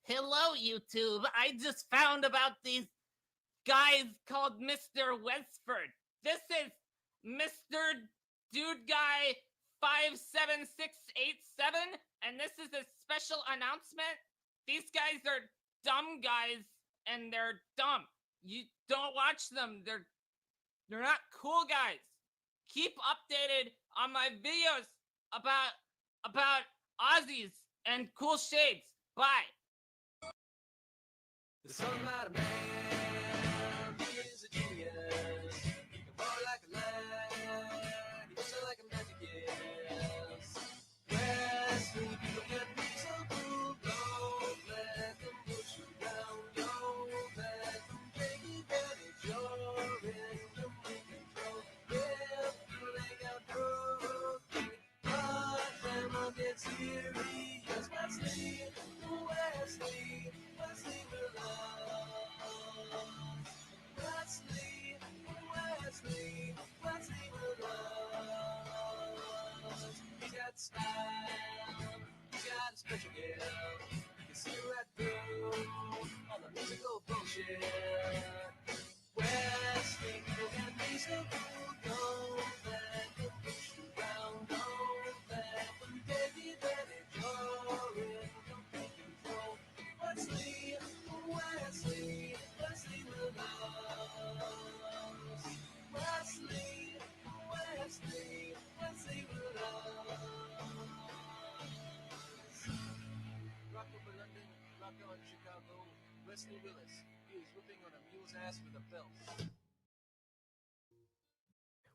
Hello, YouTube. I just found about these guys called Mr. Westford. This is Mr. Dude Guy 57687, and this is a special announcement. These guys are dumb guys, and they're dumb. You don't watch them. They're not cool guys. Keep updated on my videos about Aussies and cool shades. Bye. There's something about a man, he is a genius. He can walk like a lion, he whistle like a magic, yes. Wesley, people can be so cool, don't let them push you down, don't let them take advantage, you're in complete control. If you ain't got broken, but them will get serious. Wesley, Wesley, Wesley will love. Wesley, Wesley, Wesley will love. He's got style, he's got a special gift. You can see right through all the musical bullshit. Wesley, people can be so cool, don't let them push you down, don't let them take advantage, you're in complete control. Wesley, Wesley, Wesley will love. Wesley, Wesley, Wesley will love. Rock over London, rock on Chicago. Wesley Willis, he is whipping on a mule's ass with a belt.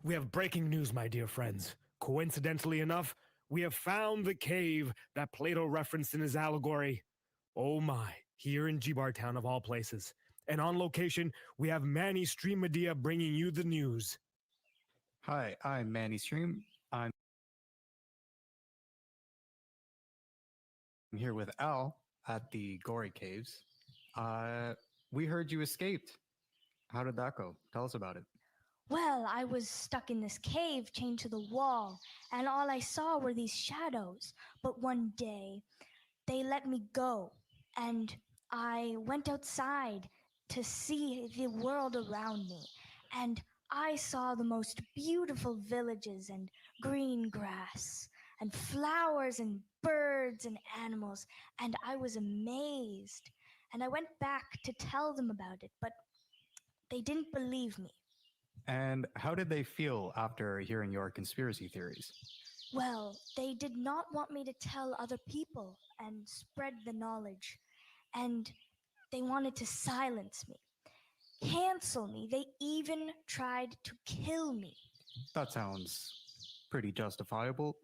We have breaking news, my dear friends. Coincidentally enough, we have found the cave that Plato referenced in his allegory. Oh my, here in G-Bar Town of all places. And on location, we have Manny Stream Media bringing you the news. Hi, I'm Manny Stream. I'm here with Al at the Gory Caves. We heard you escaped. How did that go? Tell us about it. Well, I was stuck in this cave chained to the wall, and all I saw were these shadows. But one day, they let me go, and I went outside to see the world around me, and I saw the most beautiful villages and green grass and flowers and birds and animals, and I was amazed. And I went back to tell them about it, but they didn't believe me. And how did they feel after hearing your conspiracy theories? Well, they did not want me to tell other people and spread the knowledge, and they wanted to silence me, cancel me. They even tried to kill me. That sounds pretty justifiable.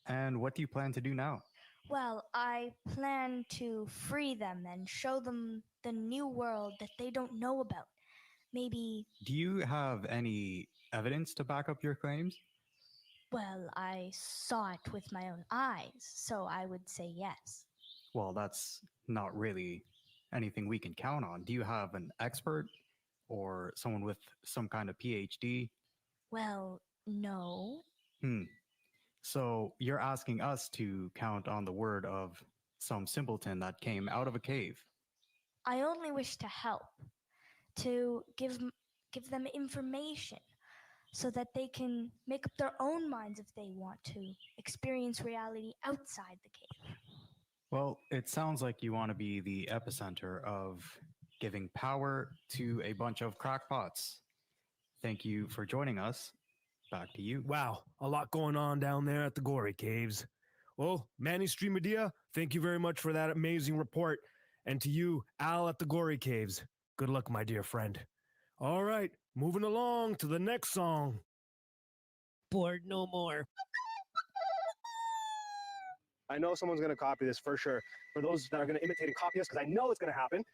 And what do you plan to do now? Well, I plan to free them and show them the new world that they don't know about. Maybe, Do you have any evidence to back up your claims? well, I saw it with my own eyes, so I would say yes. Well, that's not really anything we can count on. Do you have an expert or someone with some kind of PhD? Well, no. So you're asking us to count on the word of some simpleton that came out of a cave. I only wish to help, to give them information so that they can make up their own minds if they want to experience reality outside the cave. Well, it sounds like you want to be the epicenter of giving power to a bunch of crackpots. Thank you for joining us. Back to you. Wow, a lot going on down there at the Gory Caves. Well, Manny Stream Media, thank you very much for that amazing report. And to you, Al at the Gory Caves, good luck, my dear friend. All right, moving along to the next song. Bored no more. I know someone's going to copy this for sure. For those that are going to imitate and copy us, because I know it's going to happen.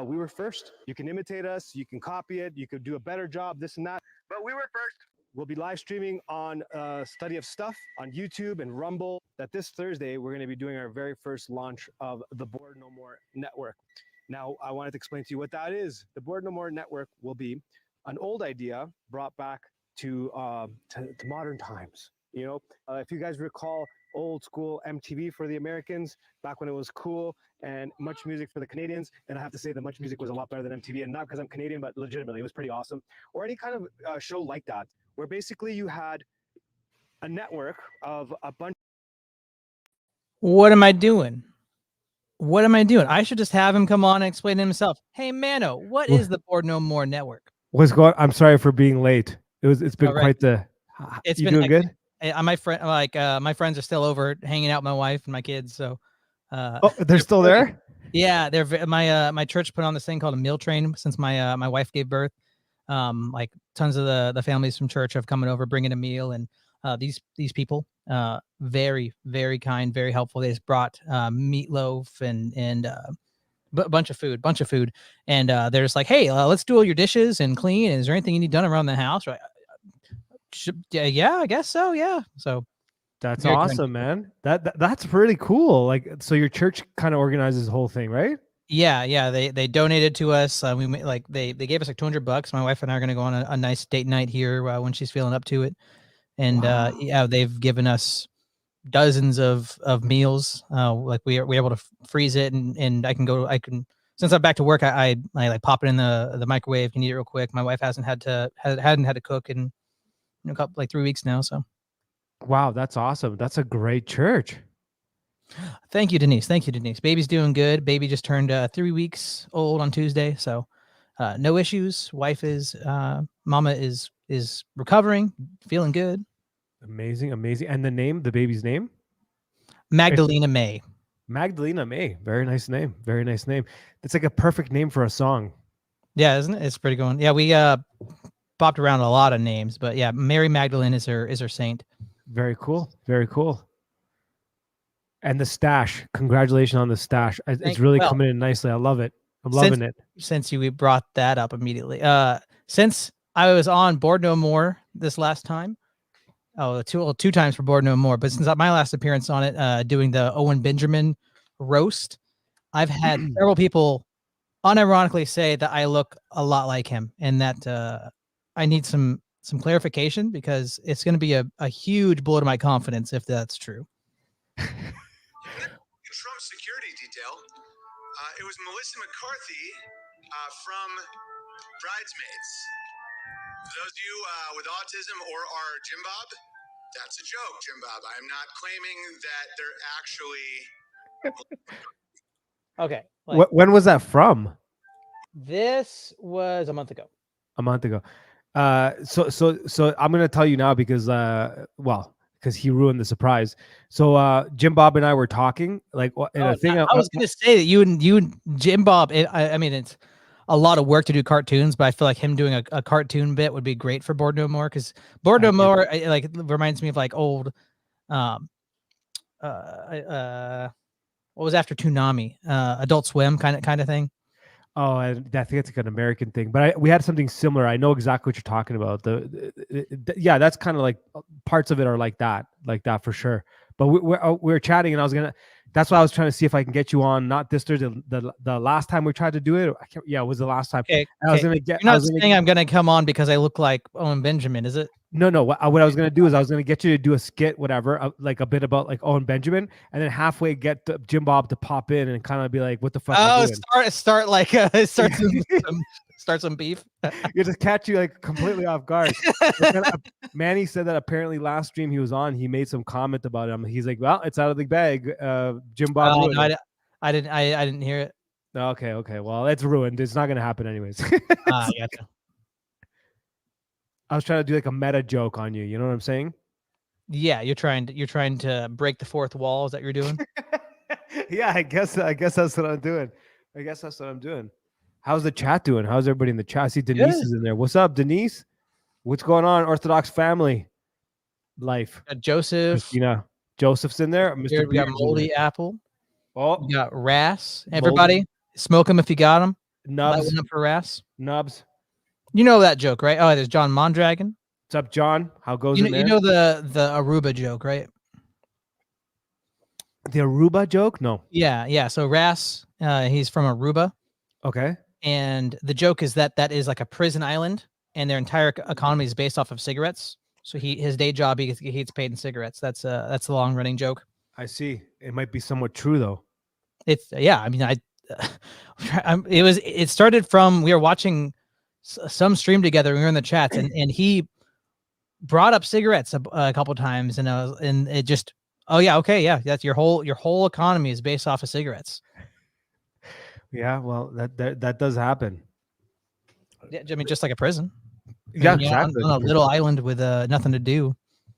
We were first. You can imitate us. You can copy it. You could do a better job, this and that. But we were first. We'll be live streaming on Study of Stuff on YouTube and Rumble. That this Thursday, we're going to be doing our very first launch of the Bored No More Network. Now, I wanted to explain to you what that is. The Bored No More Network will be an old idea brought back to modern times. You know, if you guys recall old school MTV for the Americans back when it was cool, and Much Music for the Canadians. And I have to say that Much Music was a lot better than MTV, and not because I'm Canadian, but legitimately it was pretty awesome. Or any kind of show like that, where basically you had a network of a bunch. What am I doing? What am I doing? I should just have him come on and explain himself. Hey, Mano, what is the Board No More Network? What's going? I'm sorry for being late. It's been All right. quite the. It's You been doing good? my friend, my friends are still over hanging out with my wife and my kids. So, Oh, they're still there. yeah, my church put on this thing called a meal train since my wife gave birth. Like tons of the families from church have coming over, bringing a meal, and these people, very very kind, very helpful. They just brought meatloaf and bunch of food, and they're just like, hey, let's do all your dishes and clean. Is there anything you need done around the house? Right? Yeah, I guess so. Yeah, so That's very kind. awesome, man. That's pretty cool. Like, so your church kind of organizes the whole thing, right? Yeah. They donated to us. They gave us like $200. My wife and I are gonna go on a nice date night here when she's feeling up to it. And Wow. yeah, they've given us dozens of meals. Like we're able to freeze it, and I can since I'm back to work, I like pop it in the microwave, can eat it real quick. My wife hadn't had to cook in a couple like 3 weeks now. So Wow, that's awesome. That's a great church. thank you, Denise. Baby's doing good. Baby just turned 3 weeks old on Tuesday, so no issues. Wife is mama is recovering, feeling good. Amazing. And the baby's name? Magdalena May. Magdalena May. Very nice name. It's like a perfect name for a song. Yeah, isn't it? It's pretty good one. Yeah, we bopped around a lot of names, but yeah, Mary Magdalene is her saint. Very cool. And the stash. Congratulations on the stash. It's really coming in nicely. I love it. I'm loving it. Since you brought that up immediately. Since I was on Board No More this last time, two times for Board No More, but since my last appearance on it, doing the Owen Benjamin roast, I've had several people unironically say that I look a lot like him, and that I need some clarification because it's going to be a huge blow to my confidence if that's true. Trump security detail. It was Melissa McCarthy from Bridesmaids. For those of you with autism or are Jim Bob, that's a joke, Jim Bob. I am not claiming that they're actually. Okay. When was that from? This was a month ago. So I'm gonna tell you now because because he ruined the surprise. So Jim Bob and I were talking like and a thing. I was gonna say that you and Jim Bob. I mean, it's a lot of work to do cartoons, but I feel like him doing a cartoon bit would be great for Board No More because Board No More like reminds me of like old, what was after Toonami, Adult Swim kind of thing. Oh, I think it's like an American thing, but we had something similar. I know exactly what you're talking about. Yeah, that's kind of like parts of it are like that for sure. But we're chatting, and that's why I was trying to see if I can get you on. Not this Thursday, the last time we tried to do it. Yeah, it was the last time. Okay. I was gonna get. You're not saying I'm gonna come on because I look like Owen Benjamin, is it? No. What I was gonna do is I was gonna get you to do a skit, whatever, like a bit about like Owen Benjamin, and then halfway get Jim Bob to pop in and kind of be like, "What the fuck?" Oh, start like start some beef. You just catch you like completely off guard. Manny said that apparently last stream he was on, he made some comment about him. He's like, "Well, it's out of the bag." Jim Bob. No, I didn't hear it. Okay. Well, it's ruined. It's not gonna happen anyways. I gotcha. I was trying to do like a meta joke on you. You know what I'm saying? Yeah, you're trying to break the fourth wall. Is that what you're doing? Yeah, I guess that's what I'm doing. How's the chat doing? How's everybody in the chat? I see Denise is in there. What's up, Denise? What's going on? Orthodox family life. Joseph. Christina. Joseph's in there. Mr. We got Moldy Apple. Oh, we got Ras. Everybody, smoke them if you got them. Nubs. Light one up for Ras. Nubs. You know that joke, right? Oh, there's John Mondragon. What's up, John? How goes it there? You know the Aruba joke, right? The Aruba joke? No. Yeah. So Ras, he's from Aruba. Okay. And the joke is that is like a prison island, and their entire economy is based off of cigarettes. So his day job he gets paid in cigarettes. That's the long running joke. I see. It might be somewhat true though. It's yeah. I mean, it started from we were watching some stream together. We were in the chats, and he brought up cigarettes a couple times, and it just oh yeah, okay, yeah, that's your whole economy is based off of cigarettes. Yeah, well, that does happen. Yeah, I mean, just like a prison. Yeah, You're exactly. on a little island with nothing to do.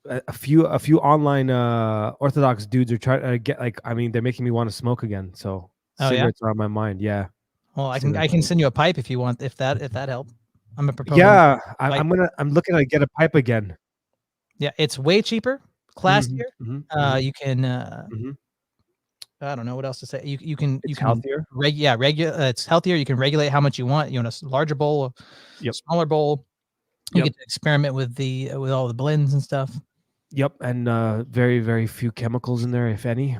A few online Orthodox dudes are trying to get like. I mean, they're making me want to smoke again. So Oh, yeah? cigarettes are on my mind. Yeah. Well, I can send you a pipe if you want, if that helped. I'm a proponent. Yeah, pipe. I'm looking to get a pipe again. Yeah, it's way cheaper, classier. You can I don't know what else to say. You can healthier. It's healthier. You can regulate how much you want. You want a larger bowl, smaller bowl. You get to experiment with all the blends and stuff. Yep, and very very few chemicals in there, if any.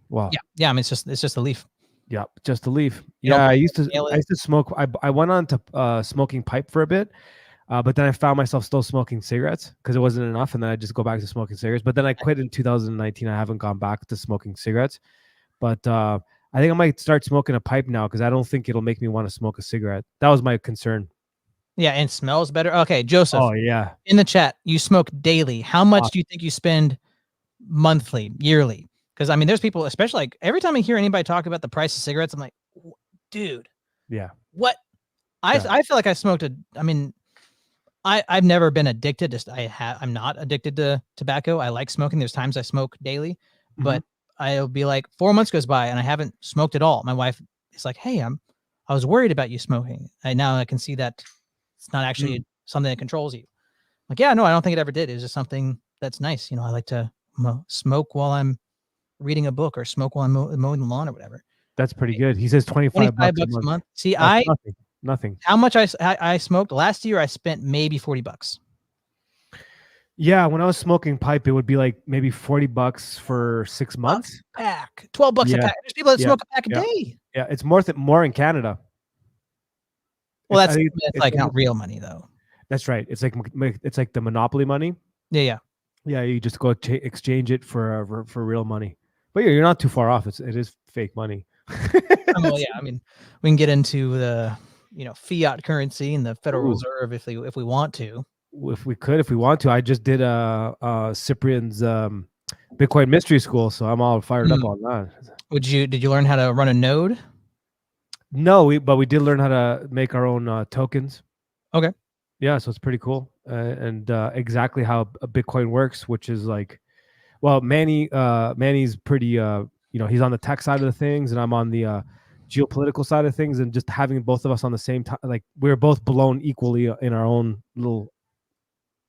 Well, yeah. I mean, it's just a leaf. Yeah, just a leaf. I used to smoke. I went on to smoking pipe for a bit, but then I found myself still smoking cigarettes because it wasn't enough, and then I just go back to smoking cigarettes. But then I quit in 2019. I haven't gone back to smoking cigarettes, but I think I might start smoking a pipe now because I don't think it'll make me want to smoke a cigarette. That was my concern. Yeah, and smells better. Okay, Joseph. Oh yeah. In the chat, you smoke daily. How much do you think you spend monthly, yearly? Because I mean, there's people, especially like every time I hear anybody talk about the price of cigarettes, I'm like, dude. Yeah. What? I feel like I smoked I mean, I've never been addicted. I'm not addicted to tobacco. I like smoking. There's times I smoke daily, but I'll be like 4 months goes by and I haven't smoked at all. My wife is like, hey, I was worried about you smoking. And now I can see that it's not actually something that controls you. Like, yeah, no, I don't think it ever did. It was just something that's nice. You know, I like to smoke while I'm reading a book or smoke while I'm mowing the lawn or whatever. That's pretty good. He says 25 bucks a month. See, that's nothing. How much I smoked last year? I spent maybe $40. Yeah, when I was smoking pipe, it would be like maybe $40 for 6 months. A pack, $12 a pack. There's people that smoke a pack a day. Yeah, it's more in Canada. Well, that's like not real money though. That's right. It's like the monopoly money. Yeah. You just go exchange it for real money. But you're not too far off. It is fake money. Well, yeah. I mean, we can get into the fiat currency and the Federal Reserve if we want to. If we want to. I just did Cyprian's Bitcoin mystery school, so I'm all fired up on that. Did you learn how to run a node? No, but we did learn how to make our own tokens. Okay. Yeah, so it's pretty cool, and exactly how a Bitcoin works, which is like, well, Manny's pretty, he's on the tech side of the things, and I'm on the geopolitical side of things, and just having both of us on the same time, like we were both blown equally in our own little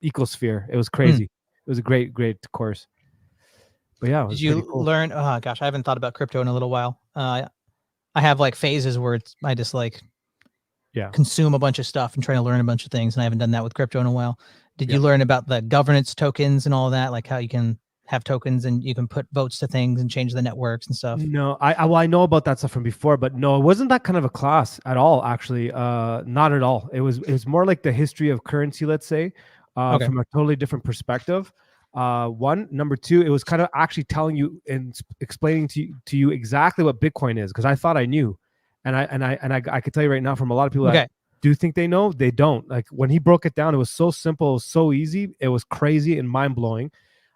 ecosphere. It was crazy. It was a great course. But yeah, did you learn? Oh gosh, I haven't thought about crypto in a little while. I have like phases where I just like consume a bunch of stuff and try to learn a bunch of things, and I haven't done that with crypto in a while. Did you learn about the governance tokens and all that, like how you can have tokens and you can put votes to things and change the networks and stuff? No, I know about that stuff from before, but no, it wasn't that kind of a class at all. Actually, not at all. It was more like the history of currency, let's say, from a totally different perspective. Number two, it was kind of actually telling you and explaining to you exactly what Bitcoin is, because I thought I knew, and I could tell you right now from a lot of people that do think they know, they don't. Like when he broke it down, it was so simple, it was so easy, it was crazy and mind blowing.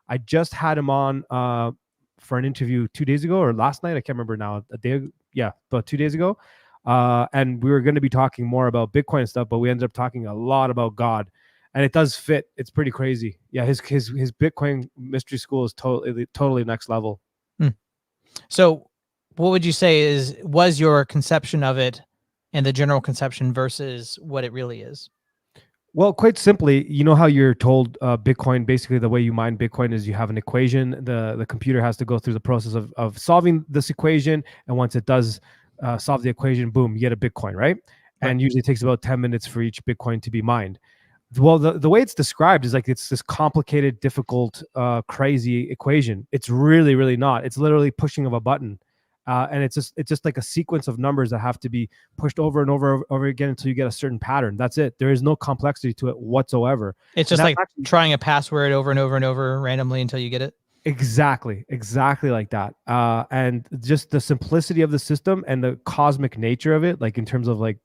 I just had him on for an interview 2 days ago or last night, I can't remember now. About 2 days ago, and we were going to be talking more about Bitcoin stuff, but we ended up talking a lot about God. And it does fit. It's pretty crazy. Yeah, his Bitcoin mystery school is totally next level. So, what would you say was your conception of it, and the general conception versus what it really is? Well, quite simply, you know how you're told Bitcoin, basically the way you mine Bitcoin is you have an equation. The computer has to go through the process of solving this equation, and once it does solve the equation, boom, you get a Bitcoin, right? And usually it takes about 10 minutes for each Bitcoin to be mined. Well, the way it's described is like it's this complicated, difficult, crazy equation. It's really, really not. It's literally pushing of a button. and it's just like a sequence of numbers that have to be pushed over and over again until you get a certain pattern. That's it. There is no complexity to it whatsoever. It's And just that's like actually- trying a password over and over and over randomly until you get it. Exactly like that. And just the simplicity of the system and the cosmic nature of it, like in terms of like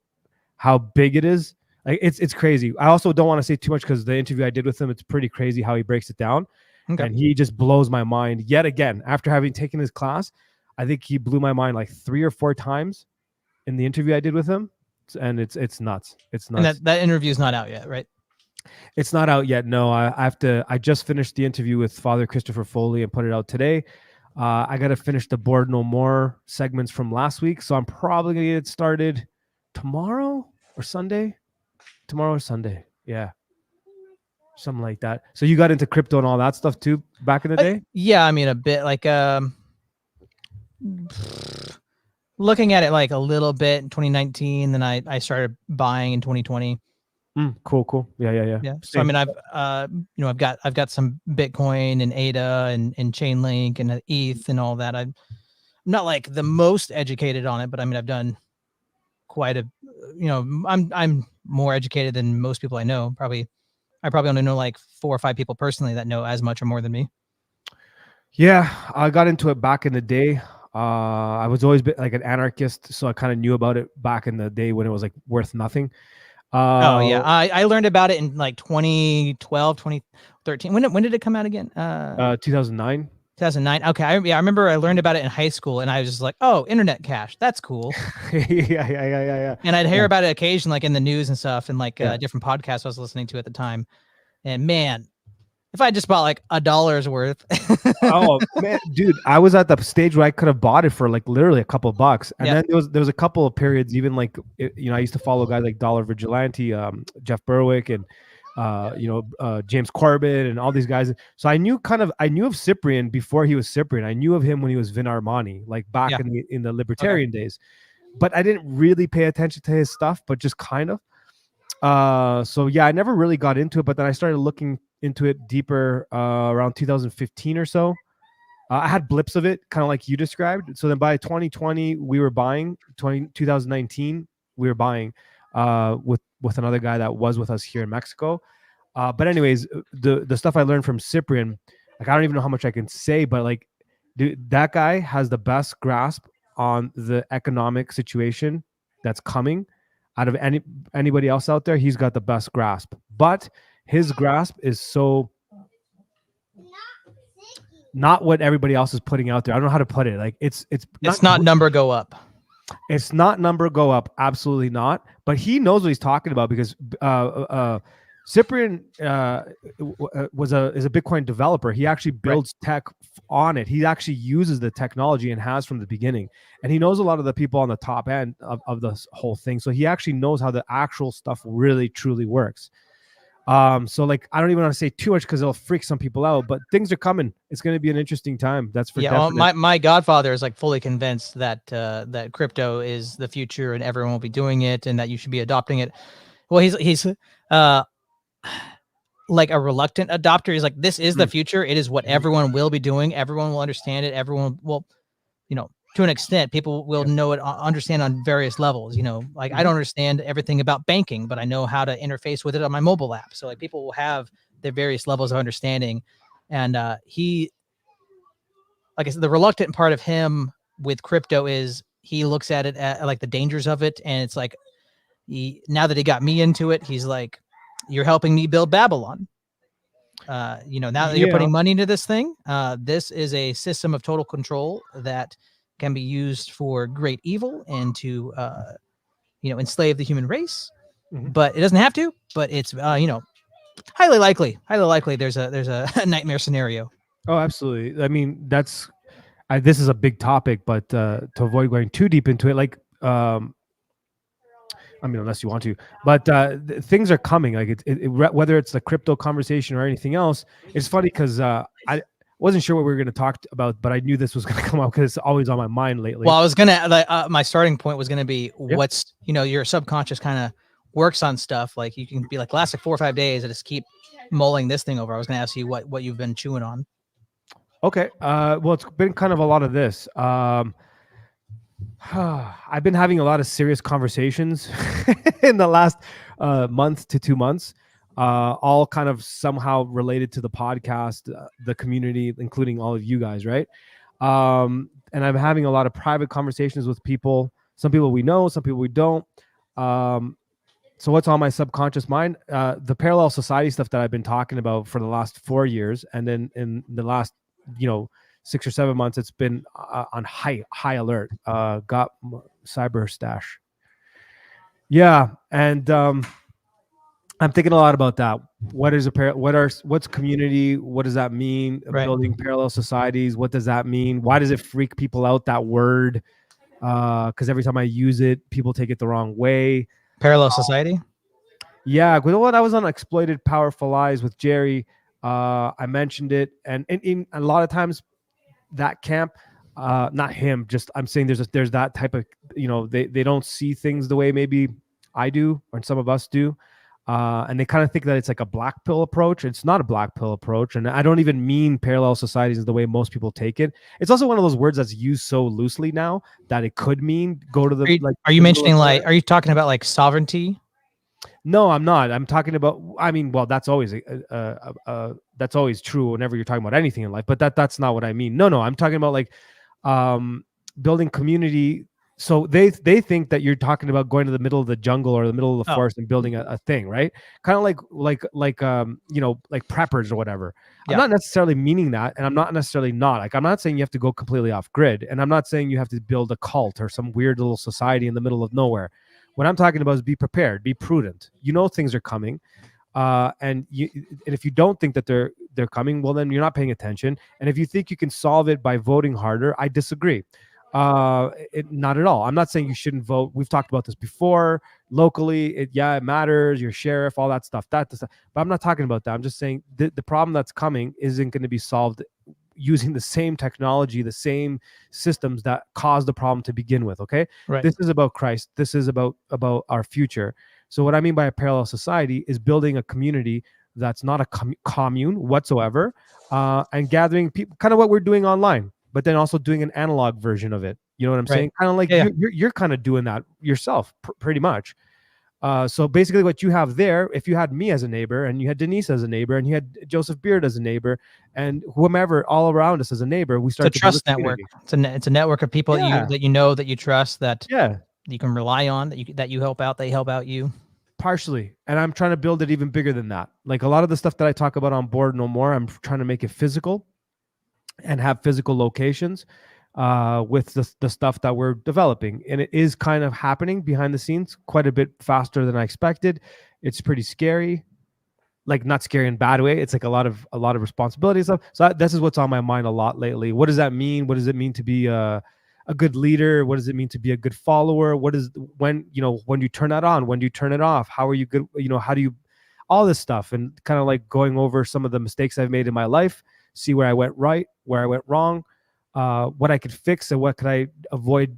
how big it is, like it's crazy. I also don't want to say too much because the interview I did with him, it's pretty crazy how he breaks it down. Okay. And he just blows my mind yet again. After having taken his class, I think he blew my mind like 3 or 4 times in the interview I did with him. And it's nuts. It's nuts. And that interview is not out yet, right? It's not out yet. No, I just finished the interview with Father Christopher Foley and put it out today. I got to finish the Board No More segments from last week. So I'm probably going to get it started tomorrow or Sunday. Tomorrow or Sunday. Yeah. Something like that. So you got into crypto and all that stuff too back in the day? Yeah, I mean a bit like looking at it like a little bit in 2019, then I started buying in 2020. Cool. Yeah. So I mean I've got some Bitcoin and ADA and Chainlink and ETH and all that. I'm not like the most educated on it, but I mean I've done quite a, I'm more educated than most people I know. I probably only know like 4 or 5 people personally that know as much or more than me. Yeah, I got into it back in the day. I was always like an anarchist, so I kind of knew about it back in the day when it was like worth nothing. Oh yeah, I learned about it in like 2012, 2013. When did it come out again? 2009. 2009. Okay, I remember I learned about it in high school, and I was just like, "Oh, internet cash, that's cool." yeah. And I'd hear about it occasionally, like in the news and stuff, and like different podcasts I was listening to at the time. And man, if I just bought like $1's worth. Oh man, dude, I was at the stage where I could have bought it for like literally a couple bucks, and then there was a couple of periods, even like I used to follow guys like Dollar Vigilante, Jeff Berwick, and James Corbett, and all these guys. So I knew of Cyprian before he was Cyprian. I knew of him when he was Vin Armani, like back in the libertarian days, but I didn't really pay attention to his stuff, but just kind of. So yeah, I never really got into it, but then I started looking into it deeper around 2015 or so. I had blips of it, kind of like you described. So then by 2020, we were buying. 2019, we were buying with another guy that was with us here in Mexico. But anyways, the stuff I learned from Cyprian, like I don't even know how much I can say, but like, dude, that guy has the best grasp on the economic situation that's coming out of anybody else out there. He's got the best grasp, but his grasp is so not what everybody else is putting out there. I don't know how to put it. Like it's not number go up. It's not number go up. Absolutely not. But he knows what he's talking about because Cyprian is a Bitcoin developer. He actually builds tech on it. He actually uses the technology and has from the beginning. And he knows a lot of the people on the top end of this whole thing. So he actually knows how the actual stuff really, truly works. So like, I don't even want to say too much because it'll freak some people out, but things are coming. It's going to be an interesting time. That's for definite. Well, my godfather is like fully convinced that that crypto is the future and everyone will be doing it and that you should be adopting it. Well, he's like a reluctant adopter. He's like, this is the future. It is what everyone will be doing. Everyone will understand it. Everyone will, to an extent, people will know it, understand on various levels. Like I don't understand everything about banking, but I know how to interface with it on my mobile app. So like people will have their various levels of understanding. And he, like I said, the reluctant part of him with crypto is he looks at it at like the dangers of it. And it's like, now that he got me into it, he's like, you're helping me build Babylon. Now that you're putting money into this thing, this is a system of total control that can be used for great evil and to, enslave the human race. But it doesn't have to. But it's, highly likely there's a nightmare scenario. Oh, absolutely. I mean, this is a big topic, but to avoid going too deep into it, like, I mean, unless you want to, but things are coming. Like whether it's the crypto conversation or anything else, it's funny because I wasn't sure what we were going to talk about, but I knew this was going to come up because it's always on my mind lately. Well, I was going to, my starting point was going to be what's, your subconscious kind of works on stuff. Like you can be like, last like 4 or 5 days, I just keep mulling this thing over. I was going to ask you what you've been chewing on. Okay. Well, it's been kind of a lot of this. I've been having a lot of serious conversations in the last month to 2 months, all kind of somehow related to the podcast, the community, including all of you guys, right? And I'm having a lot of private conversations with people. Some people we know, some people we don't. So what's on my subconscious mind? The parallel society stuff that I've been talking about for the last 4 years, and then in the last, 6 or 7 months, it's been on high alert. Got cyber stash. Yeah, and I'm thinking a lot about that. What is what's community? What does that mean? Right. Building parallel societies. What does that mean? Why does it freak people out, that word? Because every time I use it, people take it the wrong way. Parallel society. Yeah, well, I was on Exploited Powerful Lies with Jerry. I mentioned it, and in a lot of times that camp, not him, just I'm saying there's that type of, they don't see things the way maybe I do or some of us do. And they kind of think that it's like a black pill approach. It's not a black pill approach, and I don't even mean parallel societies the way most people take it. It's also one of those words that's used so loosely now that it could mean go to the Are you the middle of mentioning nowhere. are you talking about like sovereignty? No, I'm not. I'm talking about. I mean, well, that's always that's always true whenever you're talking about anything in life. But that's not what I mean. No, I'm talking about like um, building community. So they think that you're talking about going to the middle of the jungle or the middle of the Oh. forest and building a thing, right? Kind of like like preppers or whatever. Yeah. I'm not necessarily meaning that, and I'm not necessarily not. Like, I'm not saying you have to go completely off grid, and I'm not saying you have to build a cult or some weird little society in the middle of nowhere. What I'm talking about is be prepared, be prudent. You know things are coming, and if you don't think that they're coming, well, then you're not paying attention. And if you think you can solve it by voting harder, I disagree. Not at all. I'm not saying you shouldn't vote. We've talked about this before. Locally, it matters. Your sheriff, all that stuff. But I'm not talking about that. I'm just saying the problem that's coming isn't going to be solved using the same technology, the same systems that caused the problem to begin with. Okay. Right. This is about Christ. This is about our future. So what I mean by a parallel society is building a community that's not a commune whatsoever, and gathering people, kind of what we're doing online, but then also doing an analog version of it. You know what I'm Right. saying? Kind of like Yeah. you're kind of doing that yourself, pretty much. So basically what you have there, if you had me as a neighbor and you had Denise as a neighbor and you had Joseph Beard as a neighbor and whomever all around us as a neighbor, we It's a start to build trust network. community. It's a network of people Yeah. that you know, that you trust, that Yeah, you can rely on, that you help out, they help out you. partially. And I'm trying to build it even bigger than that. Like a lot of the stuff that I talk about on Board No More, I'm trying to make it physical and have physical locations with the stuff that we're developing. And it is kind of happening behind the scenes quite a bit faster than I expected. It's pretty scary. Like, not scary in a bad way. It's like a lot of responsibility and stuff. So this is what's on my mind a lot lately. What does that mean? What does it mean to be a good leader? What does it mean to be a good follower? What is when do you turn that on? When do you turn it off? How are you good? How do you, all this stuff, and kind of like going over some of the mistakes I've made in my life, see where I went right, where I went wrong, what I could fix, and what could I avoid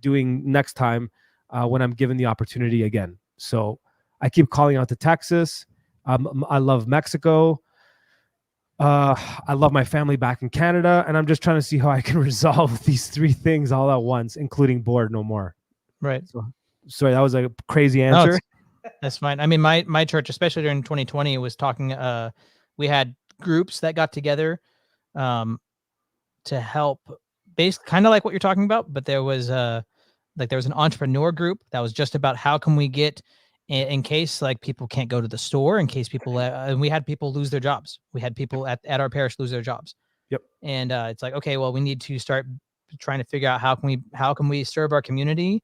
doing next time when I'm given the opportunity again. So I keep calling out to Texas. I love Mexico. I love my family back in Canada, and I'm just trying to see how I can resolve these three things all at once, including Board No More. Right. So, sorry, that was a crazy No, answer. that's fine. I mean, my church, especially during 2020, was talking. We had groups that got together, to help, kind of like what you're talking about. But there was there was an entrepreneur group that was just about how can we get, in case like people can't go to the store, in case people, and we had people lose their jobs. We had people at our parish lose their jobs. Yep. And it's like, okay, well, we need to start trying to figure out how can we serve our community,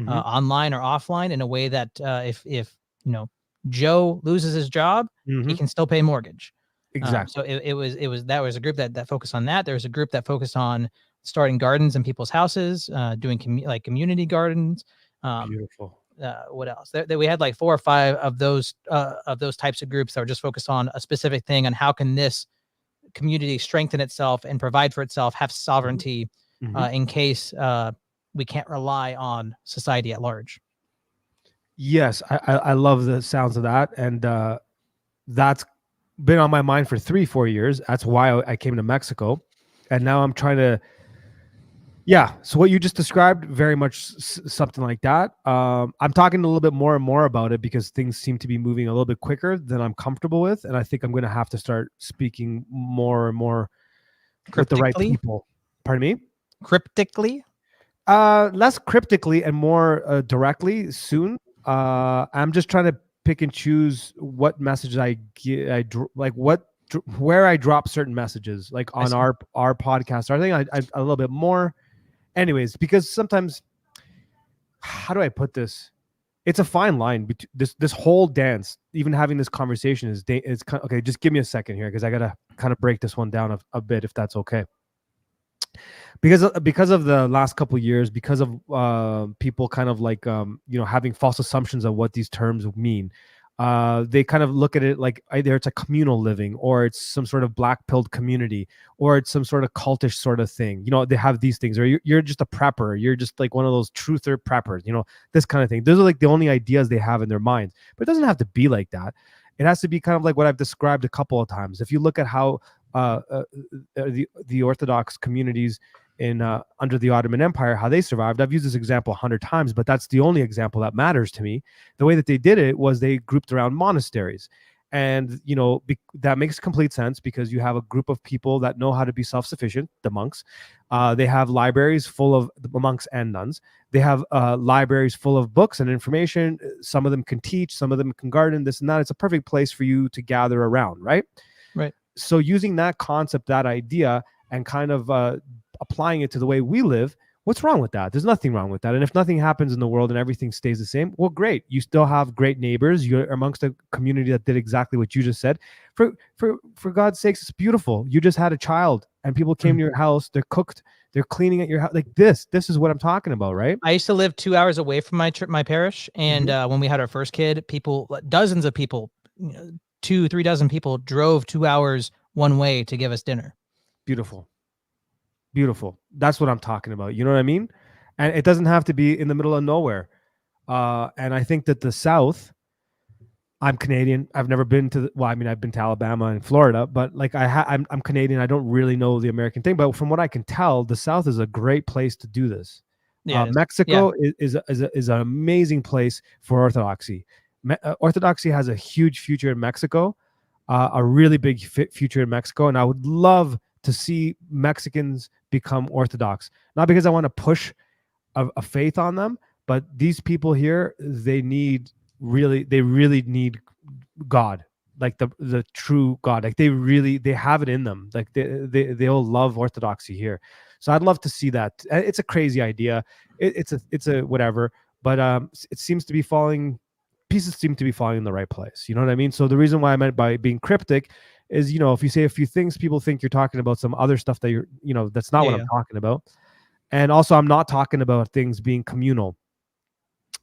online or offline, in a way that if Joe loses his job, he can still pay mortgage. Exactly. So it was that was a group that focused on that. There was a group that focused on starting gardens in people's houses, doing community gardens. Beautiful. What else? We had like 4 or 5 of those types of groups that were just focused on a specific thing, on how can this community strengthen itself and provide for itself, have sovereignty, in case we can't rely on society at large. Yes, I love the sounds of that, and that's been on my mind for 3-4 years. That's why I came to Mexico, and now I'm trying to Yeah. So what you just described, very much something like that. I'm talking a little bit more and more about it because things seem to be moving a little bit quicker than I'm comfortable with, and I think I'm going to have to start speaking more and more with the right Cryptically, people. Pardon me. cryptically. Less cryptically and more directly soon. I'm just trying to pick and choose what messages I get. Like where I drop certain messages, like I on see. our podcast. I think I a little bit more. Anyways, because sometimes, how do I put this? It's a fine line. This whole dance, even having this conversation is kind okay. Just give me a second here because I gotta kind of break this one down a bit, if that's okay. Because of the last couple of years, because of people kind of like having false assumptions of what these terms mean. They kind of look at it like either it's a communal living, or it's some sort of black pilled community, or it's some sort of cultish sort of thing. They have these things, or you're just a prepper, you're just like one of those truther preppers, this kind of thing. Those are like the only ideas they have in their minds, but it doesn't have to be like that. It has to be kind of like what I've described a couple of times. If you look at how the Orthodox communities in under the Ottoman Empire, how they survived. I've used this example 100 times, but that's the only example that matters to me. The way that they did it was they grouped around monasteries. And, that makes complete sense because you have a group of people that know how to be self-sufficient, the monks. They have libraries full of the monks and nuns. They have libraries full of books and information. Some of them can teach, some of them can garden, this and that. It's a perfect place for you to gather around, right? Right. So using that concept, that idea, and kind of applying it to the way we live, what's wrong with that? There's nothing wrong with that. And if nothing happens in the world and everything stays the same, well, great. You still have great neighbors. You're amongst a community that did exactly what you just said. For God's sakes, it's beautiful. You just had a child and people came to your house. They're cooked. They're cleaning at your house. Like this is what I'm talking about, right? I used to live 2 hours away from my parish, and when we had our first kid, dozens of people, 2-3 dozen people drove 2 hours one way to give us dinner. Beautiful. That's what I'm talking about. You know what I mean? And it doesn't have to be in the middle of nowhere. And I think that the South, I'm Canadian. I've never been to I've been to Alabama and Florida, but like I'm Canadian. I don't really know the American thing, but from what I can tell, the South is a great place to do this. Yeah, it is. Mexico is an amazing place for Orthodoxy. Orthodoxy has a huge future in Mexico, a really big future in Mexico, and I would love to see Mexicans become Orthodox. Not because I want to push a faith on them, but these people here, they really need God, like the true God. Like they have it in them. Like they'll love Orthodoxy here. So I'd love to see that. It's a crazy idea. It's a whatever, but it seems to be pieces seem to be falling in the right place. You know what I mean? So the reason why I meant by being cryptic is, if you say a few things, people think you're talking about some other stuff that that's not what I'm talking about. And also, I'm not talking about things being communal.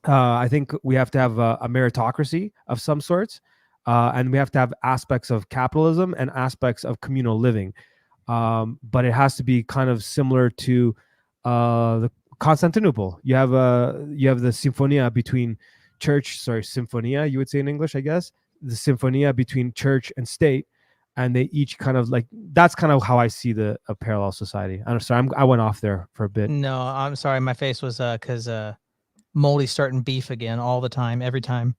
I think we have to have a meritocracy of some sorts, and we have to have aspects of capitalism and aspects of communal living. But it has to be kind of similar to the Constantinople. You have the symphonia between symphonia, you would say in English, I guess, the symphonia between church and state, and they each kind of like, that's kind of how I see a parallel society. I'm sorry, I went off there for a bit. No, I'm sorry. My face was because Moldy's starting beef again all the time, every time.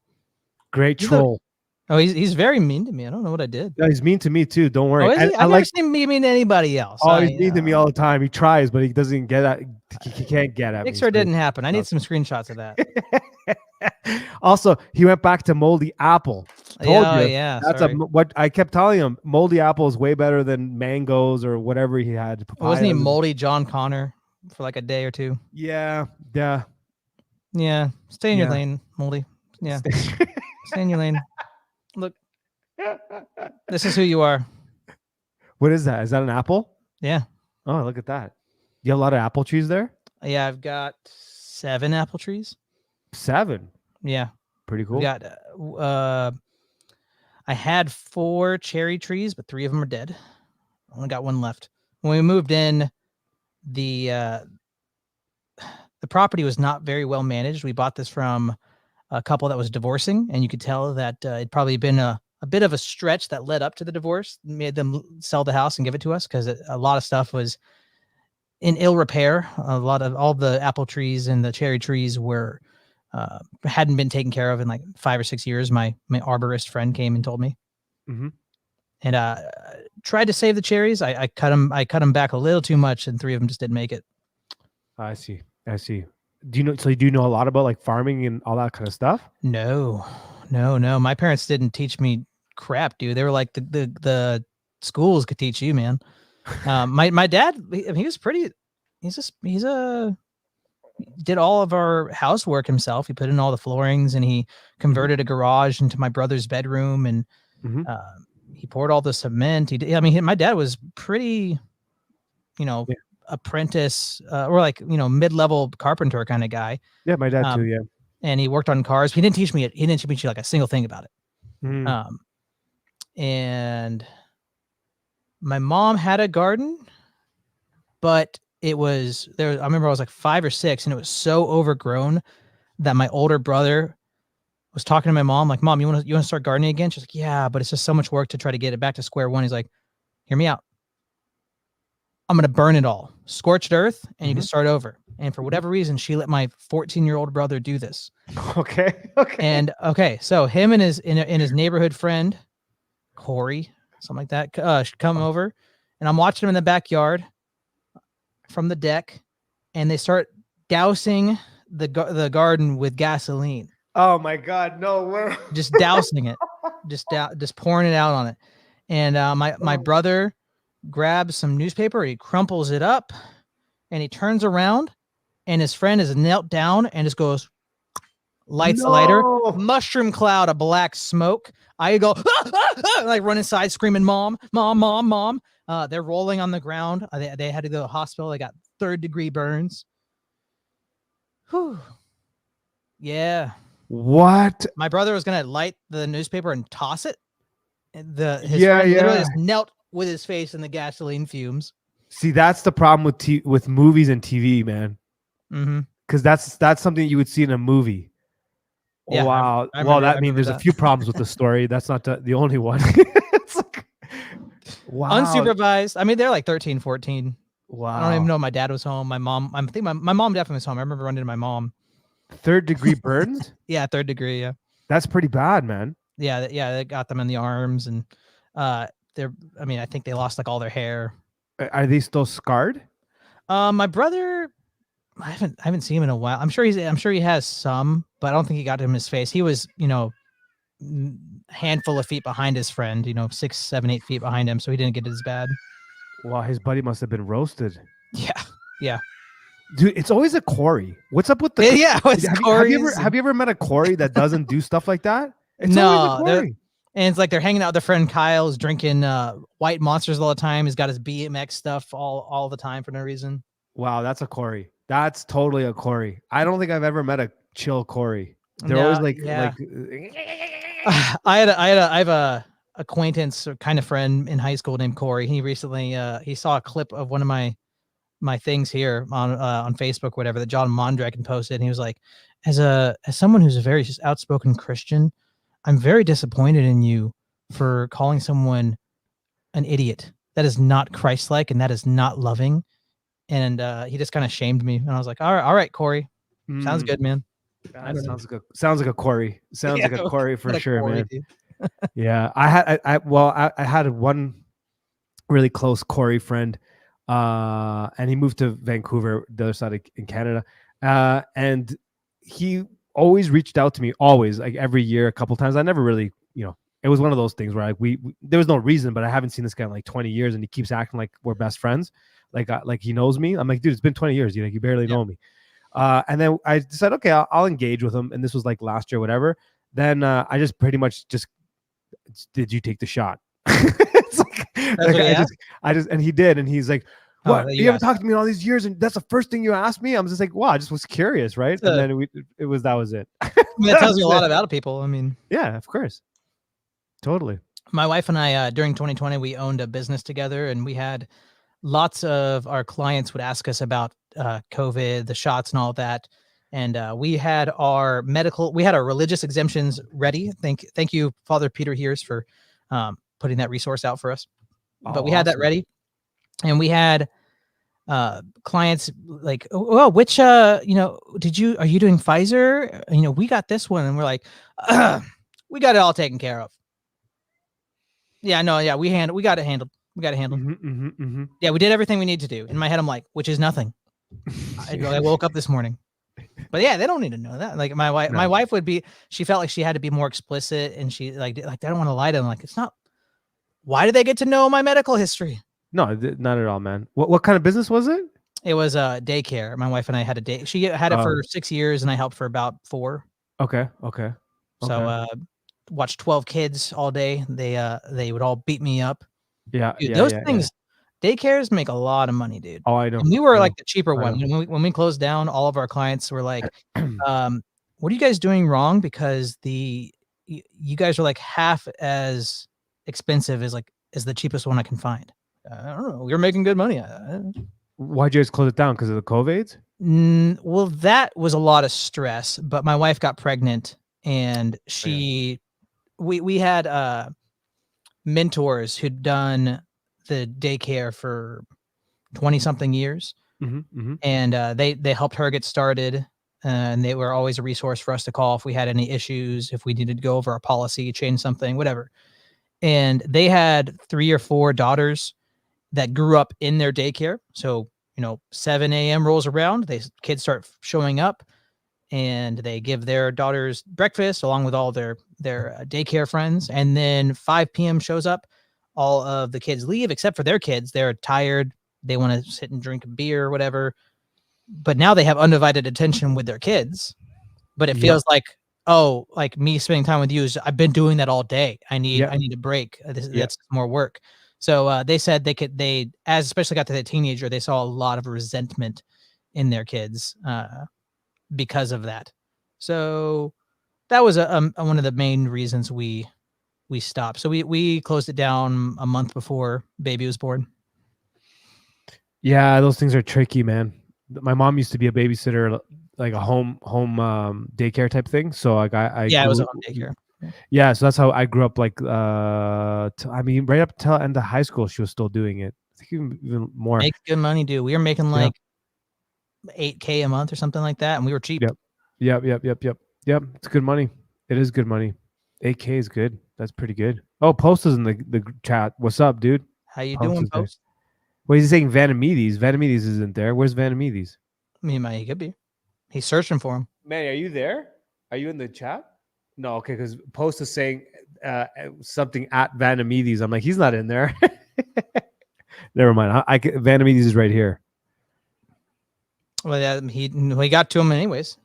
Great troll. He's very mean to me. I don't know what I did. Yeah, he's mean to me too. Don't worry. Oh, is he? I've never seen him be mean to anybody else. Oh, he's mean to me all the time. He tries, but he doesn't get at. He can't get at me. Pixar didn't happen. I need some screenshots of that. Also, he went back to moldy apple. Told you. Yeah. That's what I kept telling him. Moldy apple is way better than mangoes or whatever he had. Wasn't he moldy John Connor for like a day or two? Yeah. Stay in your lane, Moldy. Yeah. Stay in your lane. Look, this is who you are. What is that? Is that an apple? Yeah. Oh, look at that. You have a lot of apple trees there? Yeah, I've got 7 apple trees. 7? Yeah. Pretty cool. We got, I had 4 cherry trees, but 3 of them are dead. I only got 1 left. When we moved in, the property was not very well managed. We bought this from a couple that was divorcing, and you could tell that it'd probably been a bit of a stretch that led up to the divorce, made them sell the house and give it to us because a lot of stuff was in ill repair. A lot of all the apple trees and the cherry trees were hadn't been taken care of in like 5 or 6 years. My arborist friend came and told me, Mm-hmm. and tried to save the cherries. I cut them. I cut them back a little too much, and 3 of them just didn't make it. I see. Do you know? So do you know a lot about like farming and all that kind of stuff? No. My parents didn't teach me crap, dude. They were like the schools could teach you, man. My dad, he was pretty. He's a did all of our housework himself. He put in all the floorings and he converted a garage into my brother's bedroom, and Mhm. he poured all the cement. My dad was pretty, Yeah. apprentice or like mid-level carpenter kind of guy. Yeah, my dad too. Um, Yeah. and he worked on cars. He didn't teach me like a single thing about it. Mhm. And my mom had a garden, but it was there. I remember I was like 5 or 6, and it was so overgrown that my older brother was talking to my mom, like, "Mom, you want to start gardening again?" She's like, "Yeah, but it's just so much work to try to get it back to square one." He's like, "Hear me out. I'm gonna burn it all, scorched earth, and you can start over." And for whatever reason, she let my 14-year-old brother do this. Okay. Okay. And so him and his neighborhood friend, Corey, something like that, come over, and I'm watching him in the backyard from the deck, and they start dousing the garden with gasoline, Oh my God! No, we're just dousing it, just pouring it out on it. And my brother grabs some newspaper, he crumples it up, and he turns around, and his friend is knelt down and just goes, lights the lighter, No! mushroom cloud of black smoke. I go, "Ah, ah, ah," like run inside screaming, "Mom, mom, mom, mom." They're rolling on the ground. They had to go to the hospital. They got 3rd-degree burns. Whew. Yeah. What? My brother was going to light the newspaper and toss it. His Yeah, friend literally yeah. just knelt with his face in the gasoline fumes. See, that's the problem with movies and TV, man. Mm-hmm. Because that's something you would see in a movie. Yeah, Wow. I Well, remember there's a that. few problems with the story. That's not the only one. It's like, wow. Unsupervised. I mean, they're like 13, 14. Wow. I don't even know if my dad was home. My mom, I think my mom definitely was home. I remember running to my mom. 3rd-degree burns? Yeah, 3rd degree. Yeah. That's pretty bad, man. Yeah. They got them in the arms, and I think they lost like all their hair. Are they still scarred? My brother, I haven't seen him in a while. I'm sure he has some, but I don't think he got him in his face. He was, handful of feet behind his friend, 6, 7, 8 feet behind him, so he didn't get it as bad. Wow, his buddy must have been roasted. Yeah. Dude, it's always a Corey. What's up with the It's have you ever met a Corey that doesn't do stuff like that? It's No, always a Corey. and it's like they're hanging out with their friend Kyle's drinking white monsters all the time. He's got his BMX stuff all the time for no reason. Wow, that's a Corey. That's totally a Corey. I don't think I've ever met a chill Corey. They're No, always like yeah. I have a acquaintance or kind of friend in high school named Corey. He recently he saw a clip of one of my things here on Facebook, whatever, that John Mondragon posted, and he was like, as someone who's a very outspoken Christian, I'm very disappointed in you for calling someone an idiot. That is not Christ-like, and that is not loving. And he just kind of shamed me, and I was like, all right, Corey, sounds good, man. That sounds like a Corey. Sounds Yeah, like a Corey for what a sure, Corey, man. dude. Yeah, I had one really close Corey friend, and he moved to Vancouver, the other side in Canada, and he always reached out to me, always, like every year, a couple times. I never really, it was one of those things where like we there was no reason, but I haven't seen this guy in like 20 years, and he keeps acting like we're best friends, like he knows me. I'm like, dude, it's been 20 years, you barely know me. And then I decided, okay, I'll engage with him, and this was like last year, whatever. Then I just pretty much just, did you take the shot? It's like I just, and he did, and he's like, what? You haven't talked to me in all these years, and that's the first thing you asked me? I'm just like, wow, I just was curious, right? And then that was it. I mean, that tells you a lot about people. I mean, yeah, of course, totally. My wife and I, during 2020, we owned a business together, and we had lots of our clients would ask us about COVID, the shots, and all that. And we had our religious exemptions ready. Thank you, Father Peter Heers, for putting that resource out for us. But we had that ready, and we had clients like, oh, which are you doing Pfizer? We got this one, and we're like, we got it all taken care of. Yeah, no, yeah, we got it handled. We got it handled. Yeah, we did everything we need to do. In my head, I'm like, which is nothing. I woke up this morning. But yeah, they don't need to know that. Like my wife would be. She felt like she had to be more explicit, and she like they don't want to lie to them. Like it's not. Why do they get to know my medical history? No, not at all, man. What kind of business was it? It was daycare. My wife and I had a day. She had it for 6 years, and I helped for about 4. Okay. So watched 12 kids all day. They would all beat me up. Yeah, Dude, yeah, those yeah, things, daycares make a lot of money, dude. Oh, I know. And we were I like know. the cheaper I one. know. When we closed down, all of our clients were like, what are you guys doing wrong? Because you guys are like half as expensive as the cheapest one I can find. I don't know. You're making good money. Why'd you guys close it down? Because of the COVID? Well, that was a lot of stress, but my wife got pregnant, and we had mentors who'd done the daycare for 20 something years, and they helped her get started, and they were always a resource for us to call if we had any issues, if we needed to go over our policy, change something, whatever. And they had 3 or 4 daughters that grew up in their daycare. So 7 a.m. rolls around, kids start showing up, and they give their daughters breakfast along with all their daycare friends, and then 5 p.m. shows up. All of the kids leave except for their kids. They're tired. They want to sit and drink a beer or whatever. But now they have undivided attention with their kids. But it feels like, oh, like me spending time with you I've been doing that all day. I need a break. That's more work. So they said they especially got to the teenager, they saw a lot of resentment in their kids because of that. So that was one of the main reasons we stopped. So we closed it down a month before baby was born. Yeah, those things are tricky, man. My mom used to be a babysitter, like a home daycare type thing. So like it was a home daycare. Yeah, so that's how I grew up. Like I mean, right up till end of high school, she was still doing it. I think even more. Makes good money, dude. We were making like $8K a month or something like that, and we were cheap. Yep. It's good money. It is good money. 8K is good. That's pretty good. Oh, Post is in the chat. What's up, dude? How you doing, Post? Well, he's saying Vanamides. Vanamides isn't there. Where's Vanamides? He could be. He's searching for him. Man, are you there? Are you in the chat? No, okay, because Post is saying something at Vanamides. I'm like, he's not in there. Never mind. Vanamides is right here. Well, yeah, he got to him anyways.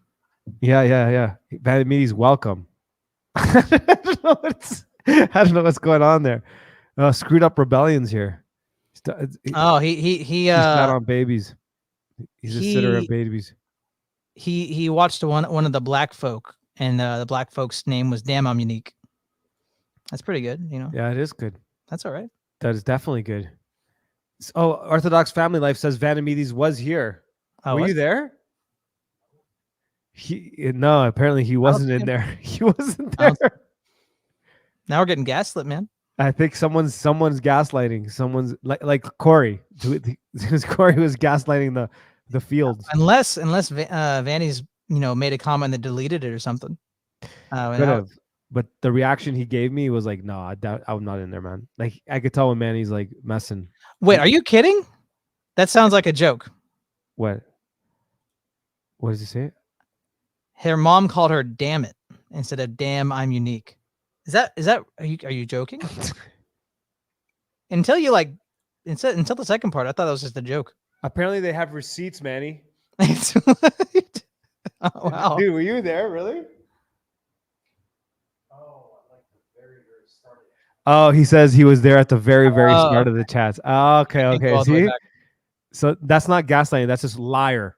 Yeah. Vanamides, welcome. I don't know what's going on there. Screwed up rebellions here. He's not on babies. He's a sitter of babies. He watched one of the black folk, and the black folks' name was Damn I'm Unique. That's pretty good, Yeah, it is good. That's all right. That is definitely good. Oh, Orthodox Family Life says Vanamides was here. Were you there? No, apparently he wasn't in there. He wasn't there. Now we're getting gaslit, man. I think someone's gaslighting. Someone's like Corey. Corey was gaslighting the fields. Unless Vanny's made a comment that deleted it or something. Could have. But the reaction he gave me was like, no, I'm not in there, man. Like I could tell when Manny's like messing. Wait, are you kidding? That sounds like a joke. What? What does he say? Her mom called her "damn it" instead of "damn I'm unique." Is that are you joking? Until the second part, I thought that was just a joke. Apparently they have receipts, Manny. Oh, wow. Dude, were you there? Really? Oh, he says he was there at the very start of the chats. Oh, okay. See? So that's not gaslighting. That's just liar.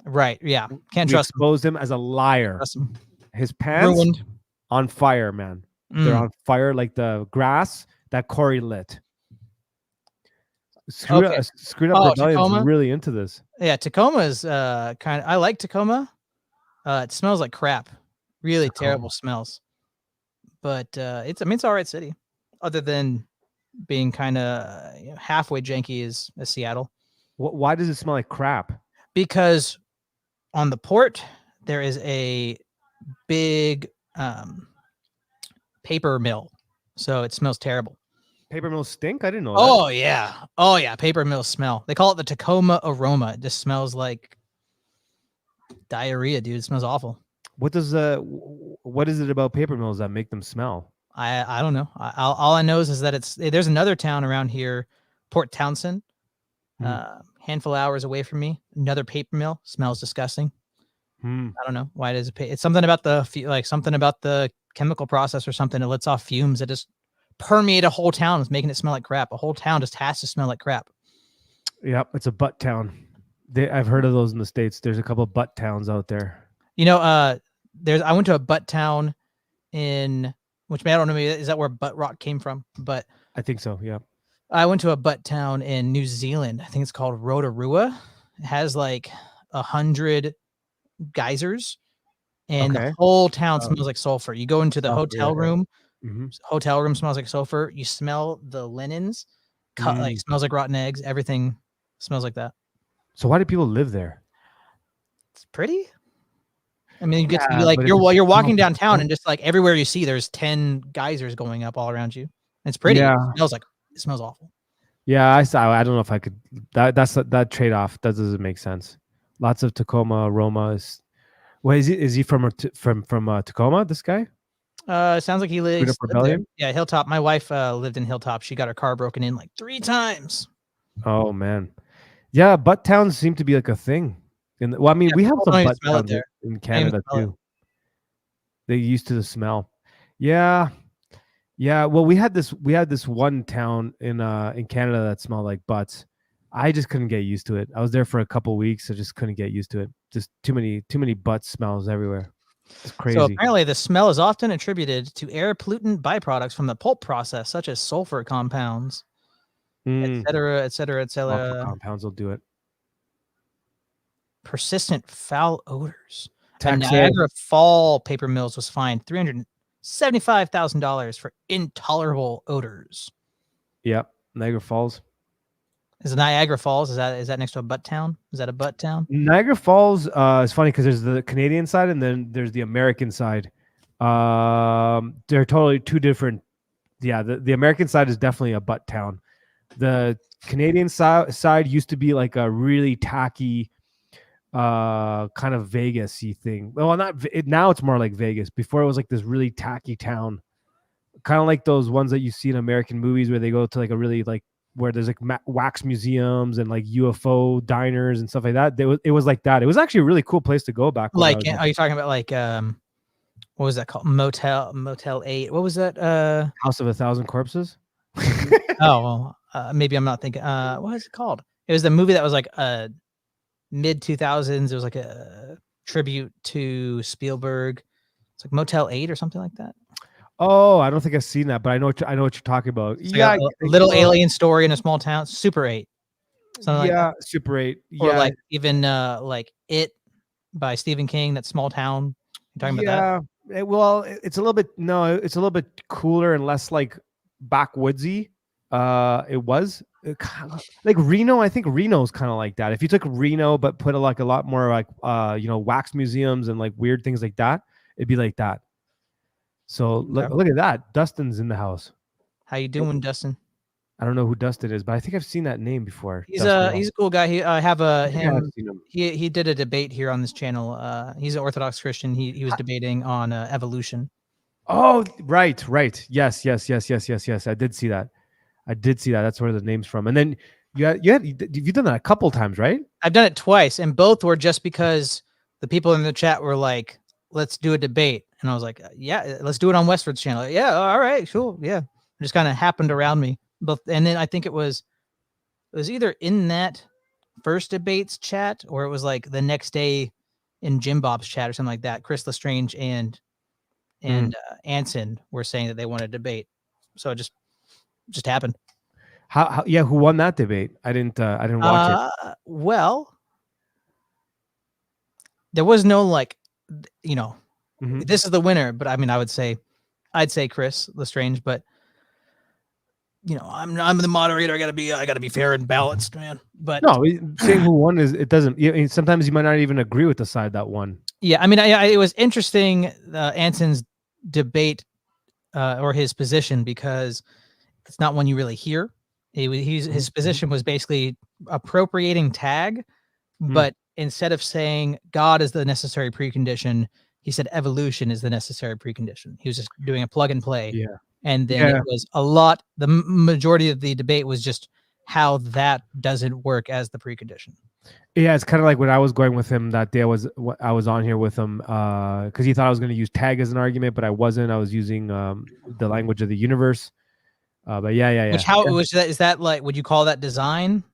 Right. Yeah. Can't trust him. Exposed him as a liar. Trust him. His pants ruined. On fire, man. They're on fire like the grass that Corey lit. Screwed up Rebellion's really into this. Yeah, Tacoma is kind of. I like Tacoma. It smells like crap. Really terrible smells. But it's all right city. Other than being kind of halfway janky as Seattle. Why does it smell like crap? Because on the port there is a big paper mill, so it smells terrible. Paper mills stink? I didn't know that. Oh yeah, paper mill smell. They call it the Tacoma aroma. It just smells like diarrhea, dude. It smells awful. What is it about paper mills that make them smell? I don't know. All I know is that there's another town around here, Port Townsend, handful of hours away from me. Another paper mill, smells disgusting. I don't know why it is. It's something about the chemical process or something. It lets off fumes that just permeate a whole town. It's making it smell like crap. A whole town just has to smell like crap. Yep, it's a butt town. I've heard of those in the States. There's a couple of butt towns out there. You know, I went to a butt town in which, I don't know, is that where butt rock came from? But I think so. Yeah. I went to a butt town in New Zealand. I think it's called Rotorua. It has like 100 geysers, and the whole town smells like sulfur. You go into the hotel room. Hotel room smells like sulfur. You smell the linens, like smells like rotten eggs. Everything smells like that. So why do people live there? It's pretty. I mean, you get to be like you're walking downtown and just like everywhere you see, there's 10 geysers going up all around you. It's pretty. Yeah. It smells awful. Yeah, I don't know if I could. That trade off. That doesn't make sense. Lots of Tacoma aromas. Well, is he from Tacoma? This guy? Sounds like he lives there. Yeah, Hilltop. My wife lived in Hilltop. She got her car broken in like 3 times. Oh man, yeah. Butt towns seem to be like a thing. We have some butt towns in Canada too. They used to the smell. Yeah. Well, we had this one town in Canada that smelled like butts. I just couldn't get used to it. I was there for a couple weeks. I just couldn't get used to it. Just too many butt smells everywhere. It's crazy. So apparently the smell is often attributed to air pollutant byproducts from the pulp process, such as sulfur compounds, etc. Sulfur compounds will do it. Persistent foul odors. Niagara Fall paper mills was fined $375,000 for intolerable odors. Yep, Niagara Falls. Is it Niagara Falls? Is that next to a butt town? Is that a butt town? Niagara Falls is funny because there's the Canadian side and then there's the American side. They're totally two different. Yeah, the American side is definitely a butt town. The Canadian side used to be like a really tacky, kind of Vegas-y thing. Well, now it's more like Vegas. Before it was like this really tacky town, kind of like those ones that you see in American movies where they go to like a really like where there's like wax museums and like UFO diners and stuff like that. It was like that. It was actually a really cool place to go back. Like, are you talking about like what was that called? Motel 8. What was that? House of 1,000 Corpses. Oh, well, maybe I'm not thinking. What is it called? It was the movie that was like mid 2000s. It was like a tribute to Spielberg. It's like Motel 8 or something like that. Oh, I don't think I've seen that, but I know what you're talking about. It's like a little alien story in a small town. Super 8. Something like that. Super 8. Or like even like It by Stephen King. That small town. You talking about that? Well, it's a little bit cooler and less like backwoodsy. It was like Reno. I think Reno's kind of like that. If you took Reno but put a lot more like wax museums and like weird things like that, it'd be like that. So look at that. Dustin's in the house. How you doing, Dustin? I don't know who Dustin is, but I think I've seen that name before. He's a cool guy. He did a debate here on this channel. He's an Orthodox Christian. He was debating on evolution. Oh, right. Yes. I did see that. That's where the name's from. And then you've done that a couple times, right? I've done it twice, and both were just because the people in the chat were like, "Let's do a debate," and I was like, "Yeah, let's do it on Westford's channel." Yeah, all right, sure, yeah. It just kind of happened around me. And then I think it was either in that first debates chat or it was like the next day in Jim Bob's chat or something like that. Chris Lestrange and Anson were saying that they wanted to debate, so it just happened. Who won that debate? I didn't watch it. Well, there was no like, this is the winner, but I mean, I'd say Chris Lestrange, but I'm the moderator. I gotta be fair and balanced, man. But No, saying who won is it doesn't. Sometimes you might not even agree with the side that won. yeah, I mean, it was interesting, Anson's debate or his position, because it's not one you really hear. His position was basically appropriating tag, but instead of saying God is the necessary precondition, he said evolution is the necessary precondition. He was just doing a plug and play. Yeah. And then it was the majority of the debate was just how that doesn't work as the precondition. Yeah, it's kind of like when I was going with him that day. I was on here with him because he thought I was going to use tag as an argument, but I wasn't. I was using the language of the universe. But yeah. Is that like, would you call that design?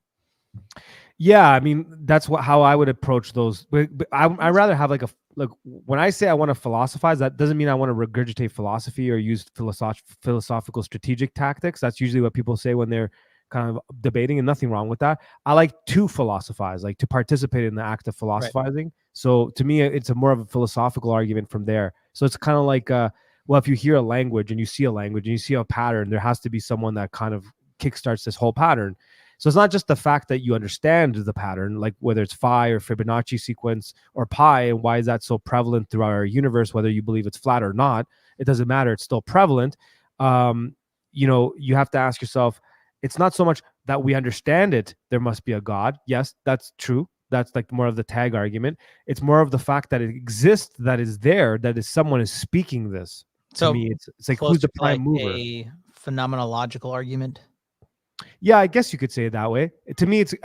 Yeah, I mean that's how I would approach those. But I rather have like when I say I want to philosophize, that doesn't mean I want to regurgitate philosophy or use philosophical strategic tactics. That's usually what people say when they're kind of debating, and nothing wrong with that. I like to philosophize, like to participate in the act of philosophizing. Right. So to me, it's more of a philosophical argument from there. So it's kind of like, well, if you hear a language and you see a language and you see a pattern, there has to be someone that kind of kickstarts this whole pattern. So it's not just the fact that you understand the pattern, like whether it's phi or Fibonacci sequence or pi, and why is that so prevalent throughout our universe, whether you believe it's flat or not, it doesn't matter. It's still prevalent. You have to ask yourself, it's not so much that we understand it, there must be a God. Yes, that's true. That's like more of the tag argument. It's more of the fact that it exists, that is there, that is someone is speaking this. So to me, it's like who's the prime mover? A phenomenological argument. Yeah, I guess you could say it that way. To me, it's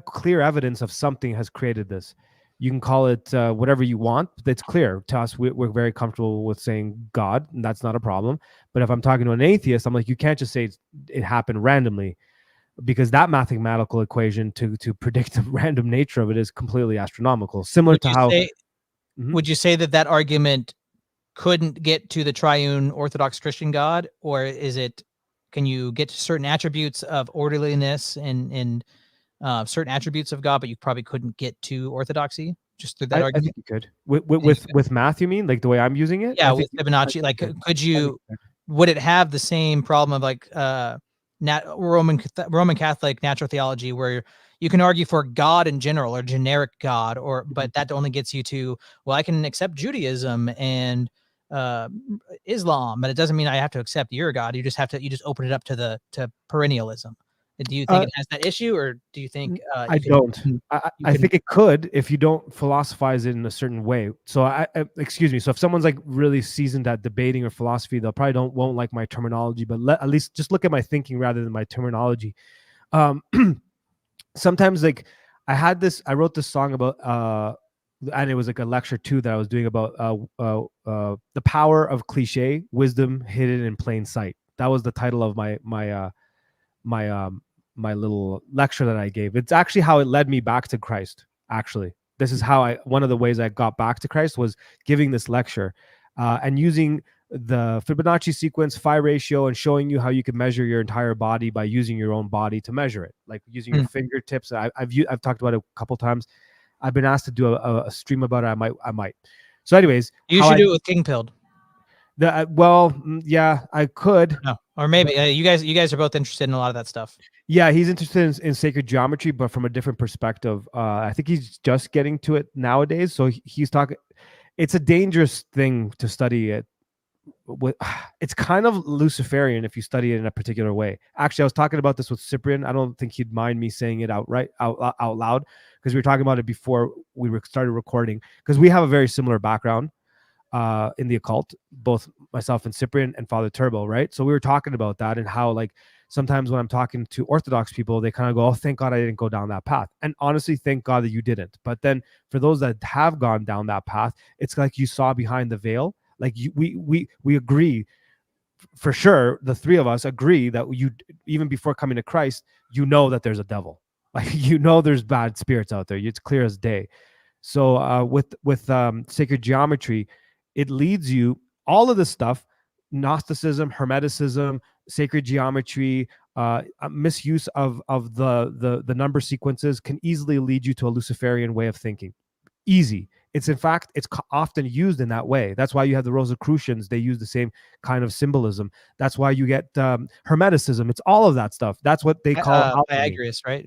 clear evidence of something has created this. You can call it whatever you want. It's clear to us. We're very comfortable with saying God, and that's not a problem. But if I'm talking to an atheist, I'm like, you can't just say it happened randomly, because that mathematical equation to predict the random nature of it is completely astronomical. Similar to how. Would you say that argument couldn't get to the triune Orthodox Christian God, or is it? Can you get to certain attributes of orderliness and certain attributes of God, but you probably couldn't get to orthodoxy just through that argument? I think you could. With math, you mean? Like the way I'm using it? Yeah, with Fibonacci. Like, would it have the same problem of like Roman Catholic natural theology, where you can argue for God in general or generic God, but that only gets you to, well, I can accept Judaism and Islam, but it doesn't mean I have to accept your God. You just open it up to perennialism. Do you think it has that issue, or do you think I don't? I think it could if you don't philosophize it in a certain way. So excuse me. So if someone's like really seasoned at debating or philosophy, they'll probably won't like my terminology, but at least just look at my thinking rather than my terminology. Sometimes like I wrote this song about and it was like a lecture too that I was doing about the power of cliche, wisdom hidden in plain sight. That was the title of my little lecture that I gave. It's actually how it led me back to Christ. Actually, this is how one of the ways I got back to Christ was giving this lecture and using the Fibonacci sequence, phi ratio, and showing you how you can measure your entire body by using your own body to measure it, like using your fingertips. I've talked about it a couple times. I've been asked to do a stream about it. I might. So, anyways, you should do it with King Pilled. Yeah, I could. No, or maybe you guys are both interested in a lot of that stuff. Yeah, he's interested in sacred geometry, but from a different perspective. I think he's just getting to it nowadays. So he's talking. It's a dangerous thing to study it. It's kind of Luciferian if you study it in a particular way. Actually, I was talking about this with Cyprian. I don't think he'd mind me saying it out loud, because we were talking about it before we started recording, because we have a very similar background in the occult, both myself and Cyprian and Father Turbo, right? So we were talking about that and how, like, sometimes when I'm talking to Orthodox people, they kind of go, oh, thank God I didn't go down that path. And honestly, thank God that you didn't. But then for those that have gone down that path, it's like you saw behind the veil. Like we agree, for sure, the three of us agree that you, even before coming to Christ, you know that there's a devil. Like, you know there's bad spirits out there. It's clear as day. So with sacred geometry, it leads you, all of this stuff, Gnosticism, Hermeticism, sacred geometry, misuse of the number sequences can easily lead you to a Luciferian way of thinking. Easy. It's in fact, it's often used in that way. That's why you have the Rosicrucians. They use the same kind of symbolism. That's why you get Hermeticism. It's all of that stuff. That's what they call alchemy. Pythagoras, right?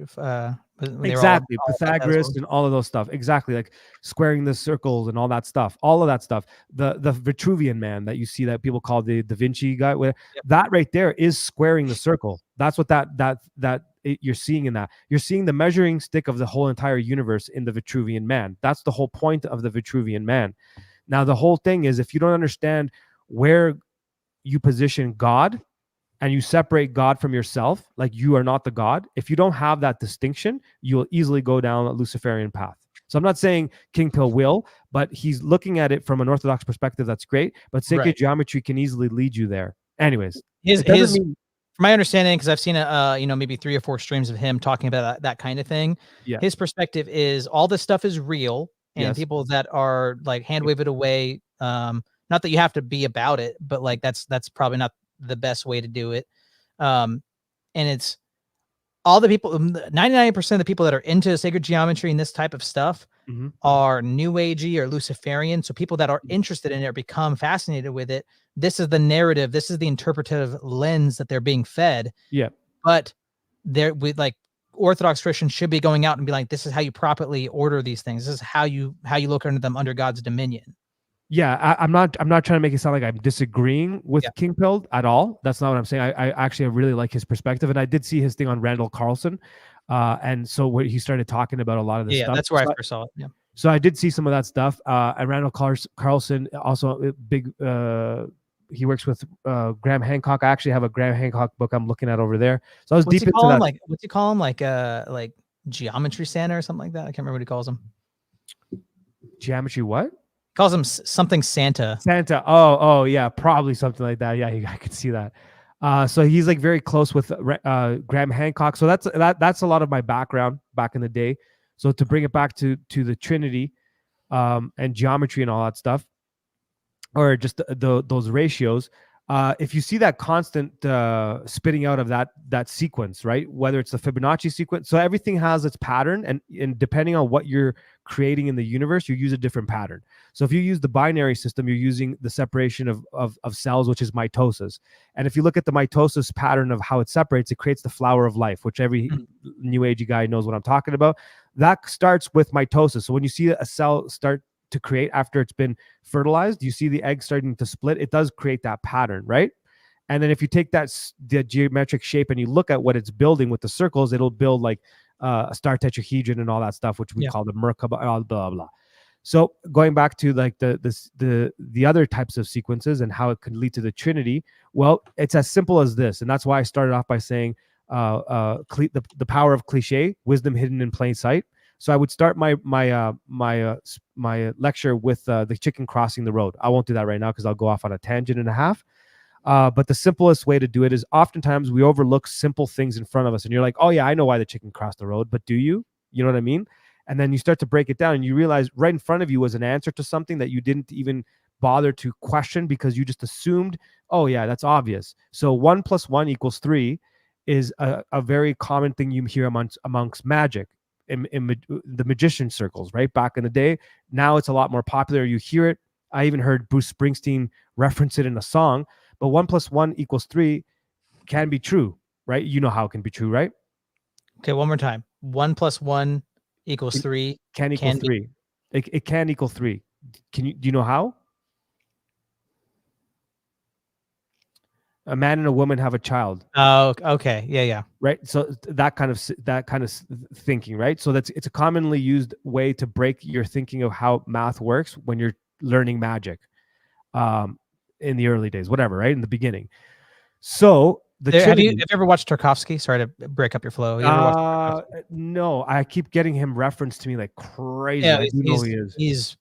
When they were Exactly. all about that as well. Pythagoras and all of those stuff. Exactly. Like squaring the circles and all that stuff. All of that stuff. The Vitruvian man that you see that people call the Da Vinci guy, that right there is squaring the circle. That's what you're seeing in that. You're seeing the measuring stick of the whole entire universe in the Vitruvian man. That's the whole point of the Vitruvian man. Now, the whole thing is, if you don't understand where you position God, and you separate God from yourself, like you are not the God, if you don't have that distinction, you'll easily go down a Luciferian path. So I'm not saying King Pill will, but he's looking at it from an Orthodox perspective. That's great. But sacred Right. geometry can easily lead you there. Anyways, From my understanding, because I've seen maybe 3 or 4 streams of him talking about that kind of thing. Yeah. His perspective is all this stuff is real, and Yes. people that are like hand wave it away. Not that you have to be about it, but like that's probably not the best way to do it. And it's all the people, 99% of the people that are into sacred geometry and this type of stuff are New Agey or Luciferian. So people that are interested in it or become fascinated with it, this is the narrative, this is the interpretive lens that they're being fed. Yeah. But they're with like Orthodox Christians should be going out and be like, this is how you properly order these things. This is how you look under them under God's dominion. Yeah, I'm not trying to make it sound like I'm disagreeing with King Pill at all. That's not what I'm saying. I actually really like his perspective, and I did see his thing on Randall Carlson, and so where he started talking about a lot of this stuff. That's where I first saw it. Yeah. So I did see some of that stuff. And Randall Carlson also big. He works with Graham Hancock. I actually have a Graham Hancock book I'm looking at over there. So I was deep into that. What's he call him? Like Geometry Santa or something like that. I can't remember what he calls him. Geometry what? Calls him something Santa. Santa. Oh, yeah, probably something like that. Yeah, I could see that. So he's like very close with Graham Hancock. So that's a lot of my background back in the day. So to bring it back to the Trinity, and geometry and all that stuff, or just those ratios. If you see that constant spitting out of that sequence, right? Whether it's the Fibonacci sequence, so everything has its pattern, and depending on what you're creating in the universe, you use a different pattern. So if you use the binary system, you're using the separation of cells, which is mitosis. And if you look at the mitosis pattern of how it separates, it creates the flower of life, which every New Agey guy knows what I'm talking about. That starts with mitosis. So when you see a cell start to create after it's been fertilized, you see the egg starting to split. It does create that pattern, right? And then if you take the geometric shape and you look at what it's building with the circles, it'll build like a star tetrahedron and all that stuff, which we call the Merkaba, blah blah. So going back to like the other types of sequences and how it could lead to the Trinity, well, it's as simple as this, and that's why I started off by saying the power of cliche, wisdom hidden in plain sight. So I would start my lecture with the chicken crossing the road. I won't do that right now because I'll go off on a tangent and a half. But the simplest way to do it is oftentimes we overlook simple things in front of us, and you're like, oh yeah, I know why the chicken crossed the road, but do you? You know what I mean? And then you start to break it down, and you realize right in front of you was an answer to something that you didn't even bother to question because you just assumed, oh yeah, that's obvious. So 1 + 1 = 3 is a very common thing you hear amongst magic. In the magician circles, right? Back in the day. Now it's a lot more popular. You hear it. I even heard Bruce Springsteen reference it in a song. But 1 + 1 = 3 can be true, right? You know how it can be true, right? Okay, one more time. 1 + 1 = 3. Can equal 3. It can equal 3. Do you know how? A man and a woman have a child. Oh, okay. Yeah. Right. So that kind of thinking, right? So it's a commonly used way to break your thinking of how math works when you're learning magic, in the early days, whatever, right? In the beginning. So have you ever watched Tarkovsky? Sorry to break up your flow. You ever watched no, I keep getting him referenced to me like crazy. Yeah, I do know he is. He's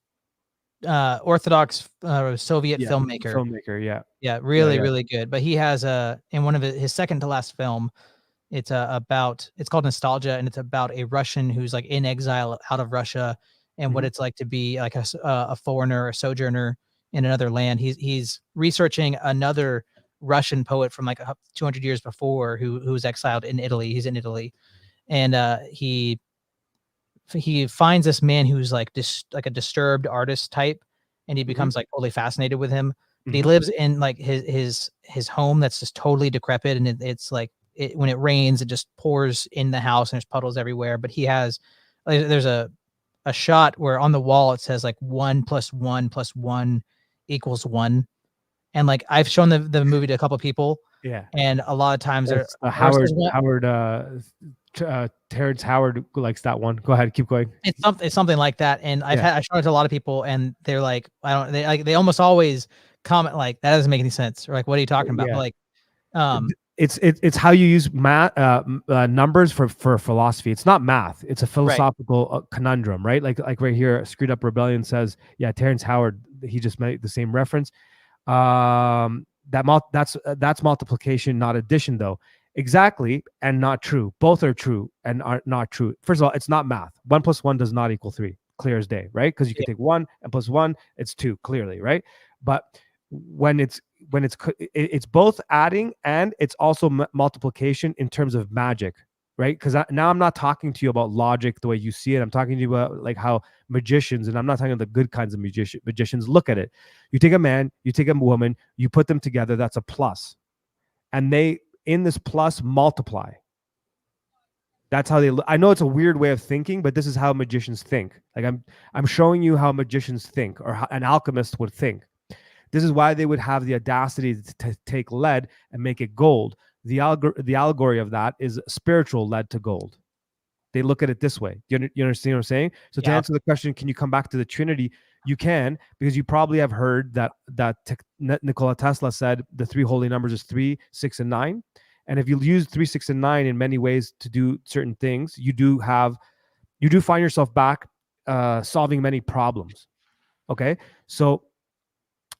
Orthodox Soviet filmmaker. Yeah, really good. But he has in one of his second to last film, it's called Nostalgia, and it's about a Russian who's like in exile out of Russia and what it's like to be like a foreigner, a sojourner in another land. He's researching another Russian poet from like 200 years before who was exiled in Italy. He's in Italy, and he he finds this man who's like like a disturbed artist type, and he Mhm. becomes like totally fascinated with him. But he Mhm. lives in like his home that's just totally decrepit, and it's like when it rains, it just pours in the house, and there's puddles everywhere. But he has there's a shot where on the wall it says like 1 + 1 + 1 = 1, and like I've shown the movie to a couple of people, Yeah. and a lot of times they're That's there's one, Terrence Howard likes that one. Go ahead, keep going. it's something like that, and Yeah. I've shown it to a lot of people, and they're like, I don't, they almost always comment like that doesn't make any sense, or like what are you talking about? Yeah. But like, It's how you use math numbers for philosophy. It's not math. It's a philosophical conundrum, right? Like right here, Screwed Up Rebellion says, yeah, Terrence Howard, he just made the same reference. That's multiplication, not addition, though. Exactly, and not true. Both are true and are not true. First of all, it's not math. 1 + 1 does not equal 3, clear as day, right? Because you can take 1 and plus 1, it's 2, clearly, right? But when it's both adding and it's also multiplication in terms of magic, right? Because now I'm not talking to you about logic the way you see it. I'm talking to you about like how magicians, and I'm not talking about the good kinds of magicians look at it. You take a man, you take a woman, you put them together, that's a plus, and they in this plus multiply. That's how they look. I know it's a weird way of thinking, but this is how magicians think. Like I'm showing you how magicians think, or how an alchemist would think. This is why they would have the audacity to take lead and make it gold. The allegory of that is spiritual lead to gold. They look at it this way. You understand what I'm saying? So to answer the question, can you come back to the Trinity? You can, because you probably have heard that Nikola Tesla said the three holy numbers is 3, 6, and 9. And if you use 3, 6, and 9 in many ways to do certain things, you do find yourself back solving many problems. Okay, so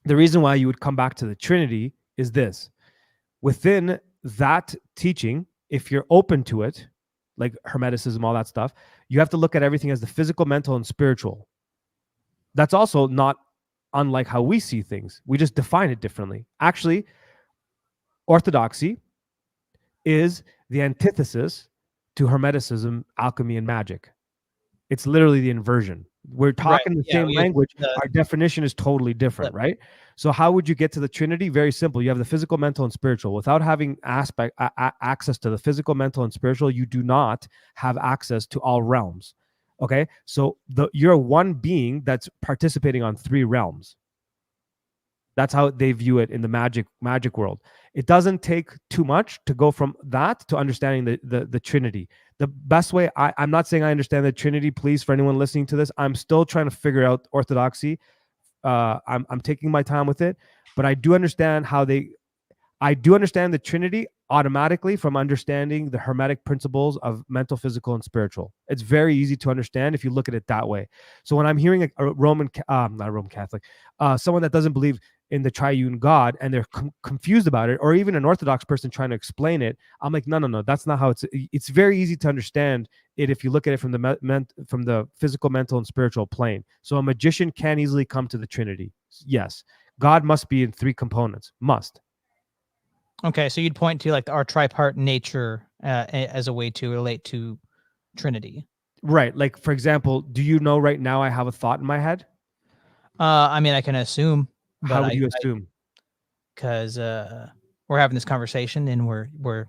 the reason why you would come back to the Trinity is this. Within that teaching, if you're open to it, like Hermeticism, all that stuff, you have to look at everything as the physical, mental, and spiritual. That's also not unlike how we see things. We just define it differently. Actually, orthodoxy is the antithesis to Hermeticism, alchemy, and magic. It's literally the inversion. We're talking the same language. Our definition is totally different, right? So how would you get to the Trinity? Very simple. You have the physical, mental, and spiritual. Without having access to the physical, mental, and spiritual, you do not have access to all realms. Okay? So you're one being that's participating on 3 realms. That's how they view it in the magic world. It doesn't take too much to go from that to understanding the Trinity. The best way, I'm not saying I understand the Trinity, please, for anyone listening to this, I'm still trying to figure out orthodoxy. I'm taking my time with it, but I do understand the Trinity automatically from understanding the Hermetic principles of mental, physical, and spiritual. It's very easy to understand if you look at it that way. So when I'm hearing not a Roman Catholic, someone that doesn't believe in the triune God and they're confused about it, or even an Orthodox person trying to explain it, I'm like, no, that's not how it's very easy to understand it if you look at it from the physical, mental, and spiritual plane. So a magician can easily come to the Trinity. Yes. God must be in 3 components. Must. Okay, so you'd point to like our tripart nature as a way to relate to Trinity. Right. Like, for example, do you know right now I have a thought in my head? I mean, I can assume. How would you assume? Because we're having this conversation and we're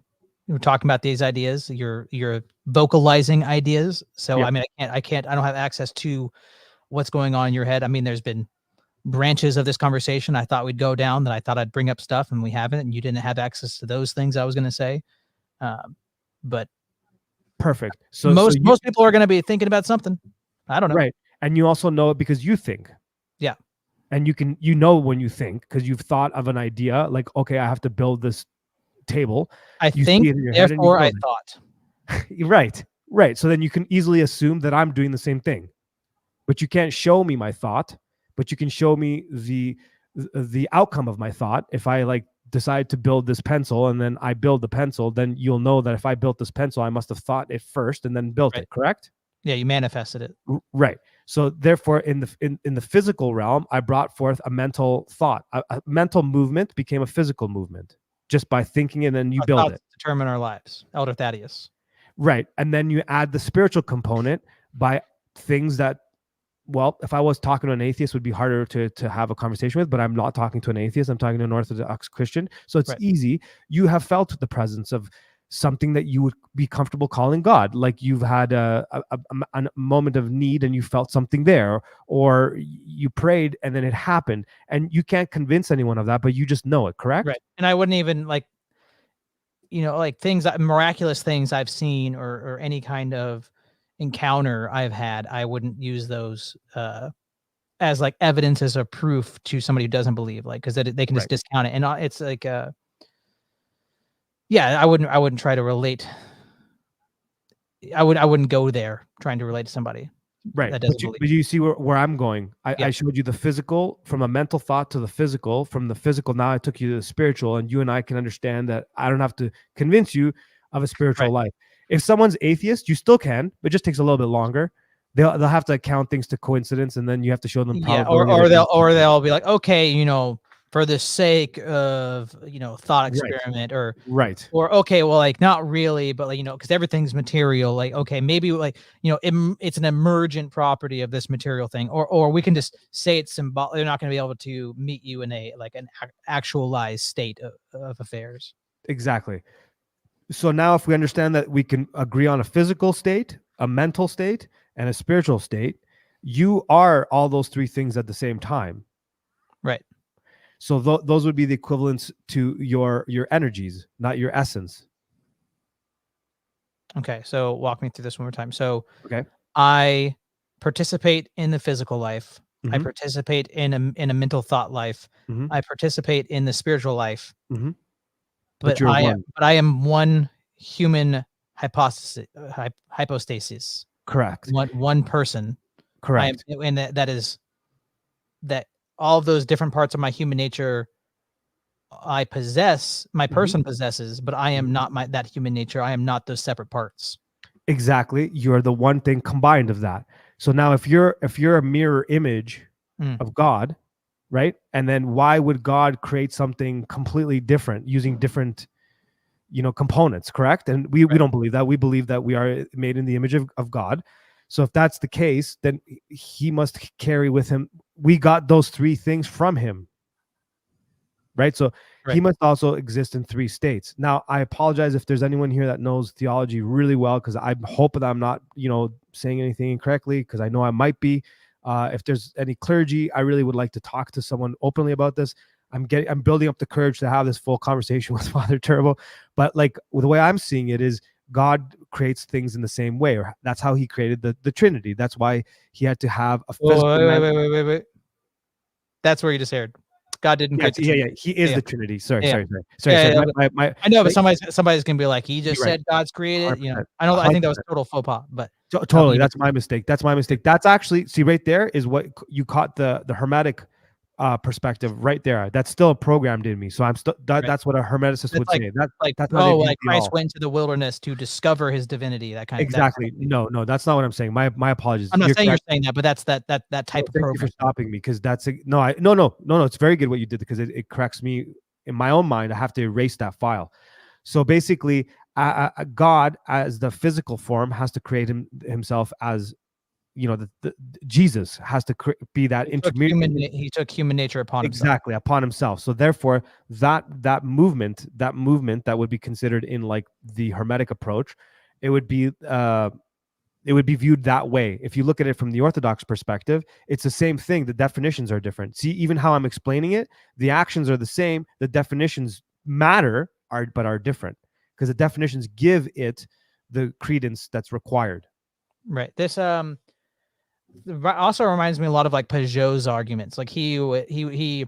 talking about these ideas. You're vocalizing ideas. So I mean, I don't have access to what's going on in your head. I mean, there's been branches of this conversation I thought we'd go down that I thought I'd bring up stuff, and we haven't, and you didn't have access to those things I was going to say. But perfect. So most people are going to be thinking about something. I don't know. Right. And you also know it because you think. Yeah. And you know when you think, because you've thought of an idea, like, okay, I have to build this table. I think, therefore I thought. Right. So then you can easily assume that I'm doing the same thing. But you can't show me my thought, but you can show me the outcome of my thought. If I like decide to build this pencil and then I build the pencil, then you'll know that if I built this pencil, I must have thought it first and then built it, correct? Yeah, you manifested it. Right. So therefore, in the physical realm, I brought forth a mental thought. A mental movement became a physical movement just by thinking, and then you build it. Determine our lives. Elder Thaddeus. Right. And then you add the spiritual component by things that, well, if I was talking to an atheist, would be harder to have a conversation with, but I'm not talking to an atheist. I'm talking to an Orthodox Christian. So it's Right. easy. You have felt the presence of something that you would be comfortable calling God. Like you've had a moment of need and you felt something there, or you prayed and then it happened, and you can't convince anyone of that, but you just know it, correct? Right. And I wouldn't even like, like things, miraculous things I've seen or any kind of encounter I've had, I wouldn't use those as like evidence as a proof to somebody who doesn't believe, like, because they can just Right. discount it. And it's like, yeah, I wouldn't try to relate. I wouldn't go there trying to relate to somebody Right. that But doesn't you, believe. but you see where I'm going. Yeah. I showed you the physical, from a mental thought to the physical, from the physical. Now I took you to the spiritual, and you and I can understand that I don't have to convince you of a spiritual Right. life. If someone's atheist, you still can, but it just takes a little bit longer. They'll have to count things to coincidence, and then you have to show them Yeah, probability. or they'll be like, okay, for the sake of thought Right. experiment, Right. or okay, well, like not really, but like because everything's material, like okay, maybe like it's an emergent property of this material thing, or we can just say it's symbolic. They're not going to be able to meet you in a like an actualized state of affairs. Exactly. So now if we understand that we can agree on a physical state, a mental state, and a spiritual state, you are all those three things at the same time. Right. So those would be the equivalents to your energies, not your essence. Okay, so walk me through this one more time. So Okay. I participate in the physical life. I Mhm. participate in a mental thought life. Mhm. I participate in the spiritual life. Mhm. But you're one. I am one human hypostasis. Correct. One person. Correct. And that is that all of those different parts of my human nature I possess, my person possesses, but I am not that human nature. I am not those separate parts. Exactly. You're the one thing combined of that. So now if you're a mirror image of God, right? And then why would God create something completely different using different components, correct? And we don't believe that. We believe that we are made in the image of God. So if that's the case, then he must carry with him. We got those three things from him, right? So he must also exist in three states. Now, I apologize if there's anyone here that knows theology really well, because I hope that I'm not, saying anything incorrectly, because I know I might be. If there's any clergy, I really would like to talk to someone openly about this. I'm building up the courage to have this full conversation with Father Turbo. But like the way I'm seeing it is God creates things in the same way, or that's how he created the Trinity. That's why he had to have a physical Wait. That's where you just aired. God didn't create the Trinity. He is the Trinity. Sorry. I know, but somebody's gonna be like, he just said God's created. 100%, I think that was total faux pas, but totally, that's my mistake. That's actually, see, right there is what you caught, the hermetic perspective right there. That's still programmed in me. So I'm still that's what a hermeticist would say. That's not like Christ went to the wilderness to discover his divinity. That kind of exactly. No, that's not what I'm saying. My apologies. I'm not saying you're saying that, but that's that type of Thank program. you for stopping me, because that's no. It's very good what you did, because it corrects me in my own mind. I have to erase that file. So basically, God as the physical form has to create himself as Jesus has to be that intermediate. He took human nature upon himself. Exactly, upon himself. So therefore, that movement that would be considered in like the Hermetic approach, it would be viewed that way. If you look at it from the Orthodox perspective, it's the same thing. The definitions are different. See, even how I'm explaining it, the actions are the same. The definitions matter, but are different, because the definitions give it the credence that's required. Right. This also reminds me a lot of like Peugeot's arguments. Like he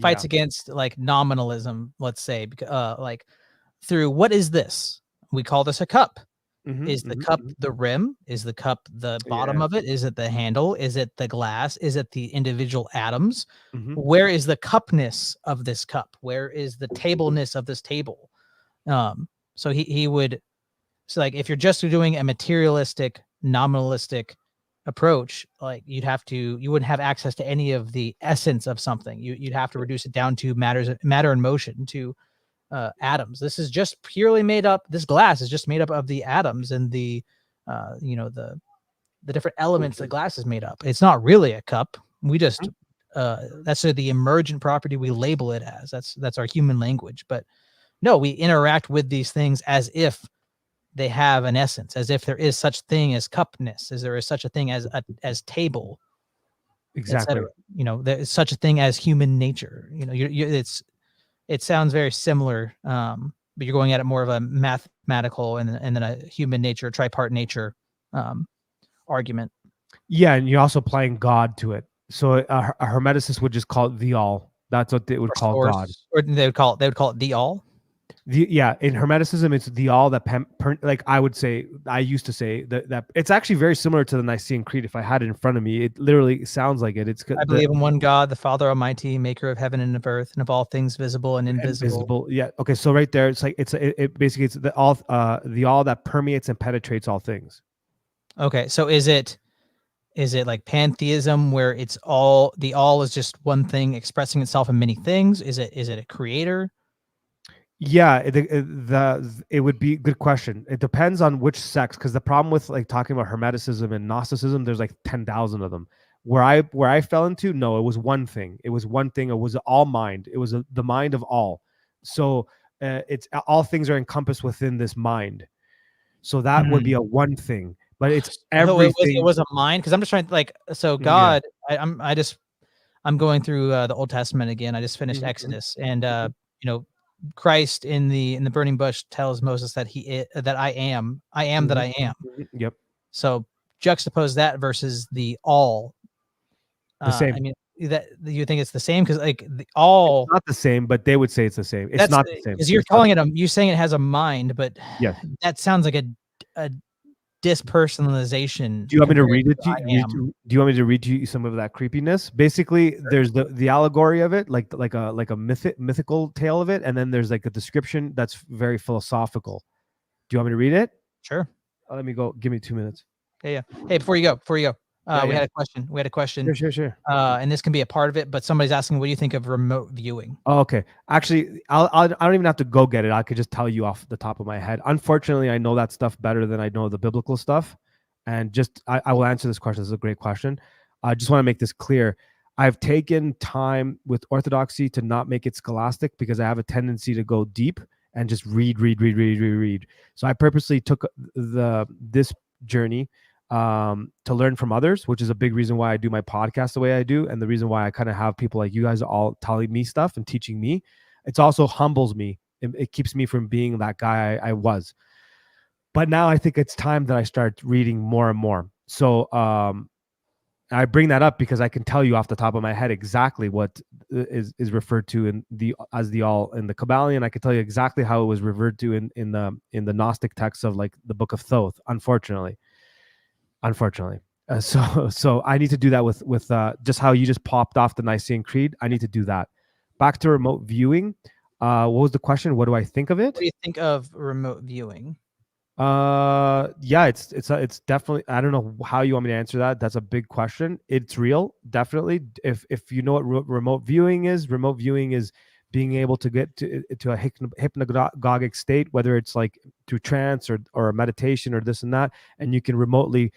fights against like nominalism, let's say, like through what is this? We call this a cup. Is the cup the rim? Is the cup the bottom of it? Is it the handle? Is it the glass? Is it the individual atoms? Where is the cupness of this cup? Where is the tableness of this table? So he would, so like if you're just doing a materialistic, nominalistic approach, like you wouldn't have access to any of the essence of something. You'd have to reduce it down to matter and motion, to atoms. This is just purely made up. This glass is just made up of the atoms and the different elements that glass is made up. It's not really a cup. We just that's the emergent property we label it as. That's our human language. But no, we interact with these things as if they have an essence, as if there is such thing as cupness, as there is such a thing as table, Exactly. etc. You know, there is such a thing as human nature. You know, it sounds very similar, but you're going at it more of a mathematical and then a human nature, tripart nature argument. Yeah, and you're also applying God to it. So a hermeticist would just call it the all. That's what they would Or call source, God. or they would call it the all. Yeah, in hermeticism, it's the all that like I would say, I used to say that it's actually very similar to the Nicene Creed. If I had it in front of me, it literally sounds like it. It's I believe in one God, the Father Almighty, maker of heaven and of earth, and of all things visible and invisible. Yeah. Okay. So right there, it's like it basically it's the all that permeates and penetrates all things. Okay, so is it like pantheism where it's all is just one thing expressing itself in many things? Is it a creator? Yeah, it would be good question. It depends on which sects, because the problem with like talking about hermeticism and Gnosticism, there's like 10,000 of them. Where I fell into, no, it was one thing. It was one thing. It was all mind. It was the mind of all. So it's all things are encompassed within this mind. So that would be a one thing, but it's everything. So it was a mind, because I'm just trying to like, so God. I'm going through the Old Testament again. I just finished Exodus, and you know, Christ in the burning bush tells Moses that that I am that I am. Yep. So juxtapose that versus the all. The same. I mean, that you think it's the same, because like the all, it's not the same, but they would say it's the same. It's not the same because you're calling it you're saying it has a mind, but yes, that sounds like a dispersonalization. Do you want me to read it? Do you want me to read to you some of that creepiness? Basically, there's the allegory of it, like a mythical tale of it, and then there's like a description that's very philosophical. Do you want me to read it? Sure. Let me go. Give me 2 minutes. Yeah. Hey, before you go, we Yeah. had a question. Sure. And this can be a part of it, but somebody's asking, what do you think of remote viewing? Oh, okay. Actually, I don't even have to go get it. I could just tell you off the top of my head. Unfortunately, I know that stuff better than I know the biblical stuff. And just I will answer this question. This is a great question. I just want to make this clear. I've taken time with orthodoxy to not make it scholastic, because I have a tendency to go deep and just read. So I purposely took this journey to learn from others, which is a big reason why I do my podcast the way I do, and the reason why I kind of have people like you guys all telling me stuff and teaching me. It's also humbles me. It keeps me from being that guy I was. But now I think it's time that I start reading more and more. So I bring that up because I can tell you off the top of my head exactly what is referred to as the all in the Kabbalion. I can tell you exactly how it was referred to in the Gnostic texts of like the Book of Thoth. Unfortunately. So I need to do that with just how you just popped off the Nicene Creed. I need to do that. Back to remote viewing. What was the question? What do I think of it? What do you think of remote viewing? Yeah, it's definitely, I don't know how you want me to answer that. That's a big question. It's real, definitely. If you know what remote viewing is being able to get to a hypnagogic state, whether it's like through trance or a meditation or this and that, and you can remotely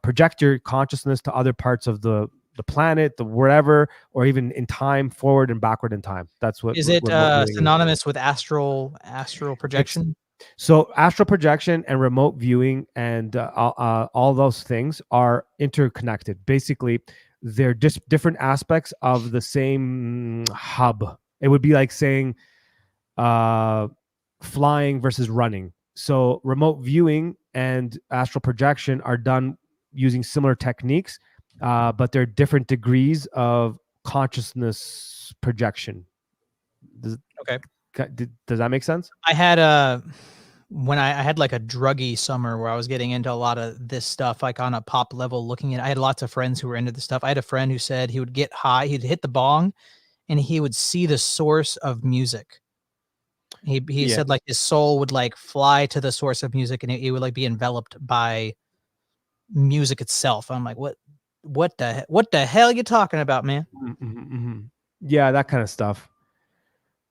project your consciousness to other parts of the planet, the wherever, or even in time, forward and backward in time. That's what is it synonymous with astral projection? So astral projection and remote viewing and all those things are interconnected. Basically, they're just different aspects of the same hub. It would be like saying flying versus running. So remote viewing and astral projection are done using similar techniques, but they're different degrees of consciousness projection. Does that make sense? I had when I had like a druggy summer where I was getting into a lot of this stuff, like on a pop level, looking at, I had lots of friends who were into this stuff. I had a friend who said he would get high, he'd hit the bong and he would see the source of music. He said like his soul would like fly to the source of music and it would like be enveloped by music itself. I'm like, what the hell are you talking about, man? Yeah, that kind of stuff.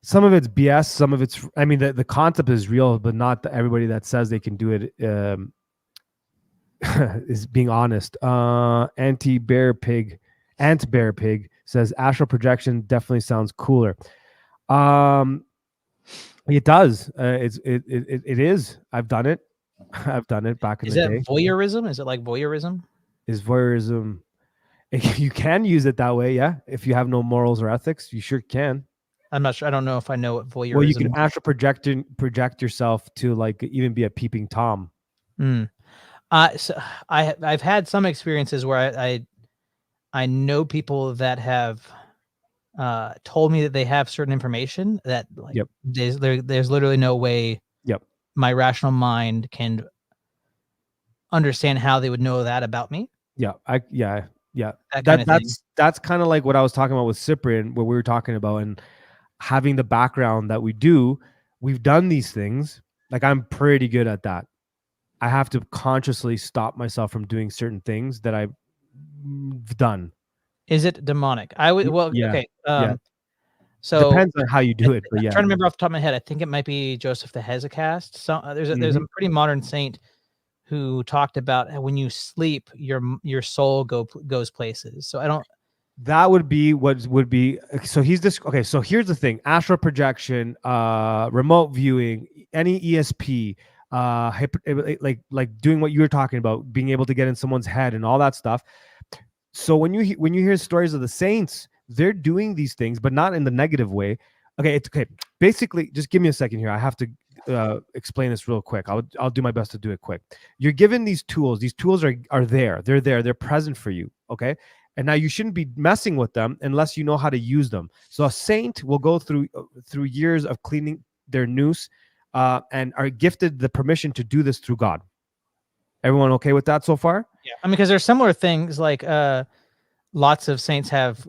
Some of it's BS. Some of it's, I mean, the concept is real, but not everybody that says they can do it is being honest. Anti bear pig, ant bear pig says astral projection definitely sounds cooler. Um, it does. It is. I've done it. I've done it back in Is the that day. voyeurism? Is it like voyeurism? Is voyeurism? You can use it that way, yeah. If you have no morals or ethics, you sure can. I'm not sure. I don't know if I know what Well, you voyeurism can is. astral project yourself to like even be a peeping tom. Mm. So I've had some experiences where I know people that have told me that they have certain information that like Yep. there's literally no way Yep. my rational mind can understand how they would know that about me. Yeah. Yeah. That kind of thing. That's kind of like what I was talking about with Cyprian, what we were talking about, and having the background that we do. We've done these things. Like I'm pretty good at that. I have to consciously stop myself from doing certain things that I've done. Is it demonic? I would well Yeah. okay. Yeah. So Depends on how you do it, but I'm yeah. trying to remember off the top of my head. I think it might be Joseph the Hesychast. So there's a Mhm. pretty modern saint who talked about how when you sleep, your soul goes places. So I don't. That would be what would be. So he's this. Okay, so here's the thing: astral projection, remote viewing, any ESP, like doing what you were talking about, being able to get in someone's head and all that stuff. So when you hear stories of the saints, they're doing these things, but not in the negative way. Okay, it's okay. Basically, just give me a second here. I have to explain this real quick. I'll do my best to do it quick. You're given these tools. These tools are there. They're there. They're present for you. Okay. And now you shouldn't be messing with them unless you know how to use them. So a saint will go through years of cleaning their noose, and are gifted the permission to do this through God. Everyone okay with that so far? Yeah, I mean, because there's similar things like lots of saints have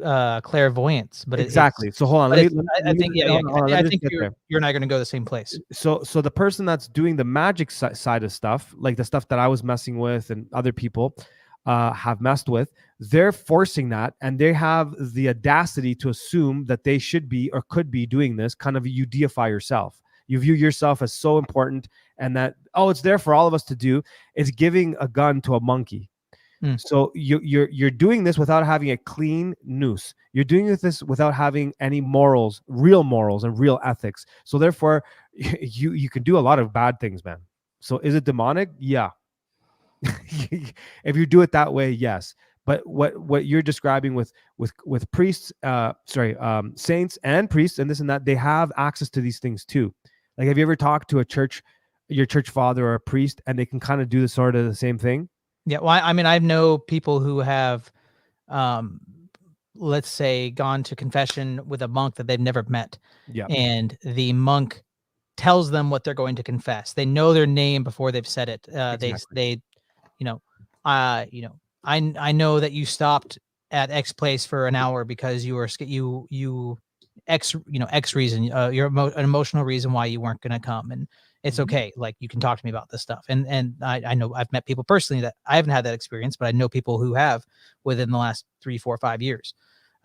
clairvoyance, but Exactly. So hold on. but Let me. it's Let me I think yeah, hold on, hold on, let I me just think get there. you're not going to go the same place. So the person that's doing the magic side of stuff, like the stuff that I was messing with and other people have messed with, they're forcing that, and they have the audacity to assume that they should be or could be doing this. Kind of, you deify yourself. You view yourself as so important, and that, oh, it's there for all of us to do. It's giving a gun to a monkey. Mm. So you're doing this without having a clean noose. You're doing this without having any morals, real morals and real ethics. So therefore, you can do a lot of bad things, man. So is it demonic? Yeah. If you do it that way, yes. But what you're describing with priests, saints and priests and this and that, they have access to these things too. Like, have you ever talked to your church father or a priest, and they can kind of do the sort of the same thing? Yeah, well, I mean, I know people who have, um, let's say, gone to confession with a monk that they've never met, Yeah. and the monk tells them what they're going to confess. They know their name before they've said it. Exactly. They, you know, I know that you stopped at X place for an hour because you were you X reason, an emotional reason why you weren't going to come, and it's Mhm. okay. Like, you can talk to me about this stuff. And I know I've met people personally that I haven't had that experience, but I know people who have within the last 3, 4, 5 years.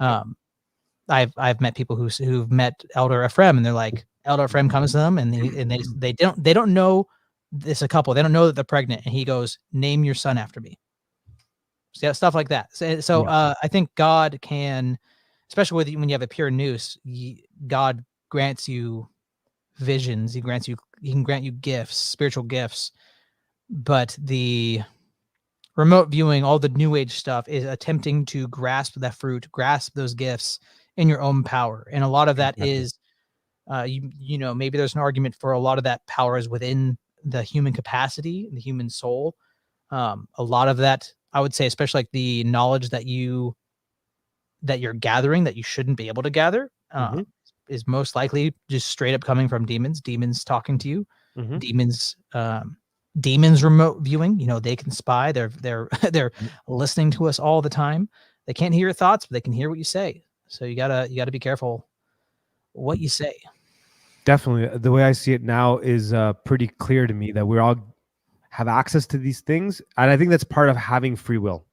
I've met people who've met Elder Ephraim, and they're like, Elder Ephraim comes to them, and they don't know this a couple. They don't know that they're pregnant, and he goes, "Name your son after me." So, yeah, stuff like that. So Yeah. I think God can, especially when you have a pure noose, God grants you visions. He can grant you gifts, spiritual gifts. But the remote viewing, all the new age stuff, is attempting to grasp that fruit, grasp those gifts in your own power. And a lot of that Exactly. is, maybe there's an argument for a lot of that power is within the human capacity, the human soul. A lot of that, I would say, especially like the knowledge that you're gathering that you shouldn't be able to gather, Mhm. is most likely just straight up coming from demons talking to you, Mhm. demons, demons remote viewing. They can spy. They're they're Mm. listening to us all the time. They can't hear your thoughts, but they can hear what you say. So you gotta be careful what you say. Definitely. The way I see it now is pretty clear to me that we all have access to these things. And I think that's part of having free will.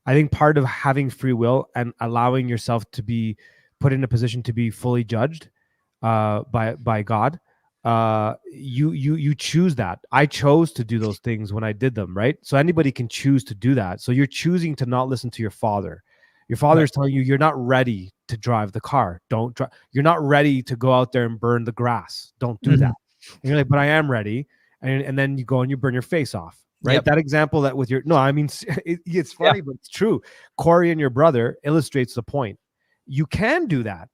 I think part of having free will and allowing yourself to be put in a position to be fully judged by God you choose that. I chose to do those things when I did them, right? So anybody can choose to do that. So you're choosing to not listen to your father. Your father Right. is telling you you're not ready to drive the car. Don't drive. You're not ready to go out there and burn the grass. Don't do Mhm. that. And you're like, but I am ready. And then you go and you burn your face off, right? Yep. That example that with your no, I mean it's Yeah. funny, but it's true. Corey and your brother illustrates the point. You can do that.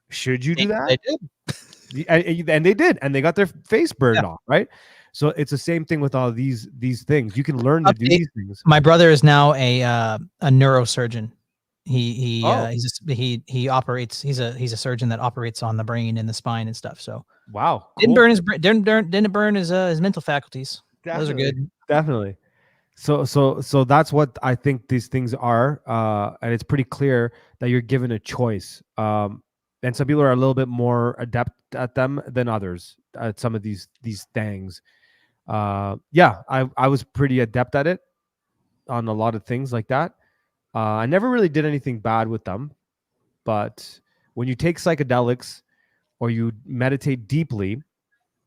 Should you do that? They did. And they did, and they got their face burned Yeah. off, right? So it's the same thing with all these things. You can learn to do Update. these things. My brother is now a neurosurgeon. Oh. He operates. He's a surgeon that operates on the brain and the spine and stuff. So Wow, didn't cool. burn his didn't burn his mental faculties. Those are good. Definitely. So that's what I think these things are, and it's pretty clear that you're given a choice. And some people are a little bit more adept at them than others at some of these things. Yeah, I was pretty adept at it on a lot of things like that. I never really did anything bad with them, but when you take psychedelics or you meditate deeply,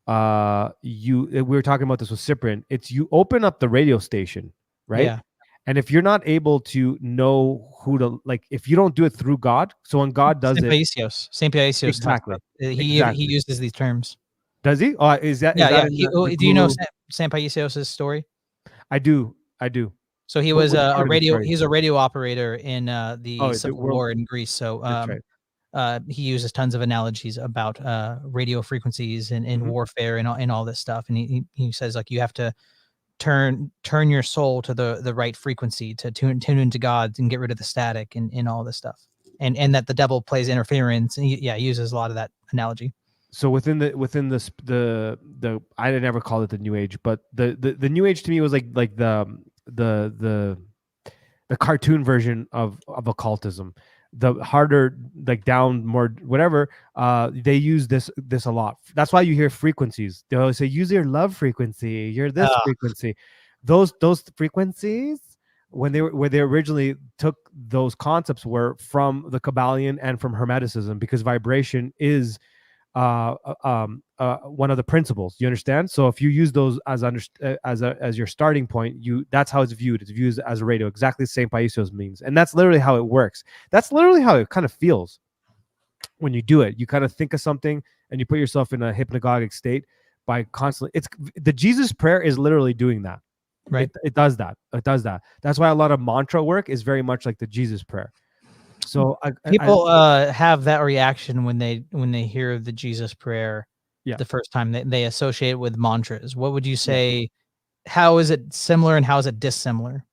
we were talking about this with Cyprian. It's you open up the radio station, right? Yeah. And if you're not able to know who to like, if you don't do it through God, so when God does Saint it, Paisios. Saint Paisios exactly, talks about he exactly. uses these terms. Does he? Oh, is that Yeah, in the do you know guru? Saint Paisios' story? I do. So he was Which a part of his radio. story? He's a radio operator in the Oh, the Civil world. War in Greece. So That's right. he uses tons of analogies about radio frequencies and Mhm. warfare and all this stuff. And he says like you have to turn your soul to the right frequency to tune into God and get rid of the static and all this stuff. And that the devil plays interference. And he uses a lot of that analogy. So within the I never called it the new age, but the new age to me was like the cartoon version of occultism. The harder, like down more whatever, they use this a lot. That's why you hear frequencies. They always say use your love frequency, your this Ah. frequency. Those frequencies, when they originally took those concepts, were from the Kabbalion and from Hermeticism, because vibration is one of the principles. You understand? So if you use those as your starting point, that's how it's viewed. It's viewed as a radio, exactly the same Paisios means, and that's literally how it works. That's literally how it kind of feels when you do it. You kind of think of something and you put yourself in a hypnagogic state by constantly. It's the Jesus prayer is literally doing that. Right. It does that. It does that. That's why a lot of mantra work is very much like the Jesus prayer. So people have that reaction when they hear the Jesus prayer the first time. They associate it with mantras. What would you say? How is it similar and how is it dissimilar?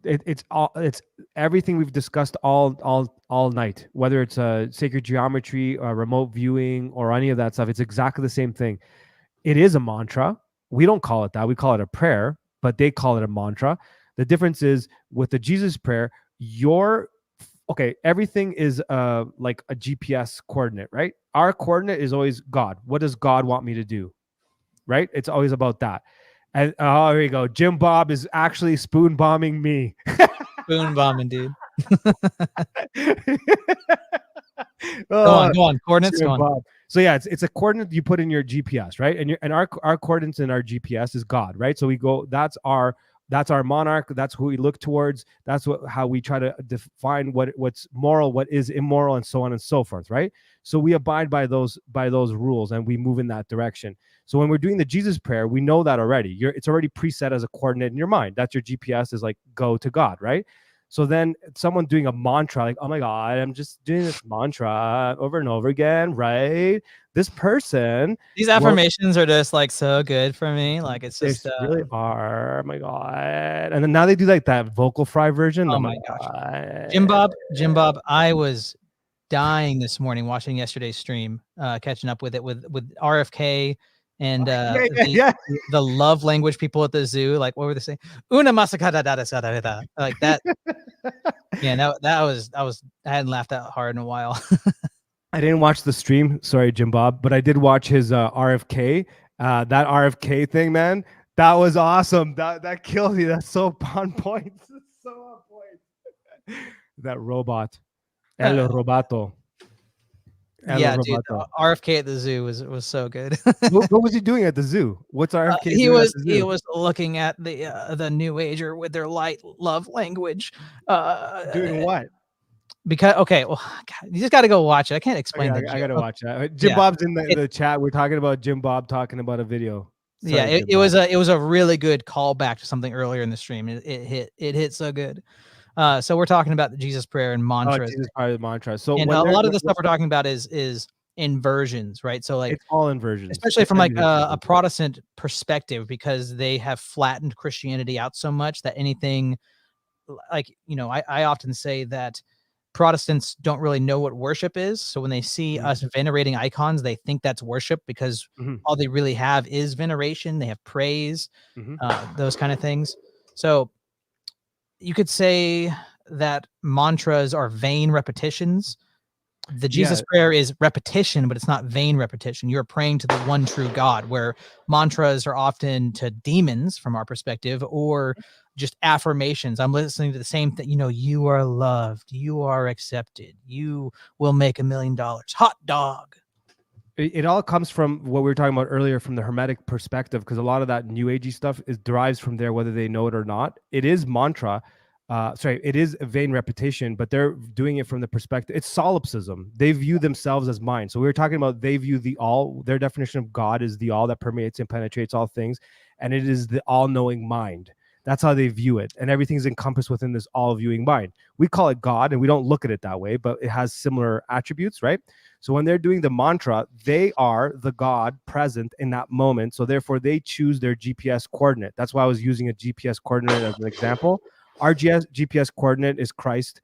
It's everything we've discussed all night, whether it's sacred geometry or remote viewing or any of that stuff. It's exactly the same thing. It is a mantra. We don't call it that. We call it a prayer, but they call it a mantra. The difference is with the Jesus prayer, everything is like a GPS coordinate, right? Our coordinate is always God. What does God want me to do? Right? It's always about that. And here we go. Jim Bob is actually spoon bombing me. Spoon bombing, dude. Go on. Coordinates, go on. Bob. So yeah, it's a coordinate you put in your GPS, right? And our coordinates in our GPS is God, right? So we go. That's our monarch. That's who we look towards. That's how we try to define what's moral, what is immoral, and so on and so forth, right? So we abide by those rules and we move in that direction. So when we're doing the Jesus prayer, we know that already. It's already preset as a coordinate in your mind. That's your GPS is like go to God, right? So then someone doing a mantra, like, oh my God, I'm just doing this mantra over and over again, right? This person. These affirmations are just like so good for me. Like it's just really are. Oh my God. And then now they do like that vocal fry version. Oh my gosh. Jim Bob, I was dying this morning watching yesterday's stream, catching up with it with RFK and the love language people at the zoo. Like what were they saying? Una masakada like that. Yeah, I hadn't laughed that hard in a while. I didn't watch the stream, sorry, Jim Bob, but I did watch his RFK. That RFK thing, man, that was awesome. That killed me. That's so on point. So on point. That robot, El Robato. Yeah, dude. Roboto. RFK at the zoo was so good. What was he doing at the zoo? What's RFK He doing at was the he zoo? was looking at the new ager with their light love language. Doing what? Because okay, well, God, you just got to go watch it. I can't Okay, explain the I gotta joke. watch that. Jim Yeah, Bob's in it- the chat. We're talking about Jim Bob talking about a video. yeah. Sorry, It, Jim it was Bob. a really good callback to something earlier in the stream. It hit so good. So we're talking about the Jesus prayer and Oh, mantras, Jesus, part of the mantra. So and when a they're lot of the stuff we're talking about is inversions, right? So like it's all inversions, especially from like Everything's a inversions. Protestant perspective, because they have flattened Christianity out so much that anything like, I often say that Protestants don't really know what worship is. So when they see Mhm. us venerating icons, they think that's worship because Mhm. all they really have is veneration. They have praise, Mhm. those kind of things. So you could say that mantras are vain repetitions. The Jesus Yeah. prayer is repetition, but it's not vain repetition. You're praying to the one true God, where mantras are often to demons from our perspective, or just affirmations. I'm listening to the same thing. You are loved. You are accepted. You will make $1 million. Hot dog. It all comes from what we were talking about earlier from the Hermetic perspective, because a lot of that New Agey stuff derives from there, whether they know it or not. It is mantra. It is a vain repetition, but they're doing it from the perspective. It's solipsism. They view themselves as mind. So we were talking about they view the all. Their definition of God is the all that permeates and penetrates all things, and it is the all-knowing mind. That's how they view it, and everything's encompassed within this all-viewing mind. We call it God, and we don't look at it that way, but it has similar attributes, right? So when they're doing the mantra, they are the God present in that moment. So therefore, they choose their GPS coordinate. That's why I was using a GPS coordinate as an example. Our GPS coordinate is Christ,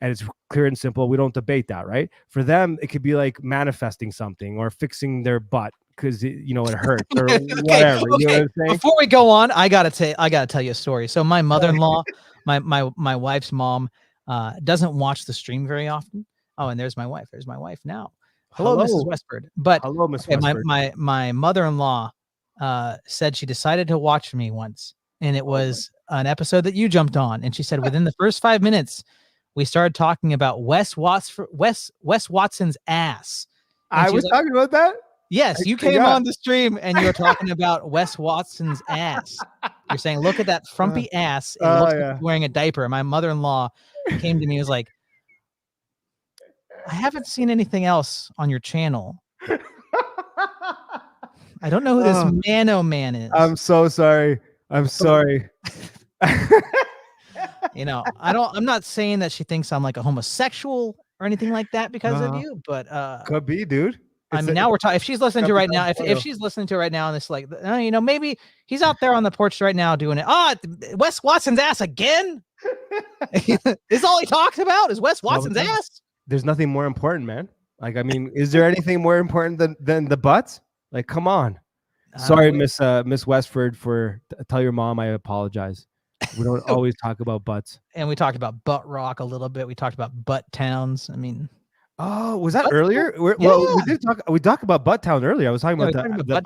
and it's clear and simple. We don't debate that, right? For them, it could be like manifesting something or fixing their butt because it hurts or whatever. You know what I'm saying? Before we go on, I gotta tell you a story. So my mother-in-law, my wife's mom, doesn't watch the stream very often. Oh, and there's my wife. There's my wife now. Hello, Mrs. Westford. But Hello, Miss okay, Westford. my mother-in-law said she decided to watch me once, and it was an episode that you jumped on, and she said within the first 5 minutes, we started talking about Wes Watson's ass. And I she was like, talking about that. yes, you came on the stream and you were talking about Wes Watson's ass. You're saying, look at that frumpy ass. It looks like he's wearing a diaper. And my mother-in-law came to me and was like, I haven't seen anything else on your channel. I don't know who this Mano man is. I'm so sorry. I'm sorry. I'm not saying that she thinks I'm like a homosexual or anything like that because of you, but could be, dude. I mean, now we're talking. If she's listening to right now, if she's listening to right now, and it's like, maybe he's out there on the porch right now doing it. Wes Watson's ass again. Is all he talks about is Wes Watson's ass. There's nothing more important, man. Like, I mean, is there anything more important than the butts? Like, come on. Sorry, Miss Westford. Tell your mom I apologize. We don't always talk about butts. And we talked about butt rock a little bit. We talked about butt towns. I mean. Oh, was that earlier? Well, we did talk. We talked about Butt Town earlier. I was talking about the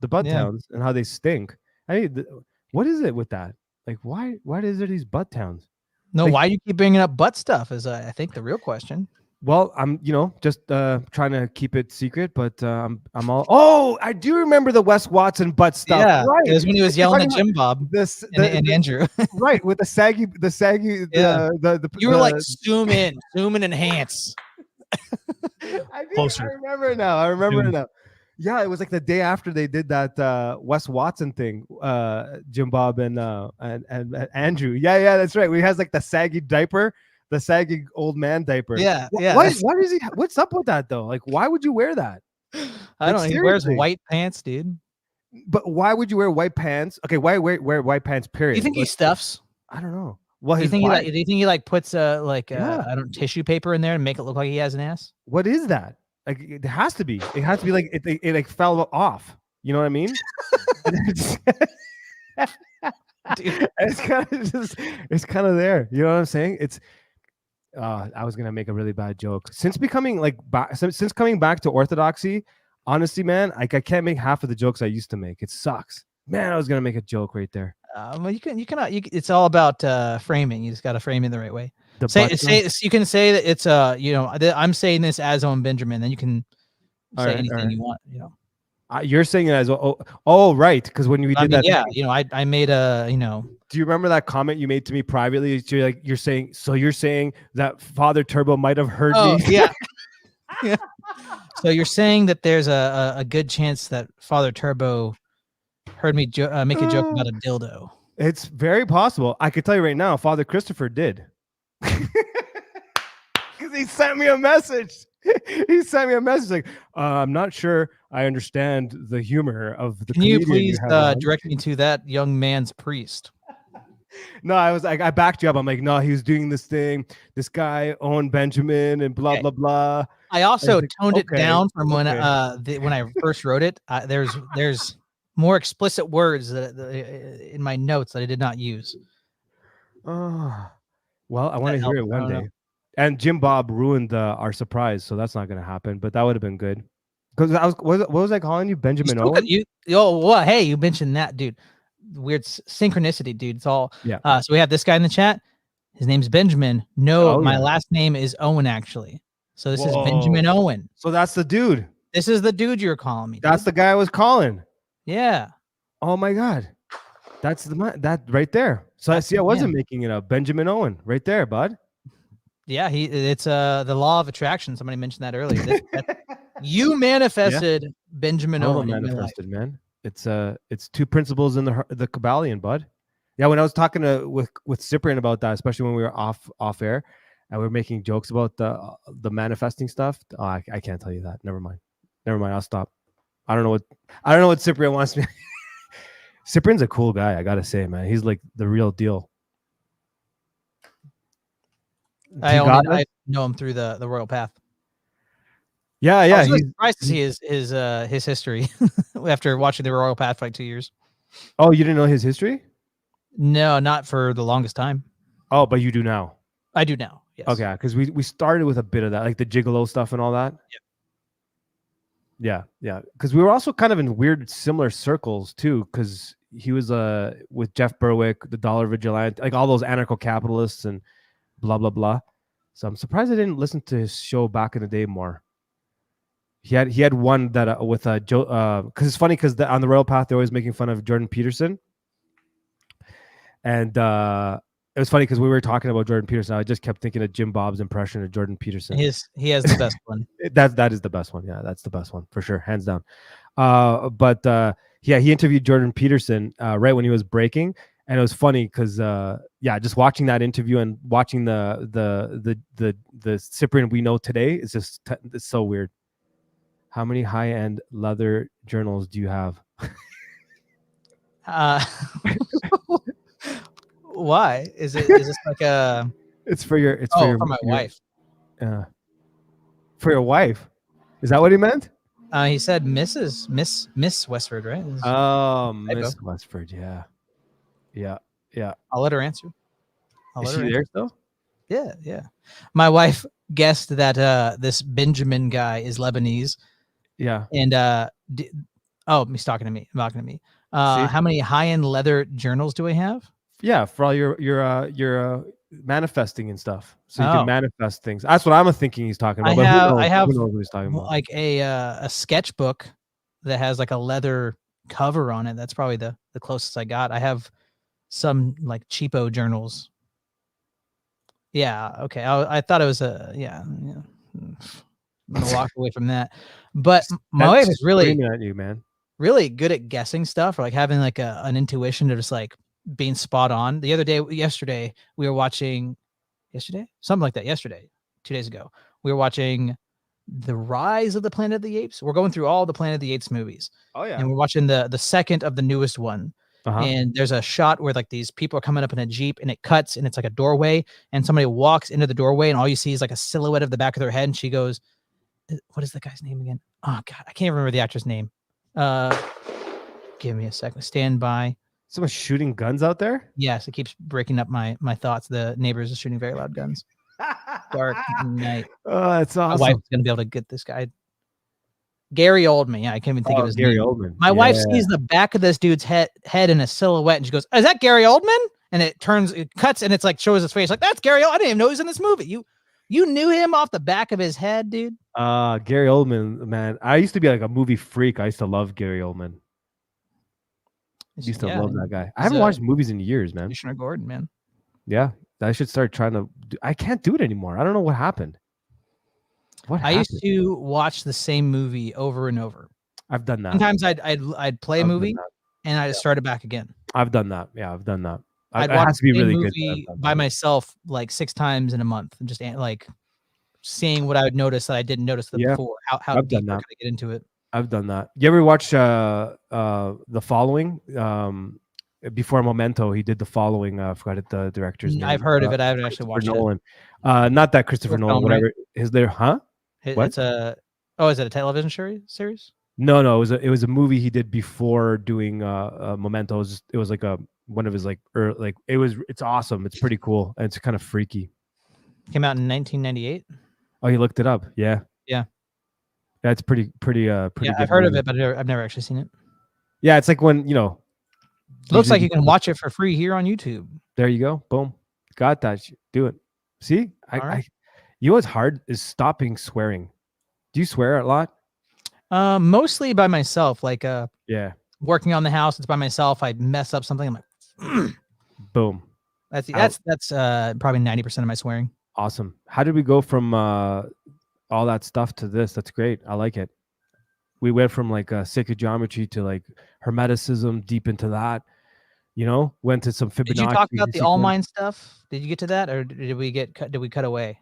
butt towns, and how they stink. I mean, what is it with that? Like, why is there these butt towns? No, like, why do you keep bringing up butt stuff? Is I think the real question. Well, I'm just trying to keep it secret, but I'm all. Oh, I do remember the Wes Watson butt stuff. Yeah, right. It was when he was yelling at Jim Bob and Andrew. Right, with the saggy. Yeah. You were like zoom in, enhance. I remember it now. Yeah, it was like the day after they did that Wes Watson thing, Jim Bob and Andrew. Yeah, that's right. We has like the saggy diaper, the saggy old man diaper. Yeah. Why is he? What's up with that though? Like, why would you wear that? I don't know. He wears white pants, dude. But why would you wear white pants? Okay, why wear white pants? Period. Do you think he stuffs? I don't know. Well, do you think he puts I don't tissue paper in there and make it look like he has an ass? What is that? Like, it has to be. It has to be like it like fell off. You know what I mean? Dude. It's kind of there. You know what I'm saying? It's. I was gonna make a really bad joke. Since coming back to orthodoxy, honestly, man, I can't make half of the jokes I used to make. It sucks. Man, I was gonna make a joke right there. Well, you cannot. It's all about framing. You just got to frame it the right way. The Say butt say you can say that it's I'm saying this as Owen Benjamin. Then you can All say right, all anything right. you want. You know. You're saying it as right, because when we I did mean, that, yeah. You know, I made a do you remember that comment you made to me privately? You're saying, so you're saying that Father Turbo might have heard Oh me? yeah. Yeah. So you're saying that there's a good chance that Father Turbo heard me make a joke about a dildo. It's very possible. I could tell you right now, Father Christopher did. Because he sent me a message. He sent me a message like, I'm not sure I understand the humor of the Can you comedian you please have on. direct me to that young man's priest? No, I was like, I backed you up. I'm like, no, he was doing this thing. This guy, Owen Benjamin, and blah, Okay. blah, blah. I also think, toned it okay, down from when okay. when I first wrote it. There's more explicit words that in my notes that I did not use. Oh, well, I If want that to hear helps. it I one don't know. day. And Jim Bob ruined our surprise, so that's not going to happen. But that would have been good. Because what was I calling you, You Benjamin still could Owen? hey, you mentioned that, dude. Weird synchronicity, dude. It's all Yeah. so we have this guy in the chat. His name's Benjamin. No, Oh my yeah. last name is Owen, actually. So this is Whoa. Benjamin Owen. So that's the dude. This is the dude you're calling me, dude. That's the guy I was calling. Yeah. Oh my god. That's that right there. So I That's see I the wasn't man. making it up. Benjamin Owen, right there, bud. Yeah, it's the law of attraction. Somebody mentioned that earlier. You manifested Benjamin Total Owen in your life. manifested, man. It's two principles in the Kabbalion, bud. Yeah, when I was talking with Cyprian about that, especially when we were off air, and we were making jokes about the manifesting stuff. Oh, I can't tell you that. Never mind. I'll stop. I don't know what Cyprian wants me. Cyprian's a cool guy, I gotta say, man. He's like the real deal. I know him through the royal path. Yeah, I yeah. was really surprised to see his history after watching the royal path for like 2 years. Oh, you didn't know his history? No, not for the longest time. Oh, but you do now. I do now. Yes. Okay, because we started with a bit of that, like the gigolo stuff and all that. Yeah. Yeah. Because we were also kind of in weird similar circles too, because he was with Jeff Berwick, the Dollar Vigilante, like all those anarcho-capitalists and blah blah blah. So I'm surprised I didn't listen to his show back in the day more. He had one that with Joe, because it's funny because on the Royal Path they're always making fun of Jordan Peterson, and it was funny because we were talking about Jordan Peterson. I just kept thinking of Jim Bob's impression of Jordan Peterson. He has the best one. That is the best one. Yeah, that's the best one for sure, hands down. But yeah, he interviewed Jordan Peterson right when he was breaking, and it was funny because just watching that interview and watching the Cyprian we know today is just it's so weird. How many high-end leather journals do you have? Why is this like a? It's for your. For my wife. For your wife, is that what he meant? He said Miss Westford, right? Oh, Miss Westford, yeah. I'll let her answer. Is she there still? Yeah. My wife guessed that this Benjamin guy is Lebanese. Yeah. And he's talking to me. How many high-end leather journals do I have? Yeah, for all your manifesting and stuff, so you can manifest things. That's what I'm thinking he's talking about. I have who knows what he's talking about? Like a sketchbook that has like a leather cover on it. That's probably the closest I got. I have some like cheapo journals. Yeah. Okay. I thought it was I'm gonna walk away from that. But my wife is really screaming at you, man. Really good at guessing stuff, or like having like an intuition to just like being spot on. Yesterday, we were watching something like that. 2 days ago, we were watching The Rise of the Planet of the Apes. We're going through all the Planet of the Apes movies. Oh yeah. And we're watching the second of the newest one. And there's a shot where like these people are coming up in a Jeep and it cuts and it's like a doorway and somebody walks into the doorway and all you see is like a silhouette of the back of their head. And she goes, what is the guy's name again? Oh God, I can't remember the actor's name. Give me a second. Stand by. Someone shooting guns out there? Yes, it keeps breaking up my thoughts. The neighbors are shooting very loud guns. Dark night. Oh, that's awesome. My wife's gonna be able to get this guy. Gary Oldman. Yeah, I can't even think of his Gary name. Oldman. My wife sees the back of this dude's head in a silhouette, and she goes, "Is that Gary Oldman?" and it cuts, and it's like shows his face, like that's Gary. I didn't even know he was in this movie. You knew him off the back of his head, dude. Gary Oldman, man. I used to be like a movie freak. I used to love Gary Oldman. Used to love that guy. I haven't watched movies in years, man. Commissioner Gordon, man. Yeah, I should start trying to. I can't do it anymore. I don't know what happened. I used to watch the same movie over and over. I've done that. Sometimes I'd play a movie and I'd start it back again. I've done that. Yeah, I've done that. I'd watch the same movie by myself like 6 times in a month, and just like seeing what I would notice that I didn't notice before. How deep I could get into it. I've done that. You ever watch The Following? Before Memento, he did The Following. I forgot the director's name. I've heard of it. I haven't actually watched Nolan. Not that Christopher Nolan. Whatever. Is there? Huh? What? It's is it a television series? No. It was a movie he did before doing Memento. It was like one of his it's awesome. It's pretty cool, and it's kind of freaky. Came out in 1998. Oh, you looked it up? Yeah. That's pretty. Yeah, I've heard of it, but I've never actually seen it. Yeah, it's like when Looks like you can watch it for free here on YouTube. There you go. Boom. Got that. Do it. See, you know what's hard is stopping swearing. Do you swear a lot? Mostly by myself. Like yeah, working on the house, it's by myself. I mess up something, I'm like, boom. That's probably 90% of my swearing. Awesome. How did we go from all that stuff to this? That's great. I like it. We went from like sacred geometry to like Hermeticism, deep into that. Went to some Fibonacci. Did you talk about the all mine stuff? Did you get to that, or did we cut away?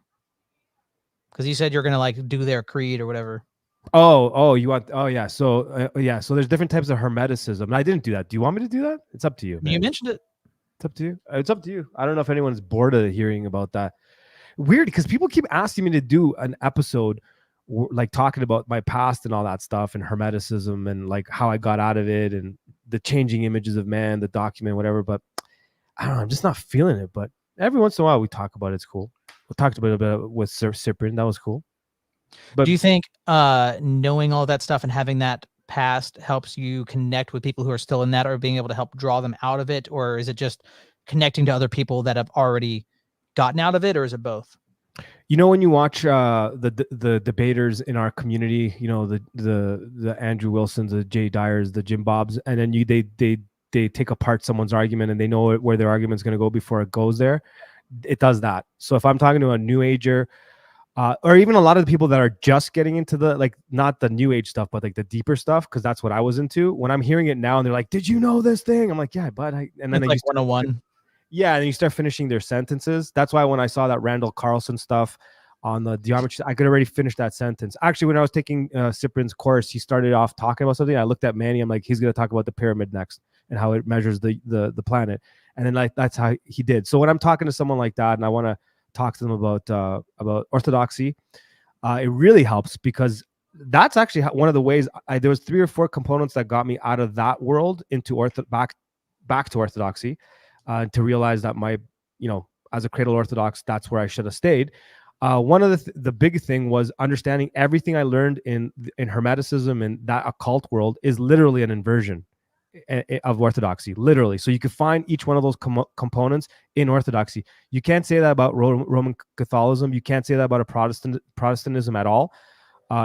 Because you said you're gonna like do their creed or whatever. You want? Oh yeah. So So there's different types of Hermeticism, and I didn't do that. Do you want me to do that? It's up to you, man. You mentioned it. It's up to you. It's up to you. I don't know if anyone's bored of hearing about that. Weird, because people keep asking me to do an episode like talking about my past and all that stuff and Hermeticism and like how I got out of it and the changing images of man, the document, whatever. But I don't know. I'm just not feeling it. But every once in a while we talk about it. It's cool. We talked about it a bit with Cyprian. That was cool. But do you think knowing all that stuff and having that past helps you connect with people who are still in that, or being able to help draw them out of it? Or is it just connecting to other people that have already gotten out of it? Or is it both? When you watch the debaters in our community, the Andrew Wilsons, the Jay Dyers, the Jim Bobs, and then they take apart someone's argument and they know where their argument's going to go before it goes there. It does that. So if I'm talking to a new ager, or even a lot of the people that are just getting into the, like, not the new age stuff, but like the deeper stuff, because that's what I was into. When I'm hearing it now and they're like, "Did you know this thing?" I'm like, "Yeah, but I," and then it's like 101. Yeah, and you start finishing their sentences. That's why when I saw that Randall Carlson stuff on the geometry, I could already finish that sentence. Actually, when I was taking Cyprian's course, he started off talking about something. I looked at Manny. I'm like, he's going to talk about the pyramid next and how it measures the planet. And then that's how he did. So when I'm talking to someone like that and I want to talk to them about orthodoxy, it really helps, because that's actually one of the ways there was 3 or 4 components that got me out of that world into back to orthodoxy. To realize that as a cradle Orthodox, that's where I should have stayed. One of the big thing was understanding everything I learned in Hermeticism and that occult world is literally an inversion of Orthodoxy, literally. So you can find each one of those components in Orthodoxy. You can't say that about Roman Catholicism. You can't say that about Protestantism at all.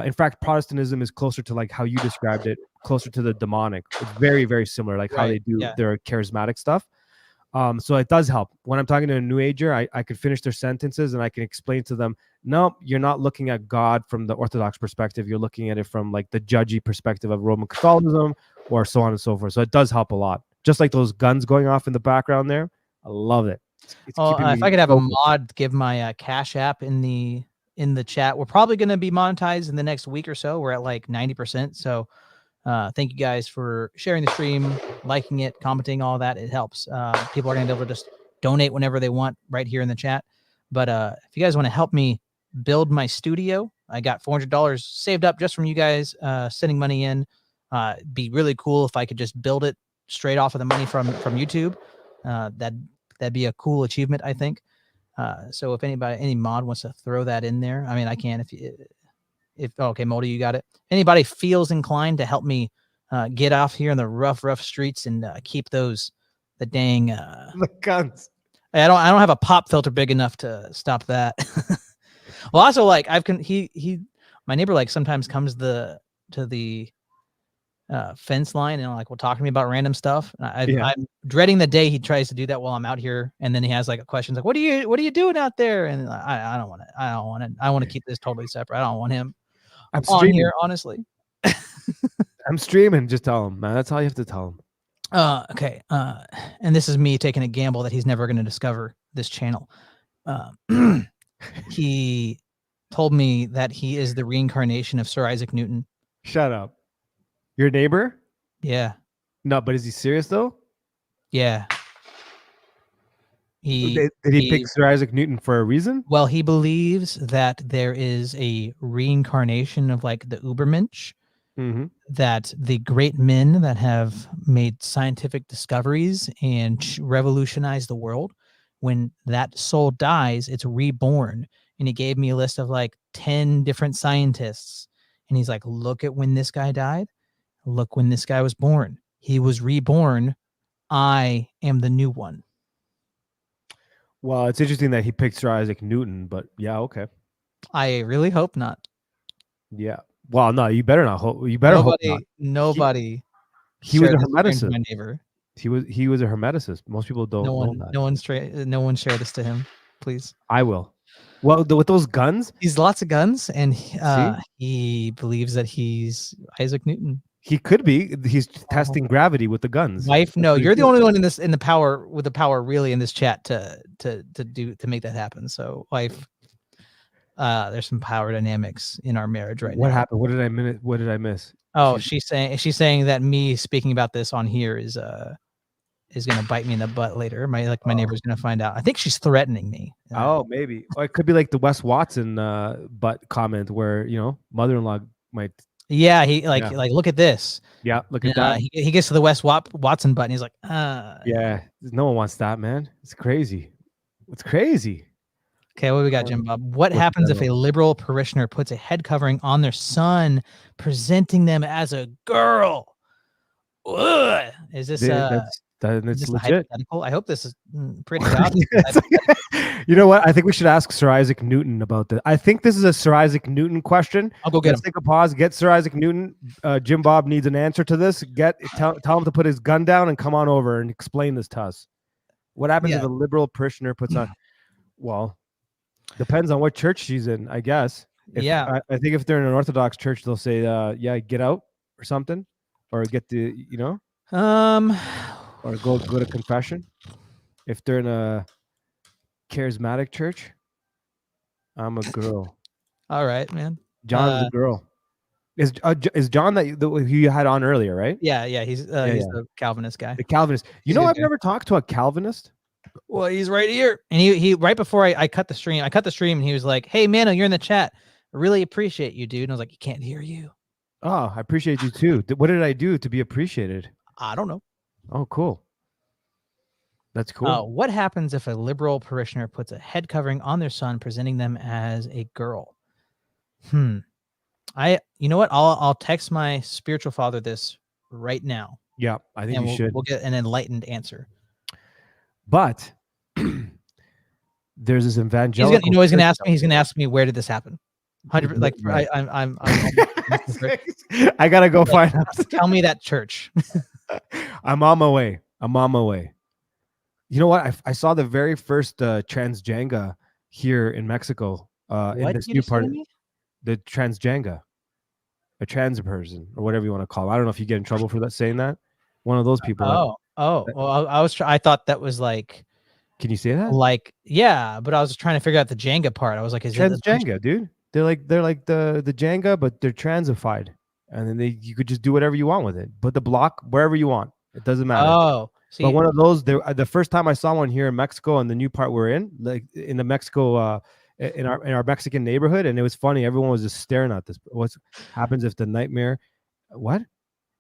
In fact, Protestantism is closer to like how you described it, closer to the demonic. It's very, very similar, like how they do their charismatic stuff. So it does help. When I'm talking to a new ager, I could finish their sentences and I can explain to them, no, you're not looking at God from the Orthodox perspective. You're looking at it from like the judgy perspective of Roman Catholicism, or so on and so forth. So it does help a lot. Just like those guns going off in the background there. I love it. If I could have a mod give my Cash App in the chat. We're probably going to be monetized in the next week or so. We're at like 90%. So thank you guys for sharing the stream, liking it, commenting, all that. It helps. People are going to be able to just donate whenever they want right here in the chat. But if you guys want to help me build my studio, I got $400 saved up just from you guys sending money in. It'd be really cool if I could just build it straight off of the money from YouTube. That'd be a cool achievement, I think. So if any mod wants to throw that in there, I mean, I can. Okay, Moldy, you got it. Anybody feels inclined to help me get off here in the rough streets and keep those The dang The guns. I don't have a pop filter big enough to stop that. Well, also like my neighbor like sometimes comes to the fence line and like will talk to me about random stuff. And Yeah. I'm dreading the day he tries to do that while I'm out here, and then he has like questions like, what are you doing out there?" And I don't want it. I want to keep this totally separate. I don't want him I'm on streaming. here, honestly. I'm streaming. Just tell him, man. That's all you have to tell him. Okay. And this is me taking a gamble that he's never going to discover this channel. He told me that he is the reincarnation of Sir Isaac Newton. Shut up. Your neighbor? Yeah. No, but is he serious though? Yeah. Did he pick Sir Isaac Newton for a reason? Well, he believes that there is a reincarnation of like the Ubermensch, Mm-hmm. that the great men that have made scientific discoveries and revolutionized the world, when that soul dies, it's reborn. And he gave me a list of like 10 different scientists. And he's like, look at when this guy died. Look when this guy was born. He was reborn. I am the new one. Well, it's interesting that he picked Sir Isaac Newton, but yeah, okay. I really hope not. Yeah. Well, no, you better not hope. You better hope not. Nobody. He was a shared this stream to hermeticist. my neighbor. He was a hermeticist. Most people don't know that. No one share this to him, please. I will. Well, with those guns, he's lots of guns, and he believes that he's Isaac Newton. He could be. He's testing gravity with the guns. Wife, no, you're the only one in the power really in this chat to make that happen. So, wife, there's some power dynamics in our marriage right now. What happened? What did I miss? Oh, she's saying that me speaking about this on here is gonna bite me in the butt later. My neighbor's gonna find out. I think she's threatening me. Oh, maybe. Or it could be like the Wes Watson butt comment where, mother-in-law might. Yeah, he like look at this. Yeah, look at that. He gets to the Wes Watson button. He's like, Yeah, no one wants that, man. It's crazy. It's crazy. Okay, what we got, Jim Bob? What happens if a liberal parishioner puts a head covering on their son, presenting them as a girl? Ugh. Is this that's legit? Hypothetical? I hope this is pretty obvious. You know what? I think we should ask Sir Isaac Newton about this. I think this is a Sir Isaac Newton question. I'll go get Let's him. Take a pause. Get Sir Isaac Newton. Jim Bob needs an answer to this. Tell him to put his gun down and come on over and explain this to us. What happens if a liberal parishioner puts on? Well, depends on what church she's in, I guess. I think if they're in an Orthodox church, they'll say, get out or something, or get the, or go to confession. If they're in a charismatic church, I'm a girl. All right, man. John's a girl. Is John who you had on earlier, right? Yeah. He's the Calvinist guy. The Calvinist. I've never talked to a Calvinist. Well, he's right here. And he right before I cut the stream, and he was like, "Hey, Mano, you're in the chat. I really appreciate you, dude." And I was like, "He can't hear you." Oh, I appreciate you too. What did I do to be appreciated? I don't know. Oh, cool. That's cool. What happens if a liberal parishioner puts a head covering on their son, presenting them as a girl? You know what? I'll text my spiritual father this right now. Yeah, I think you should. We'll get an enlightened answer. But there's this evangelical. He's going to ask me. He's going to ask me, where did this happen? 100. Like I'm I gotta go find out. Tell me that church. I'm on my way. You know what? I saw the very first transjanga here in Mexico. In this new part, the transjanga, a trans person or whatever you want to call it. I don't know if you get in trouble for that saying that. One of those people. Well, I thought that was like. Can you say that? Like, yeah, but I was trying to figure out the Jenga part. I was like, is it transjanga, dude? They're like the Jenga, but they're transified, and then you could just do whatever you want with it. Put the block wherever you want. It doesn't matter. Oh. See, but one of those, the first time I saw one here in Mexico, and the new part we're in, like in the Mexico, in our Mexican neighborhood, and it was funny. Everyone was just staring at this. What happens if the nightmare? What?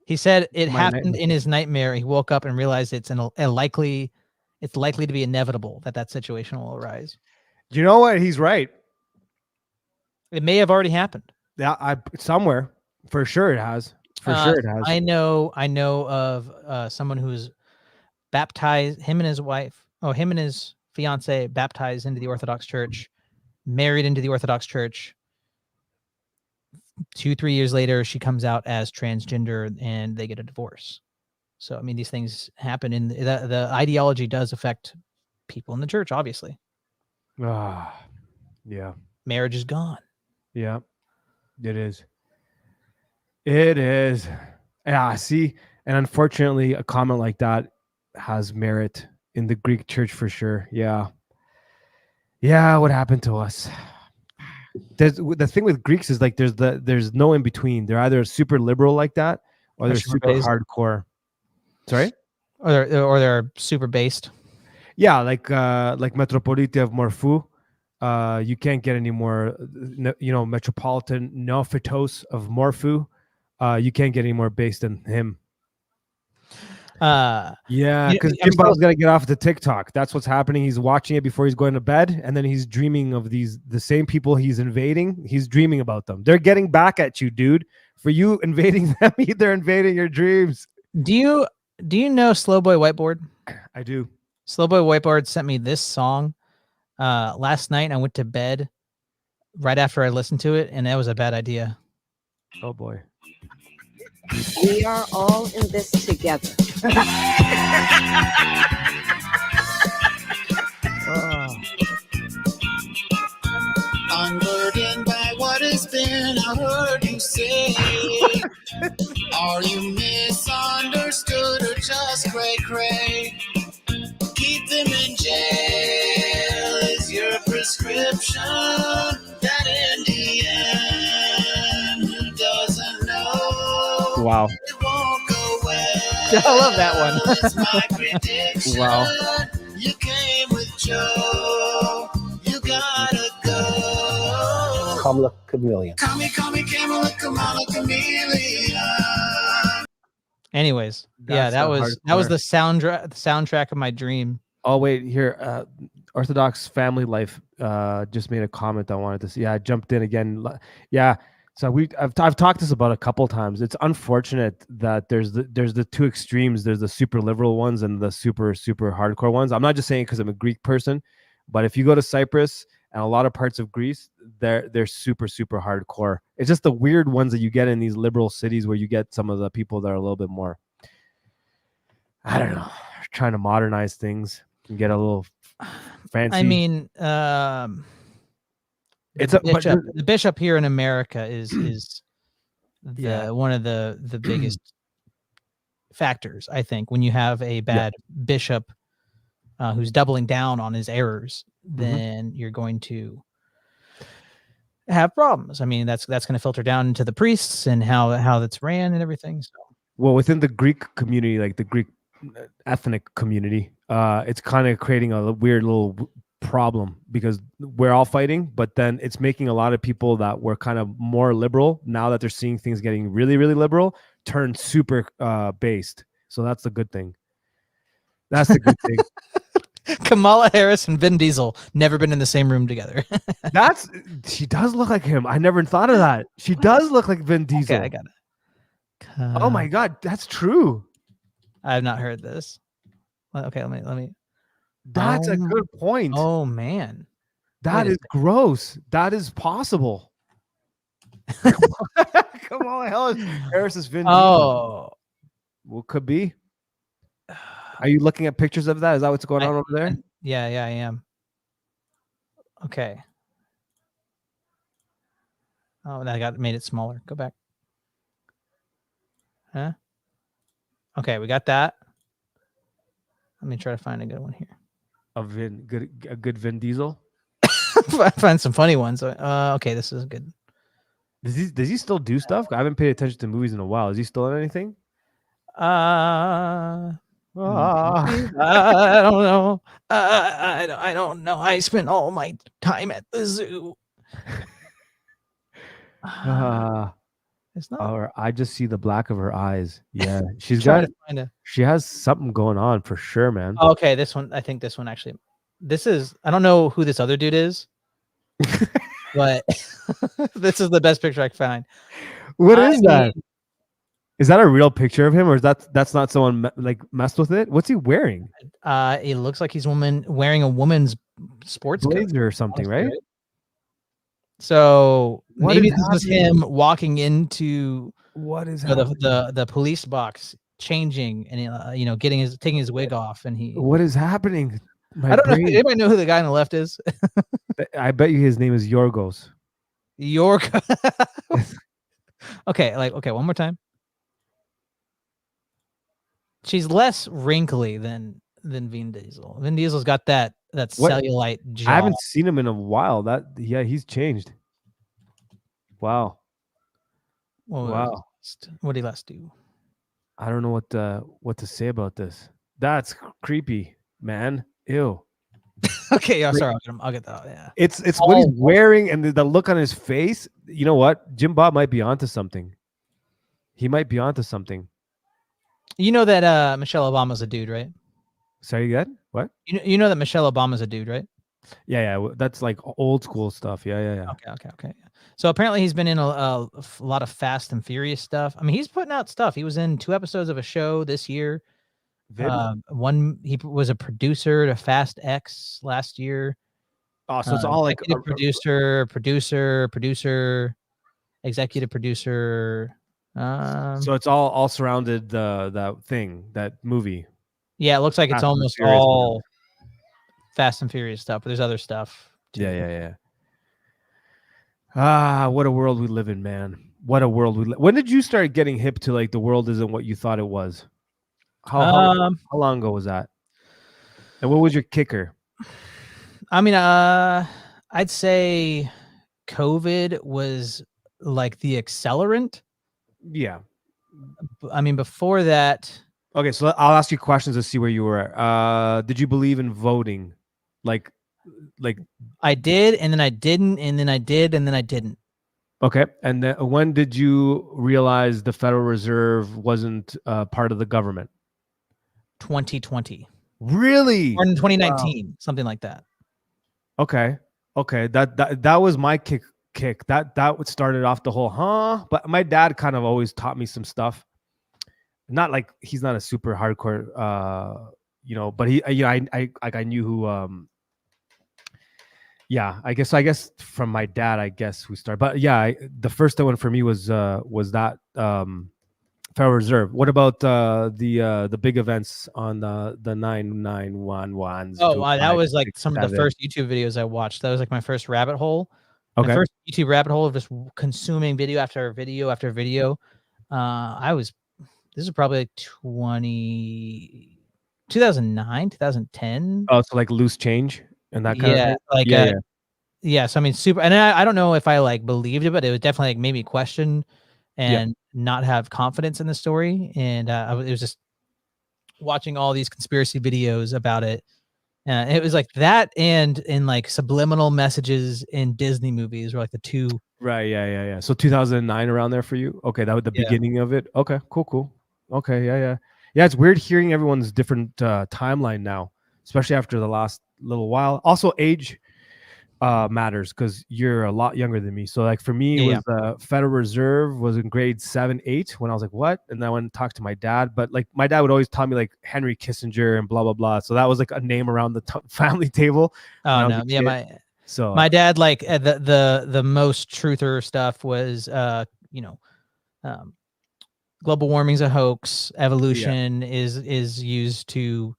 He said it happened in his nightmare. He woke up and realized it's likely to be inevitable that situation will arise. You know what? He's right. It may have already happened. Yeah, somewhere for sure it has. For sure it has. I know of someone who's baptized him and his wife. Oh, him and his fiance baptized into the Orthodox Church, married into the Orthodox Church. 2-3 years later, she comes out as transgender, and they get a divorce. So, I mean, these things happen, and the ideology does affect people in the church. Obviously, Yeah. marriage is gone. Yeah. It is. It is. Yeah. See, and unfortunately, a comment like that has merit in the Greek church for sure. Yeah. Yeah. What happened to us? The thing with Greeks is like there's no in between. They're either super liberal like that, or they're super based. hardcore. Sorry. Or they're super based. Yeah, like Metropolite of Morphu. You can't get any more, Metropolitan Neophytos of Morphu. You can't get any more based than him. Yeah, because Jimbab's got to get off the TikTok. That's what's happening. He's watching it before he's going to bed, and then he's dreaming of the same people he's invading. He's dreaming about them. They're getting back at you, dude. For you invading them, they're invading your dreams. Do you know Slowboy Whiteboard? I do. Slowboy Whiteboard sent me this song last night. I went to bed right after I listened to it, and that was a bad idea. Oh boy. We are all in this together. Unburdened by what has been, I heard you say. Are you misunderstood or just cray-cray? Keep them in jail is your prescription. That in the end, who doesn't know? Wow. It won't go well. I love that one. It's my prediction. Wow. You came with Joe. You gotta go. Kamala Chameleon. Call me Kamala Chameleon. Anyways, yeah, that was the soundtrack of my dream. Oh wait, here, Orthodox Family Life just made a comment I wanted to see. Yeah, I jumped in again. Yeah, so I've talked this about a couple times. It's unfortunate that there's the two extremes. There's the super liberal ones and the super hardcore ones. I'm not just saying because I'm a Greek person, but if you go to Cyprus and a lot of parts of Greece, they're super hardcore. It's just the weird ones that you get in these liberal cities where you get some of the people that are a little bit more, I don't know, trying to modernize things and get a little fancy. I mean, the bishop here in America is one of the biggest factors, I think. When you have a bad bishop who's doubling down on his errors, then you're going to have problems. I mean, that's going to filter down into the priests and how that's ran and everything. So, well, within the Greek community, like the Greek ethnic community, it's kind of creating a weird little problem because we're all fighting, but then it's making a lot of people that were kind of more liberal, now that they're seeing things getting really liberal, turn super based. So that's the good thing. That's the good thing. Kamala Harris and Vin Diesel never been in the same room together. She does look like him. I never thought of that. She does look like Vin Diesel. Okay, I got it. Oh my God, that's true. I have not heard this. Okay, let me. That's a good point. Oh man, that is gross. That is possible. Kamala Harris is Vin Diesel. Oh, well, could be. Are you looking at pictures of that? Is that what's going on over there? Yeah, I am. Okay. Oh, I made it smaller. Go back. Huh? Okay, we got that. Let me try to find a good one here. A good Vin Diesel. I find some funny ones. Okay, this is good. Does he still do stuff? I haven't paid attention to movies in a while. Is he still in anything? I don't know. I don't know. I spent all my time at the zoo. It's not. Or I just see the black of her eyes. Yeah, she has something going on for sure, man. Okay, this one. I think this one actually. This is. I don't know who this other dude is, but this is the best picture I can find. What is that? Is that a real picture of him, or is that's not someone like messed with it? What's he wearing? It looks like he's wearing a woman's sports coat. Blazer or something, honestly, right? So What maybe is this was happening? him walking into What is the happening? the police box, changing and you know, taking his wig off, and he. What is happening? My I don't know. brain. Anybody know who the guy on the left is? I bet you his name is Yorgos. York. Okay, okay, one more time. She's less wrinkly than Vin Diesel. Vin Diesel's got that What? cellulite I jaw. haven't seen him in a while. He's changed. Wow. Wow. What did he last do? I don't know what to say about this. That's creepy, man. Ew. Okay, yeah, sorry, I'll get that out. Yeah, It's what he's wearing and the look on his face. You know what? Jim Bob might be onto something. He might be onto something. you know that Michelle Obama's a dude, right? Sorry, again? What? You know that Michelle Obama's a dude, right? Yeah. That's like old school stuff. Yeah. Okay. So apparently he's been in a lot of Fast and Furious stuff. I mean, he's putting out stuff. He was in 2 episodes of a show this year. Vid? He was a producer to Fast X last year. Oh, so it's all like executive producer, executive producer. so it's all surrounded that thing, that movie. Yeah, it looks like it's Fast and almost Furious, all Fast and Furious stuff, but there's other stuff too. Yeah. Ah, what a world we live in, man. What a world we live. When did you start getting hip to like the world isn't what you thought it was? How long ago was that? And what was your kicker? I mean, I'd say COVID was like the accelerant. Yeah. I mean, before that. Okay, so I'll ask you questions to see where you were. Did you believe in voting? Like I did, and then I didn't, and then I did, and then I didn't. Okay, and then when did you realize the Federal Reserve wasn't part of the government? 2020. Really? Or in 2019, something like that. Okay. That was my kick. That started off the whole But my dad kind of always taught me some stuff. Not like he's not a super hardcore, but he, I knew who. Yeah, I guess from my dad, I guess we started. But yeah, the first one for me was that Federal Reserve. What about the big events on the 991s? Oh, that was like some of the first YouTube videos I watched. That was like my first rabbit hole. Okay. My first YouTube rabbit hole of just consuming video after video after video. This is probably like 2009, 2010. Oh, so like loose change and that kind of thing? Like yeah. So I mean, super. And I don't know if I like believed it, but it was definitely like made me question and not have confidence in the story. And it was just watching all these conspiracy videos about it. It was like that and in like subliminal messages in Disney movies were like the two. Right. Yeah. So 2009 around there for you? Okay, that was the beginning of it. Okay, cool. Okay, yeah. It's weird hearing everyone's different timeline now, especially after the last little while. Also, age matters because you're a lot younger than me. So like for me, it was Federal Reserve was in grade 7, 8 when I was like, what? And then I went and talked to my dad. But like my dad would always tell me like Henry Kissinger and blah blah blah. So that was like a name around the family table. Oh no, yeah, my dad like the most truther stuff was global warming's a hoax. Evolution is used to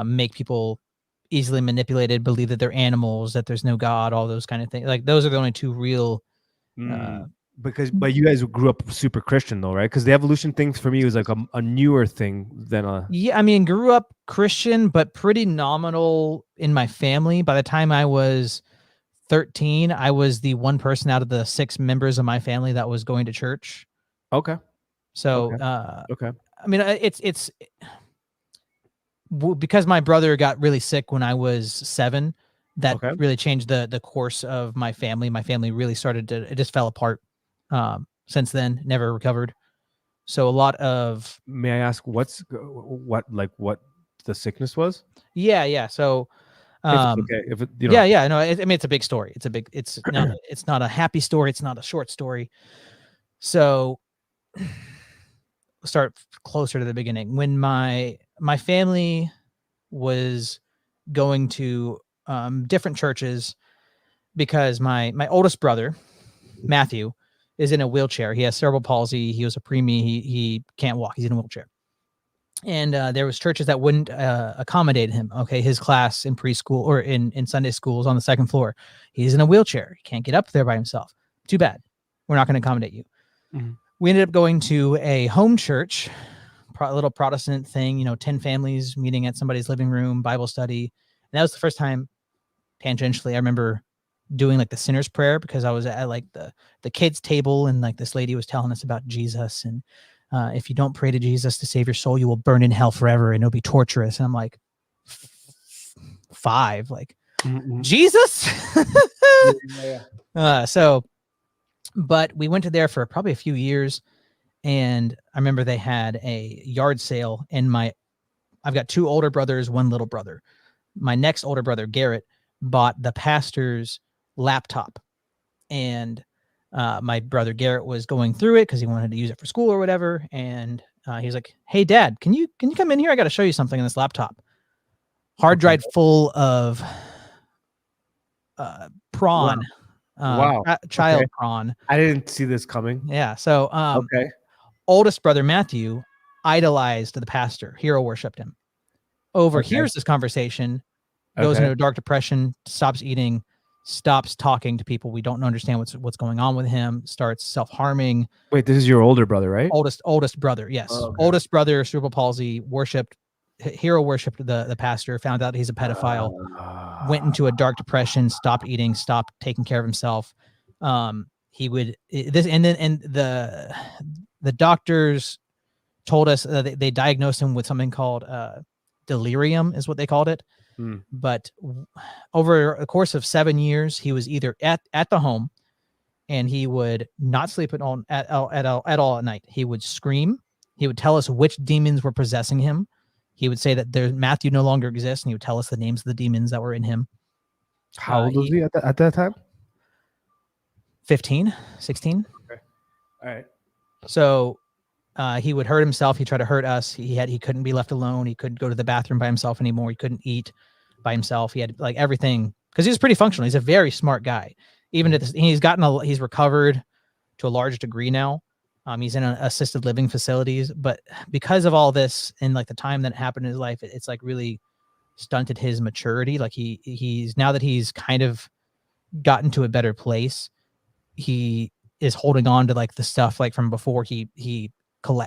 make people easily manipulated, believe that they're animals, that there's no God, all those kind of things. Like those are the only two real. But you guys grew up super Christian though, right? Because the evolution thing for me was like a newer thing than a. Yeah, I mean, grew up Christian, but pretty nominal in my family. By the time I was 13, I was the one person out of the 6 members of my family that was going to church. Okay. So, okay. I mean, it's because my brother got really sick when I was 7. That really changed the course of my family. My family really it just fell apart. Since then, never recovered. So a lot of. May I ask what the sickness was? Yeah. So. If it, Yeah. No, I mean, it's a big story. It's not a happy story. It's not a short story. So start closer to the beginning. When my family was going to different churches, because my oldest brother Matthew is in a wheelchair. He has cerebral palsy. He was a preemie. He can't walk. He's in a wheelchair. And there was churches that wouldn't accommodate him. Okay, his class in preschool or in Sunday schools on the second floor. He's in a wheelchair. He can't get up there by himself. Too bad. We're not going to accommodate you. Mhm. We ended up going to a home church, a little Protestant thing. 10 families meeting at somebody's living room, Bible study. And that was the first time, tangentially, I remember doing like the sinner's prayer, because I was at like the kids table, and like this lady was telling us about Jesus, and if you don't pray to Jesus to save your soul, you will burn in hell forever and it'll be torturous. And I'm like, 5, like, Mhm. Jesus. Yeah. So, but we went to there for probably a few years, and I remember they had a yard sale, and I've got 2 older brothers, 1 little brother. My next older brother, Garrett, bought the pastor's laptop, and my brother Garrett was going through it because he wanted to use it for school or whatever. And he was like, "Hey, Dad, can you come in here? I got to show you something on this laptop." Hard drive full of prawn, Wow. child Okay. prawn. I didn't see this coming. Yeah. So, Okay. oldest brother Matthew idolized the pastor, hero worshipped him. Overhears this conversation, goes Okay. into a dark depression, stops eating, stops talking to people. We don't understand what's going on with him. Starts self-harming. Wait, this is your older brother, right? Oldest brother, yes. Oh, okay. Oldest brother, cerebral palsy, hero worshipped the pastor, found out he's a pedophile, went into a dark depression, stopped eating, stopped taking care of himself. He would this, and the doctors told us they diagnosed him with something called delirium, is what they called it. But over a course of 7 years, he was either at the home, and he would not sleep at all at night. He would scream. He would tell us which demons were possessing him. He would say that Matthew no longer exists, and he would tell us the names of the demons that were in him. How old was he at that time? 15, 16. Okay. All right. So he would hurt himself. He tried to hurt us. He couldn't be left alone. He couldn't go to the bathroom by himself anymore. He couldn't eat by himself. He had like everything, because he was pretty functional. He's a very smart guy. Even at this, he's recovered to a large degree now. He's in assisted living facilities, but because of all this and like the time that happened in his life, it's like really stunted his maturity. Like he's now that he's kind of gotten to a better place, he is holding on to like the stuff like from before he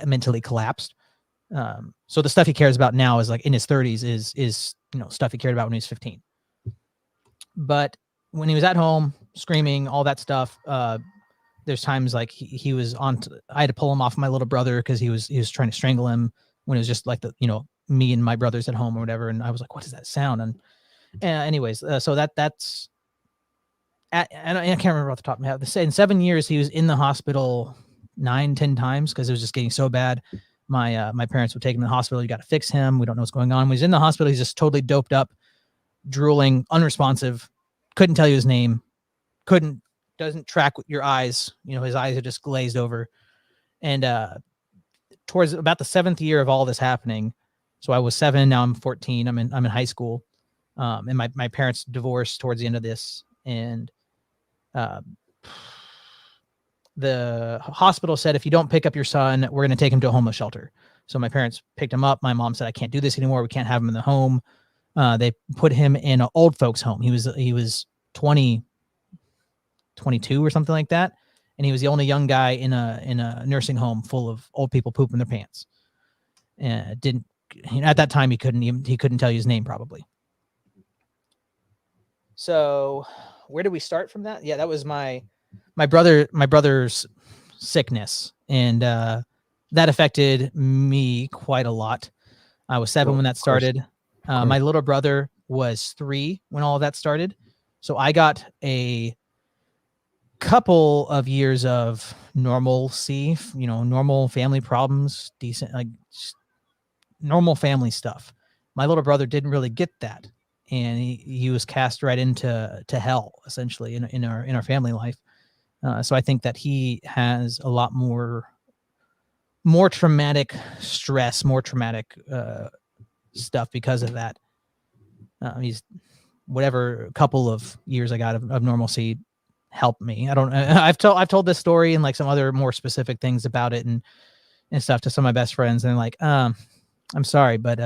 mentally collapsed. So the stuff he cares about now is like in his 30s is stuff he cared about when he was 15. But when he was at home screaming all that stuff, there's times like he was on. I had to pull him off my little brother because he was trying to strangle him when it was just like me and my brothers at home or whatever. And I was like, "What is that sound?" And anyways, so that's. And I can't remember off the top of my head. In 7 years, he was in the hospital 9-10 times because it was just getting so bad. My parents would take him to the hospital. You got to fix him. We don't know what's going on. When he's in the hospital, he's just totally doped up, drooling, unresponsive, couldn't tell you his name, doesn't track with your eyes. His eyes are just glazed over. And towards about the 7th year of all this happening, so I was 7, now I'm 14. I'm in high school, and my parents divorced towards the end of this, and the hospital said, if you don't pick up your son, we're going to take him to a homeless shelter. So my parents picked him up. My mom said, I can't do this anymore. We can't have him in the home. They put him in an old folks home. He was 20, 22 or something like that. And he was the only young guy in a nursing home full of old people pooping their pants. And at that time, he couldn't tell you his name probably. So where did we start from that? Yeah, that was my brother's sickness, and that affected me quite a lot. I was 7 when that started. My little brother was 3 when all of that started. So I got a couple of years of normalcy, normal family problems, decent, like normal family stuff. My little brother didn't really get that. And he was cast right into hell, essentially, in our family life. So I think that he has a lot more more traumatic stress, more traumatic stuff because of that. He's whatever couple of years I got of normalcy helped me. I don't. I've told this story and like some other more specific things about it and stuff to some of my best friends, and they're like, I'm sorry, but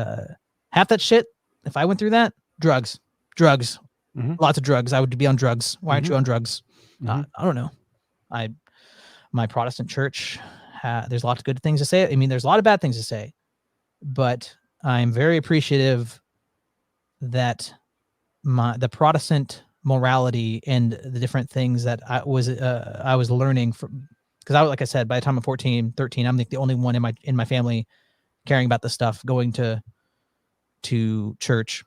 half that shit. If I went through that, drugs, Mhm. lots of drugs. I would be on drugs. Why aren't Mhm. you on drugs? Mhm. I don't know. My Protestant church, there's lots of good things to say. I mean, there's a lot of bad things to say, but I'm very appreciative that the Protestant morality and the different things that I was learning from, because like I said, by the time I'm 14, 13, I'm like the only one in my family caring about the stuff, going to church,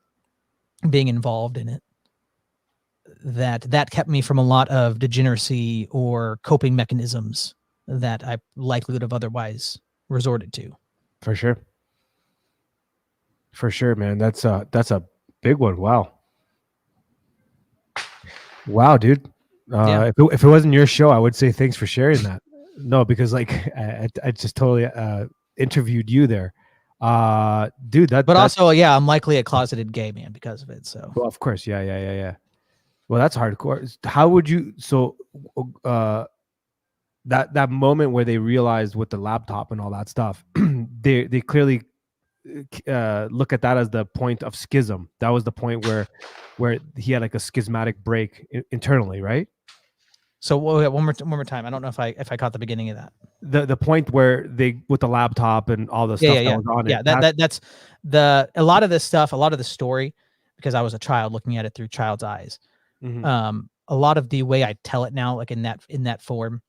being involved in it. That kept me from a lot of degeneracy or coping mechanisms that I likely would have otherwise resorted to. For sure. For sure, man. That's a big one. Wow. Wow, dude. Yeah. If it wasn't your show, I would say thanks for sharing that. No, because like I just totally interviewed you there. Dude, But also, yeah, I'm likely a closeted gay man because of it. So, well, of course, yeah. Well, that's hardcore. How would you that moment where they realized with the laptop and all that stuff, they clearly look at that as the point of schism. That was the point where he had like a schismatic break internally, right? so one more time. I don't know if I caught the beginning of that. The point where they with the laptop and all the stuff that was on it. That's a lot of this stuff, a lot of the story, because I was a child looking at it through child's eyes. Mhm. A lot of the way I tell it now, like in that form,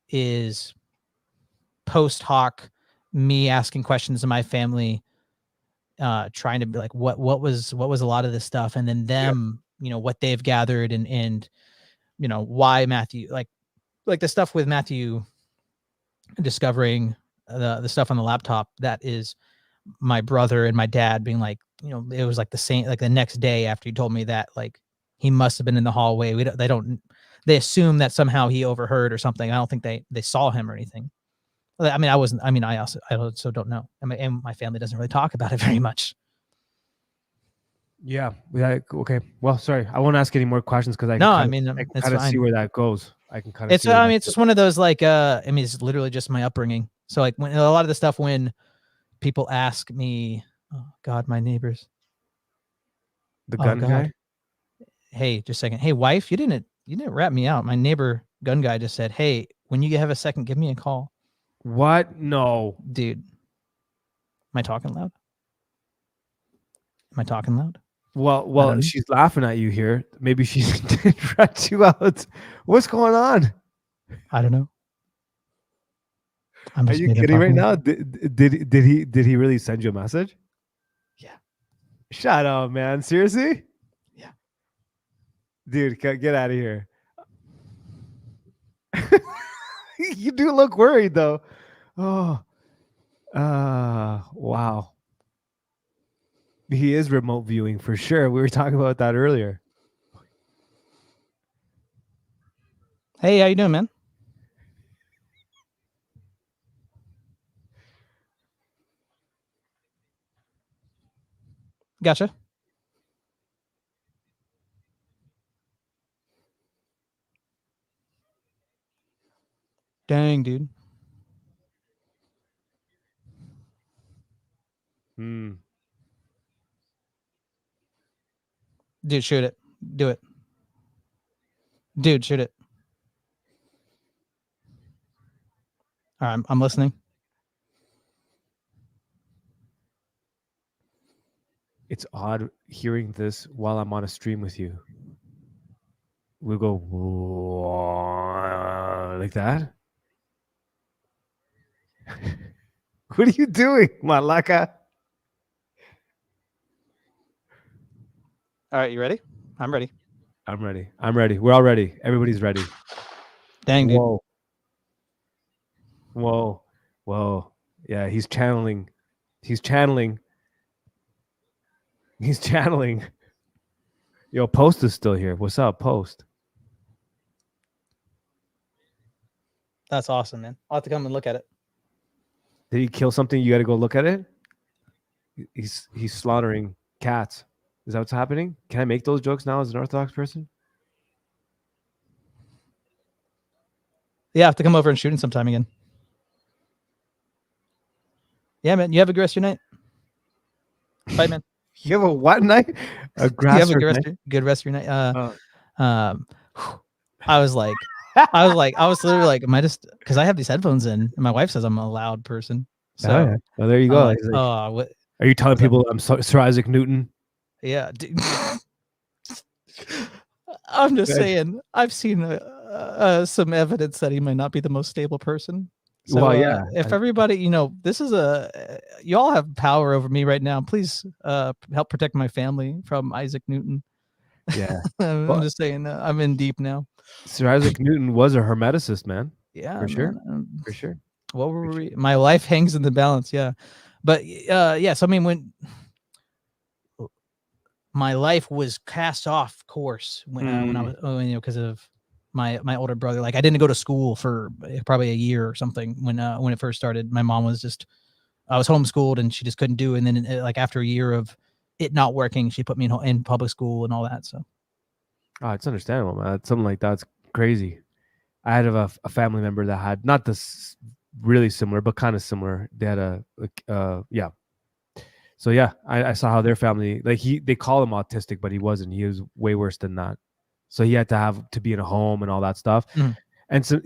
is post hoc, me asking questions to my family, trying to be like, what was a lot of this stuff, and then them, what they've gathered and why Matthew, like the stuff with Matthew discovering the stuff on the laptop, that is my brother and my dad being like, it was like the same, like the next day after he told me that, like he must have been in the hallway. They assume that somehow he overheard or something. I don't think they saw him or anything. I mean, I also don't know. And my family doesn't really talk about it very much. Yeah. Okay. Well, sorry. I won't ask any more questions because I No, can I mean, it's kind of see fine. where that goes. I can kind of It's, see where that it's just one of those, like, it's literally just my upbringing. So like when a lot of the stuff, when people ask me, oh God, my neighbors, the oh gun God, guy. hey, just a second. Hey, wife, you didn't rat me out. My neighbor gun guy just said, hey, when you have a second, give me a call. What? No. Dude, am I talking loud? Am I talking loud? Well, she's laughing at you here. Maybe she didn't rat you out. What's going on? I don't know. Are you kidding right now? Did he really send you a message? Yeah. Shut up, man. Seriously? Yeah. Dude, get out of here. You do look worried though. Oh. Wow. He is remote viewing for sure. We were talking about that earlier. Hey, how you doing, man? Gotcha. Dang, dude. Dude, shoot it. Do it. Dude, shoot it. All right, I'm listening. It's odd hearing this while I'm on a stream with you. We'll go like that. What are you doing, Malaka? All right, you ready? I'm ready. I'm ready. I'm ready. We're all ready. Everybody's ready. Dang, dude. Whoa. Whoa. Whoa. Yeah, he's channeling. He's channeling. He's channeling. Yo, Post is still here. What's up, Post? That's awesome, man. I'll have to come and look at it. Did he kill something? You got to go look at it. He's slaughtering cats. Is that what's happening? Can I make those jokes now as an Orthodox person? Yeah, I have to come over and shoot him sometime again. Yeah, man. You have a good rest of your night. Bye, man. You have a what night? A You grass have a night? good rest of your night. Oh. I was literally like, am I just because I have these headphones in, and my wife says I'm a loud person. So Oh, yeah. Well, there you I'm go. like, He's like, oh, what? are you telling what's up?" people I'm Sir Isaac Newton? Yeah, dude. I'm just Good. saying. I've seen some evidence that he might not be the most stable person. So Well, yeah. if everybody, this is you all have power over me right now. Please help protect my family from Isaac Newton. Yeah. I'm Well, just saying. I'm in deep now. Sir Isaac Newton was a hermeticist, man. Yeah, For sure. man. For sure. What were For we? My life hangs in the balance. Yeah, but yes. I mean, when my life was cast off course when I was, because of my older brother. Like I didn't go to school for probably a year or something when it first started. My mom was I was homeschooled and she just couldn't do it. And then like after a year of it not working, she put me in public school and all that. So Oh, it's understandable, man. Something like that's crazy. I had a family member that had not this really similar, but kind of similar. They had yeah. So yeah, I saw how their family, like they call him autistic, but he wasn't. He was way worse than that. So he had to be in a home and all that stuff. And so,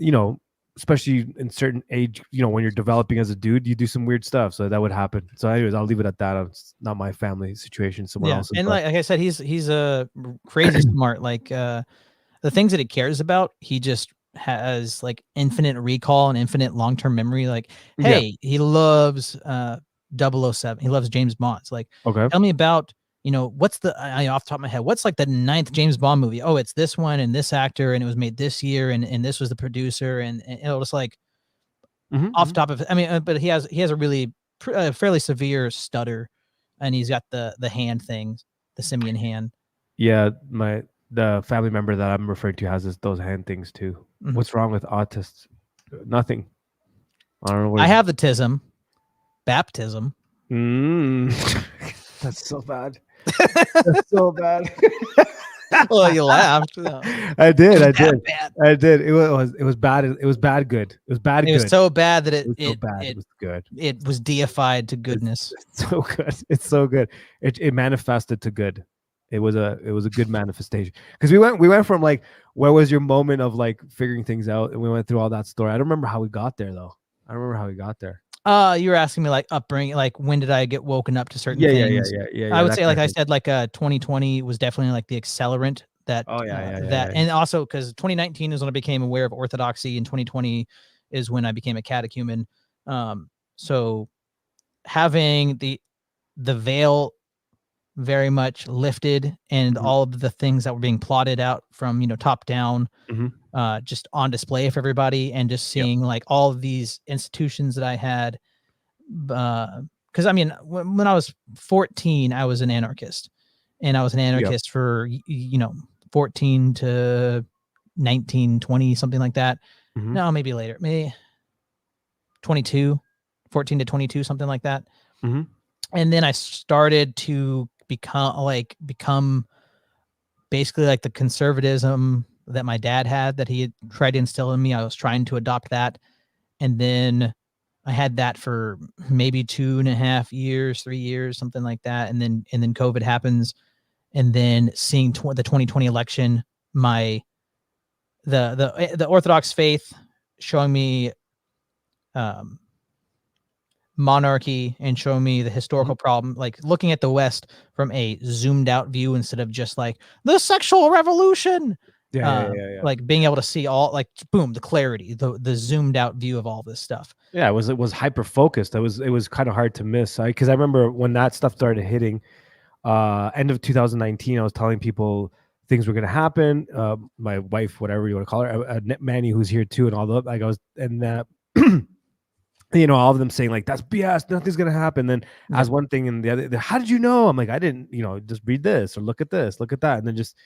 especially in certain age, when you're developing as a dude, you do some weird stuff. So that would happen. So anyways, I'll leave it at that. It's not my family situation, someone else's. And like I said, he's a crazy smart. Like the things that he cares about, he just has like infinite recall and infinite long-term memory. Like, hey, he loves 007. He loves James Bond. It's like, okay, tell me about, what's off the top of my head, what's like the 9th James Bond movie? Oh, it's this one and this actor, and it was made this year, and this was the producer, and it'll just like off the top of it. I mean, but he has a really fairly severe stutter, and he's got the hand things, the simian hand. Yeah, the family member that I'm referring to has those hand things too. What's wrong with autists? Nothing. I don't know. I have the tism. Baptism. That's so bad. That's so bad. Well, you laughed. I did. It was bad. It was bad. Good. It was bad. It was so bad that it was good. It was deified to goodness. It's so good. It's so good. It manifested to good. It was a good manifestation, because we went from like, where was your moment of like figuring things out, and we went through all that story. I don't remember how we got there though. I don't remember how we got there. You were asking me like upbringing, like when did I get woken up to certain things? Yeah. I would say, like I said, like 2020 was definitely like the accelerant that. And also because 2019 is when I became aware of orthodoxy, and 2020 is when I became a catechumen. So having the veil very much lifted, and all of the things that were being plotted out from top down, just on display for everybody, and just seeing like all of these institutions that I had, because I mean when I was 14 I was an anarchist, and I was an anarchist for 14 to 19, 20, something like that. No, maybe later, maybe 22, 14 to 22, something like that. And then I started to become basically like the conservatism that my dad had, that he had tried to instill in me. I was trying to adopt that. And then I had that for maybe 2.5 years, 3 years, something like that. And then COVID happens. And then seeing the 2020 election, the Orthodox faith showing me monarchy, and show me the historical problem, like looking at the West from a zoomed out view instead of just like the sexual revolution. Like being able to see all, like, boom, the clarity, the zoomed out view of all this stuff. Yeah, it was hyper focused. It was kind of hard to miss. Because I remember when that stuff started hitting, end of 2019, I was telling people things were going to happen. My wife, whatever you want to call her, Manny, who's here too, and all the like, I was, and that all of them saying like, that's BS, nothing's gonna happen. Then as one thing and the other, how did you know? I'm like, I didn't, just read this or look at this, look at that, and then just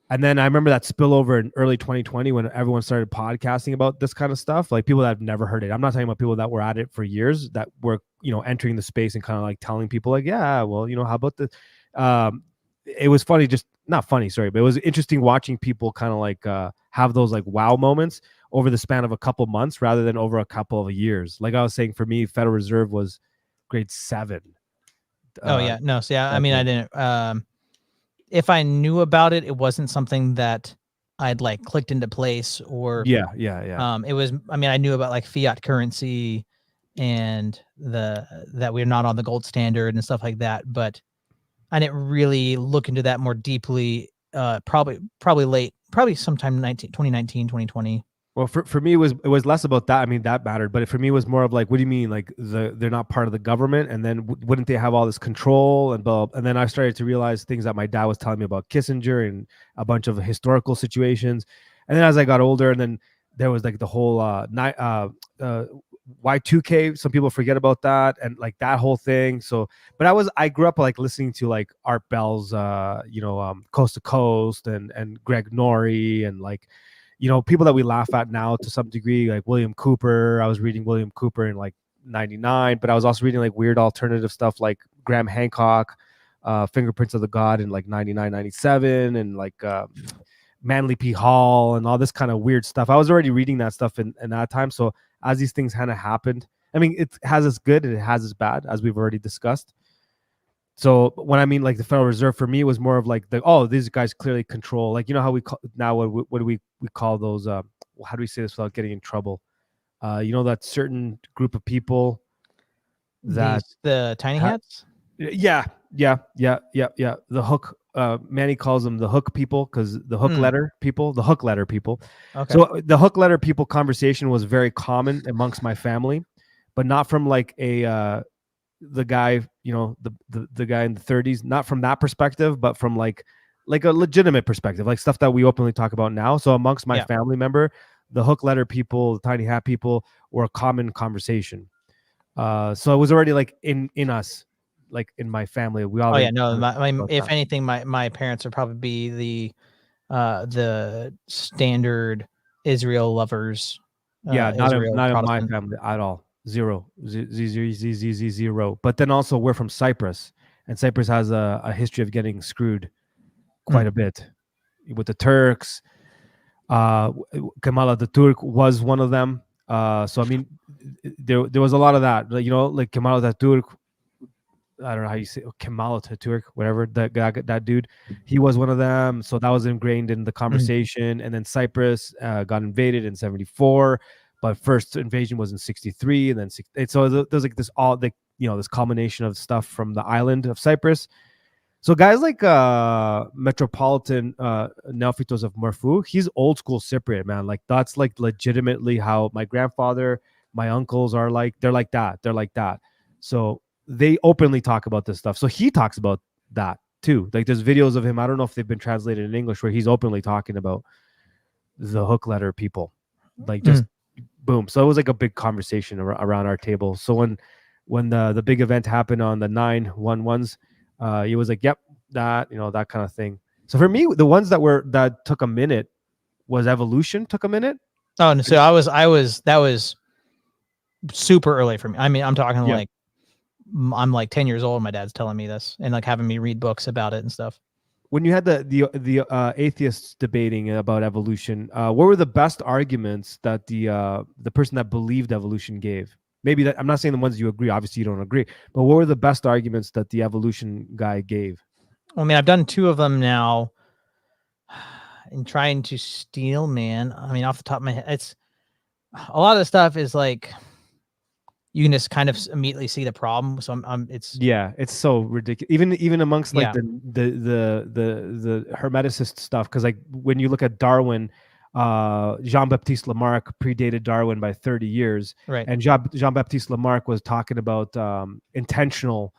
And then I remember that spillover in early 2020 when everyone started podcasting about this kind of stuff, like people that have never heard it. I'm not talking about people that were at it for years that were, entering the space and kind of like telling people like, yeah, well, how about this? It was funny, just not funny, sorry, but it was interesting watching people kind of like have those like wow moments over the span of a couple months rather than over a couple of years. Like I was saying, for me, Federal Reserve was grade 7. Oh yeah, no. See, I mean, I didn't. If I knew about it, it wasn't something that I'd like clicked into place or. Yeah. It was. I mean, I knew about like fiat currency, and that we're not on the gold standard and stuff like that, but I didn't really look into that more deeply. Probably sometime 2019, 2020. Well, for me, it was less about that. I mean, that mattered, but for me, it was more of like, what do you mean? Like they're not part of the government, and then wouldn't they have all this control and blah? And then I started to realize things that my dad was telling me about Kissinger and a bunch of historical situations. And then as I got older, and then there was like the whole Y2K. Some people forget about that, and like that whole thing. So, but I grew up like listening to like Art Bell's, Coast to Coast, and Greg Norrie, and like, people that we laugh at now to some degree, like William Cooper. I was reading William Cooper in like 99, but I was also reading like weird alternative stuff like Graham Hancock, Fingerprints of the God in like 99, 97, and like Manly P. Hall and all this kind of weird stuff. I was already reading that stuff in that time. So as these things kind of happened, I mean, it has its good and it has its bad, as we've already discussed. So when I mean like the Federal Reserve, for me, it was more of like these guys clearly control, like, how we call now, what do we call those? How do we say this without getting in trouble? That certain group of people that the tiny hats. Yeah. The hook. Manny calls them the hook people because the hook letter people, Okay. So the hook letter people conversation was very common amongst my family, but not from like the guy, the guy in the 30s, not from that perspective, but from like a legitimate perspective, like stuff that we openly talk about now. So amongst my family member, the hook letter people, the tiny hat people were a common conversation. So it was already like in us, like in my family. We all. Oh yeah, no. If anything, my parents would probably be the standard Israel lovers. Yeah, not in my Protestant. family at all. Zero. Zero. But then also we're from Cyprus, and Cyprus has a history of getting screwed quite a bit with the Turks. Kemal Atatürk was one of them. So I mean, there was a lot of that. Like Kemal Atatürk. I don't know how you say Kemal Atatürk, whatever that dude. He was one of them. So that was ingrained in the conversation. And then Cyprus got invaded in 1974. But first invasion was in 1963, and then so there's like this this culmination of stuff from the island of Cyprus. So guys like Metropolitan Neophytos of Morphu, he's old school Cypriot, man. Like that's like legitimately how my grandfather, my uncles are like. They're like that. So they openly talk about this stuff. So he talks about that too. Like there's videos of him. I don't know if they've been translated in English where he's openly talking about the hook letter people, like just. Boom. So it was like a big conversation around our table. So when the big event happened on the 9/11s, he was like, yep, that, that kind of thing. So for me, the ones that took a minute was evolution took a minute. Oh, and so that was super early for me. I mean, I'm talking like I'm like 10 years old. My dad's telling me this and like having me read books about it and stuff. When you had the atheists debating about evolution, what were the best arguments that the person that believed evolution gave? Maybe that, I'm not saying the ones you agree. Obviously, you don't agree. But what were the best arguments that the evolution guy gave? I mean, I've done 2 of them now. In trying to steal, man. I mean, off the top of my head, it's a lot of the stuff is like you can just kind of immediately see the problem. So it's so ridiculous. Even amongst like the hermeticist stuff, because like when you look at Darwin, Jean-Baptiste Lamarck predated Darwin by 30 years, right? And Jean-Baptiste Lamarck was talking about intentional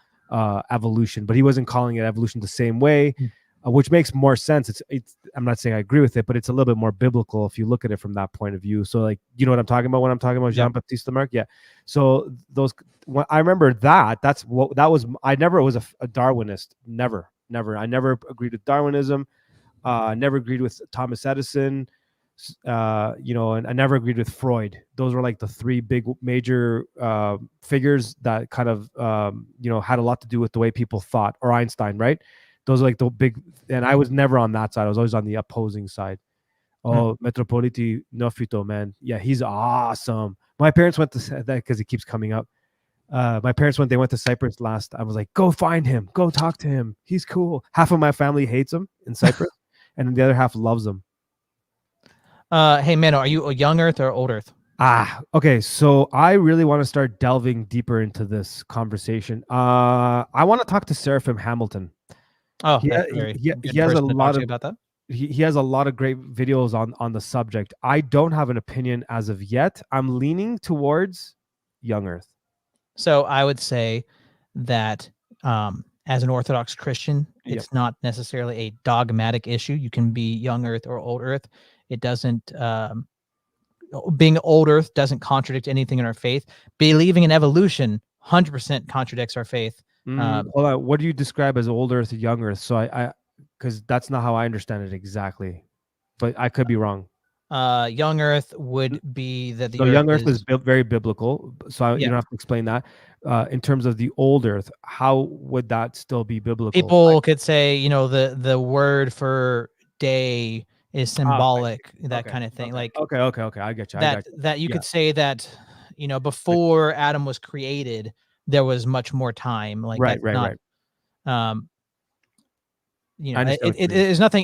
evolution, but he wasn't calling it evolution the same way. Which makes more sense. It's. I'm not saying I agree with it, but it's a little bit more biblical if you look at it from that point of view. So, like, you know what I'm talking about when I'm talking about Jean-Baptiste Lamarck? Yeah. So I remember that. That's what that was. I never was a Darwinist. Never. I never agreed with Darwinism. Never agreed with Thomas Edison. You know, and I never agreed with Freud. Those were like the three big major figures that kind of you know, had a lot to do with the way people thought, or Einstein, right? Those are like the big, and I was never on that side. I was always on the opposing side. Oh, Metropoliti Nofito, man. Yeah, he's awesome. My parents went to that because it keeps coming up. My parents, when they went to Cyprus last, I was like, go find him, go talk to him. He's cool. Half of my family hates him in Cyprus, and the other half loves him. Hey, Mano, are you a young Earth or old Earth? Okay. So I really want to start delving deeper into this conversation. I want to talk to Seraphim Hamilton. Oh, He, that's very he has a person to talk lot to you of about that. he has a lot of great videos on the subject. I don't have an opinion as of yet. I'm leaning towards young Earth. So I would say that as an Orthodox Christian, Yep. it's not necessarily a dogmatic issue. You can be young Earth or old Earth. It doesn't being old Earth doesn't contradict anything in our faith. Believing in evolution 100% contradicts our faith. Hold on. What do you describe as old Earth, young Earth? So I because that's not how I understand it exactly, but I could be wrong. Young Earth would be that the So Earth young Earth is very biblical. So you Yeah. don't have to explain that. In terms of the old Earth, how would that still be biblical? people could say, you know, the word for day is symbolic, that Okay, kind of thing. Like okay. I get you. that you Yeah. could say that, you know, before Adam was created, there was much more time. Like Right, that's not right. you I know, understand what you mean.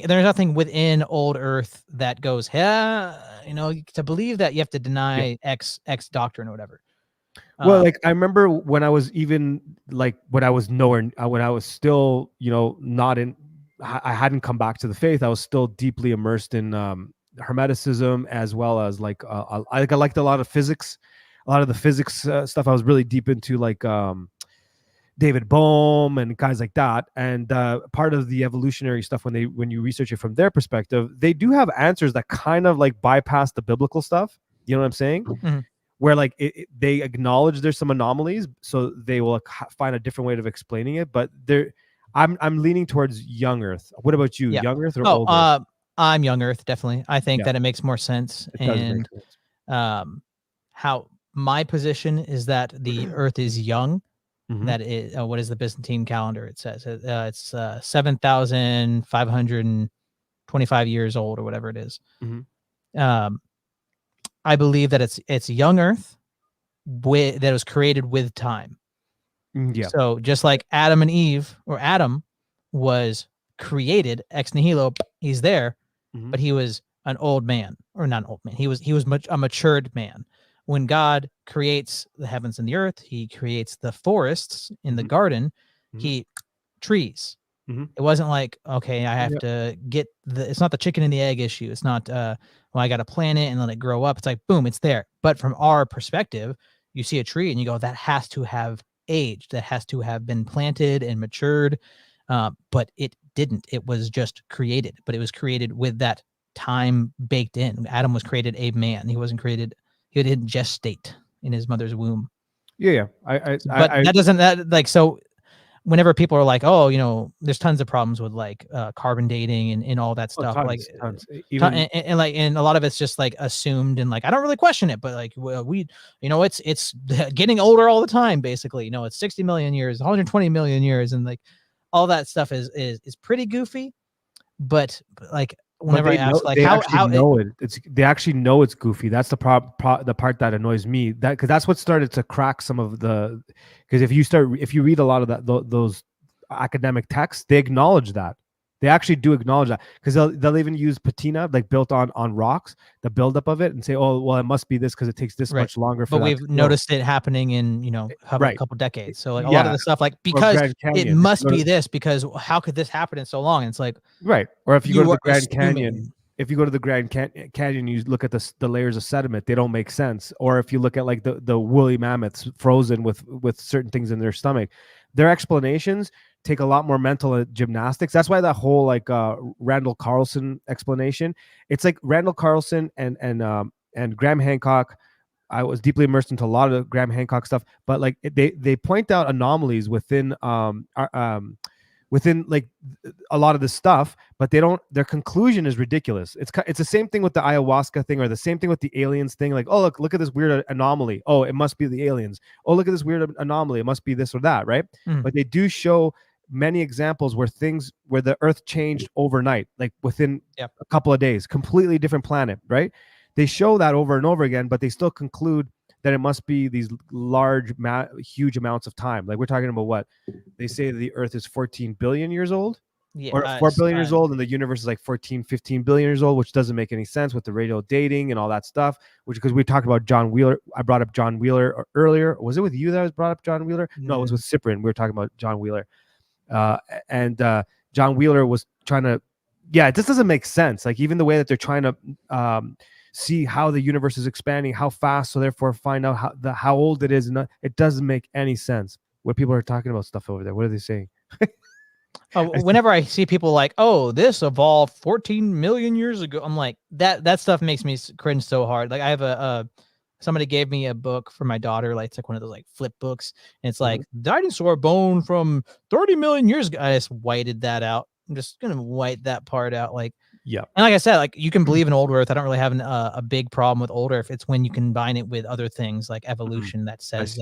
there's nothing within old Earth that goes, yeah, you know, to believe that you have to deny X doctrine or whatever. Well, like I remember when I was even like when I was nowhere, when I was still, you know, not in, I hadn't come back to the faith. I was still deeply immersed in Hermeticism, as well as like I liked a lot of physics, a lot of the physics stuff. I was really deep into like David Bohm and guys like that. And part of the evolutionary stuff, when you research it from their perspective, they do have answers that kind of like bypass the biblical stuff. You know what I'm saying? Mhm. Where like they acknowledge there's some anomalies, so they will find a different way of explaining it. But I'm leaning towards young Earth. What about you? Yeah. Young Earth or old Earth? I'm young Earth, definitely. I think Yeah. that it makes more sense. It does make And sense. how my position is that the Earth is young. Mhm. That is what is the Byzantine calendar? It says it's 7,525 years old or whatever it is. Mhm. I believe that it's young Earth that was created with time. Yeah. So just like Adam and Eve, or Adam was created ex nihilo, he's there, Mhm. but he was an old man, or not an old man. He was a matured man. When God creates the heavens and the earth, he creates the forests in the garden, he trees. Mhm. It wasn't like, okay, I have Yep. to get it's not the chicken and the egg issue. It's not well, I got to plant it and let it grow up. It's like boom, it's there. But from our perspective, you see a tree and you go, that has to have aged, that has to have been planted and matured. But it didn't. It was just created, but it was created with that time baked in. Adam was created a man. He wasn't created, he didn't gestate in his mother's womb. Yeah. But that doesn't, that like, so whenever people are like, oh, you know, there's tons of problems with like carbon dating and all that stuff. Like tons. and like, and a lot of it's just like assumed, and like I don't really question it, but like we, you know, it's getting older all the time, basically. You know, it's 60 million years, 120 million years, and like all that stuff is pretty goofy. But like whenever I ask like they how know it. They actually know it's goofy. That's the the part that annoys me. That because that's what started to crack some of the. Because if you read a lot of those academic texts, they acknowledge that. They actually do acknowledge that, because they'll even use patina, like built on rocks, the buildup of it, and say, oh well, it must be this because it takes this much longer. But we've noticed it happening in, you know, a couple decades. So like a lot of the stuff, like because it must be this, because how could this happen in so long? And it's like or if you go to the Grand assuming. Canyon, if you go to the Grand Canyon, you look at the layers of sediment, they don't make sense. Or if you look at like the woolly mammoths frozen with certain things in their stomach, their explanations take a lot more mental gymnastics. That's why that whole like Randall Carlson explanation, it's like Randall Carlson and Graham Hancock. I was deeply immersed into a lot of Graham Hancock stuff, but like they point out anomalies within within like a lot of this stuff, but they don't. Their conclusion is ridiculous. It's the same thing with the ayahuasca thing, or the same thing with the aliens thing. Like, oh look at this weird anomaly. Oh, it must be the aliens. Oh, look at this weird anomaly. It must be this or that, right? Mm. But they do show many examples where the Earth changed overnight, like within Yep. a couple of days, completely different planet, right? They show that over and over again, but they still conclude that it must be these huge amounts of time. Like we're talking about what they say the Earth is 14 billion years old, Yeah, or 4 billion years old, and the universe is like 14, 15 billion years old, which doesn't make any sense with the radio dating and all that stuff. Which, because we talked about John Wheeler, I brought up John Wheeler earlier. Was it with you that I brought up John Wheeler? No, it was with Cyprian. We were talking about John Wheeler, and John Wheeler was trying to. Yeah, it just doesn't make sense. Like even the way that they're trying to see how the universe is expanding, how fast, so therefore find out how old it is, and it doesn't make any sense. What people are talking about stuff over there. What are they saying? Whenever I see people like, oh, this evolved 14 million years ago, I'm like, that stuff makes me cringe so hard. Like I have somebody gave me a book for my daughter, like it's like one of those like flip books, and it's like dinosaur bone from 30 million years ago. I just whited that out. I'm just gonna white that part out. Like, yeah. And like I said, like you can believe in old Earth. I don't really have a big problem with old Earth. It's when you combine it with other things like evolution that says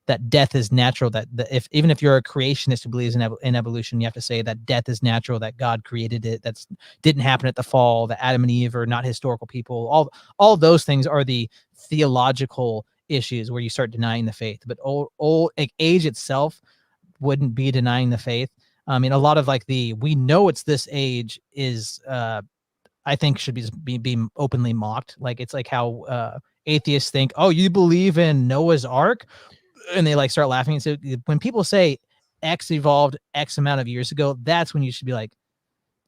that death is natural. That even if you're a creationist who believes in evolution, you have to say that death is natural, that God created it. That's didn't happen at the fall. That Adam and Eve are not historical people. All those things are the theological issues where you start denying the faith. But old like age itself wouldn't be denying the faith. I mean, a lot of like we know it's this age is I think should be openly mocked. Like it's like how atheists think, oh, you believe in Noah's Ark, and they like start laughing. So when people say X evolved X amount of years ago, that's when you should be like,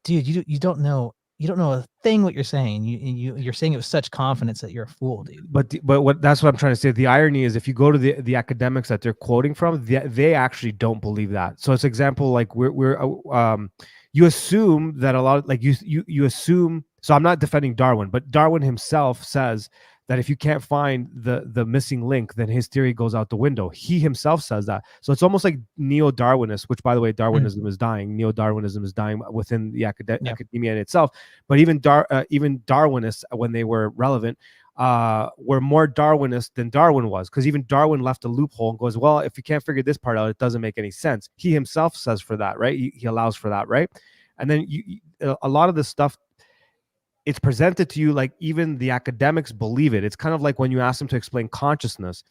dude, you don't know a thing what you're saying. You're saying it with such confidence that you're a fool, dude. But that's what I'm trying to say. The irony is, if you go to the academics that they're quoting from, they actually don't believe that. So it's example like you assume that a lot of, like you assume. So I'm not defending Darwin, but Darwin himself says that if you can't find the missing link, then his theory goes out the window. He himself says that. So it's almost like neo-Darwinist, which, by the way, Darwinism is dying. Neo-Darwinism is dying within the academia in itself. But even Darwinists, when they were relevant, were more Darwinist than Darwin was, because even Darwin left a loophole and goes, well, if you can't figure this part out, it doesn't make any sense. He himself says for that, right? He allows for that, right? And then a lot of this stuff, it's presented to you like even the academics believe it. It's kind of like when you ask them to explain consciousness.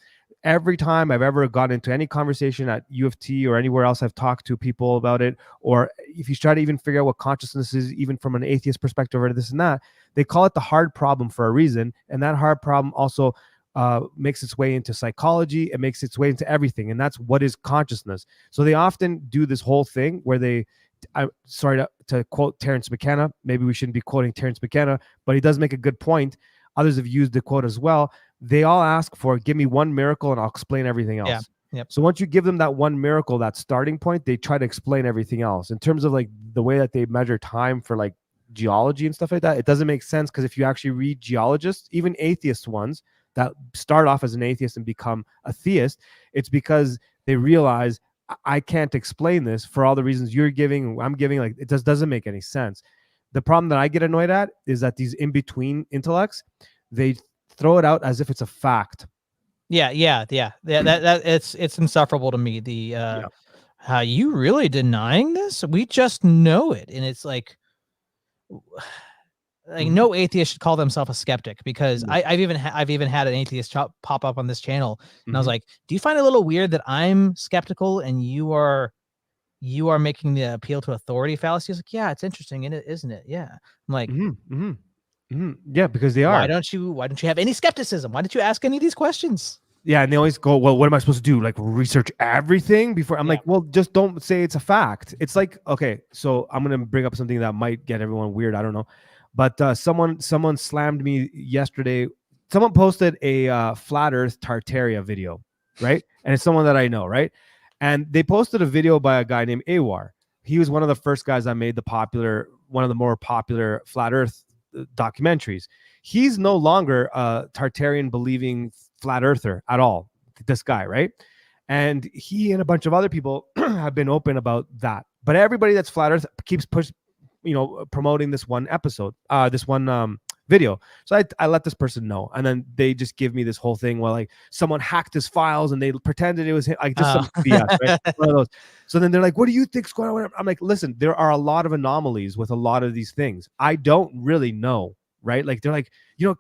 Every time I've ever gotten into any conversation at U of T or anywhere else I've talked to people about it, or if you try to even figure out what consciousness is, even from an atheist perspective or this and that, they call it the hard problem for a reason. And that hard problem also makes its way into psychology. It makes its way into everything. And that's what is consciousness. So they often do this whole thing where I'm sorry to quote Terence McKenna. Maybe we shouldn't be quoting Terence McKenna, but he does make a good point. Others have used the quote as well. They all ask for, give me one miracle and I'll explain everything else. Yeah. Yep. So once you give them that one miracle, that starting point, they try to explain everything else. In terms of like the way that they measure time for like geology and stuff like that, it doesn't make sense, because if you actually read geologists, even atheist ones that start off as an atheist and become a theist, it's because they realize, I can't explain this for all the reasons you're giving, I'm giving. Like it just doesn't make any sense. The problem that I get annoyed at is that these in-between intellects, they throw it out as if it's a fact. Yeah. That it's insufferable to me. How you really denying this? We just know it, and it's like no atheist should call themselves a skeptic, because I've even had an atheist pop up on this channel, and I was like, do you find it a little weird that I'm skeptical and you are making the appeal to authority fallacy? He's like, yeah, it's interesting, isn't it? Yeah. I'm like, yeah, because they are. Why don't you have any skepticism? Why don't you ask any of these questions? Yeah, and they always go, well, what am I supposed to do? Like research everything before? I'm like, well, just don't say it's a fact. It's like, okay, so I'm gonna bring up something that might get everyone weird. I don't know. But someone slammed me yesterday. Someone posted a flat Earth Tartaria video, right? And it's someone that I know, right? And they posted a video by a guy named Awar. He was one of the first guys that made one of the more popular flat Earth documentaries. He's no longer a Tartarian believing flat earther at all. This guy, right? And he and a bunch of other people have been open about that. But everybody that's flat Earth keeps promoting this one episode, this one video. So I let this person know, and then they just give me this whole thing where like someone hacked his files and they pretended it was him, like just some BS, right? One of those. So then they're like, "What do you think's going on?" I'm like, "Listen, there are a lot of anomalies with a lot of these things. I don't really know, right?" Like they're like,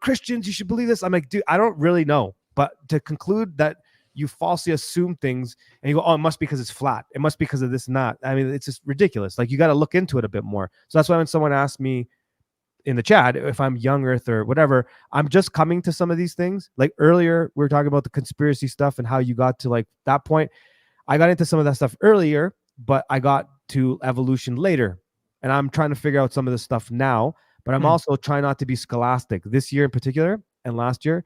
Christians, you should believe this. I'm like, dude, I don't really know. But to conclude that you falsely assume things and you go, oh, it must be because it's flat. It must be because of this and that. I mean, it's just ridiculous. Like you got to look into it a bit more. So that's why when someone asked me in the chat if I'm young Earth or whatever, I'm just coming to some of these things. Like earlier, we were talking about the conspiracy stuff and how you got to like that point. I got into some of that stuff earlier, but I got to evolution later. And I'm trying to figure out some of this stuff now, but I'm also trying not to be scholastic this year in particular. And last year,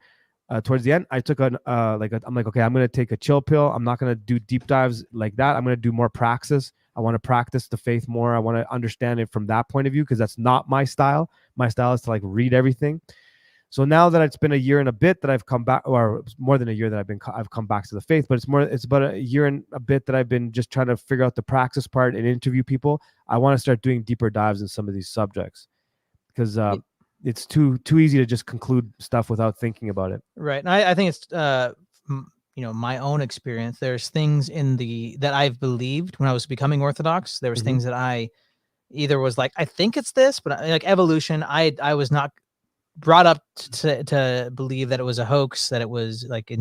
towards the end, I took I'm like, okay, I'm going to take a chill pill. I'm not going to do deep dives like that. I'm going to do more praxis. I want to practice the faith more. I want to understand it from that point of view, because that's not my style. My style is to like read everything. So now that it's been a year and a bit that I've come back, or more than a year that I've come back to the faith, but it's about a year and a bit that I've been just trying to figure out the praxis part and interview people. I want to start doing deeper dives in some of these subjects, because it's too easy to just conclude stuff without thinking about it. Right. And I think it's my own experience. There's things that I've believed when I was becoming Orthodox. There was things that I either was like, I think it's this, but like evolution, I was not brought up to believe that it was a hoax, that it was like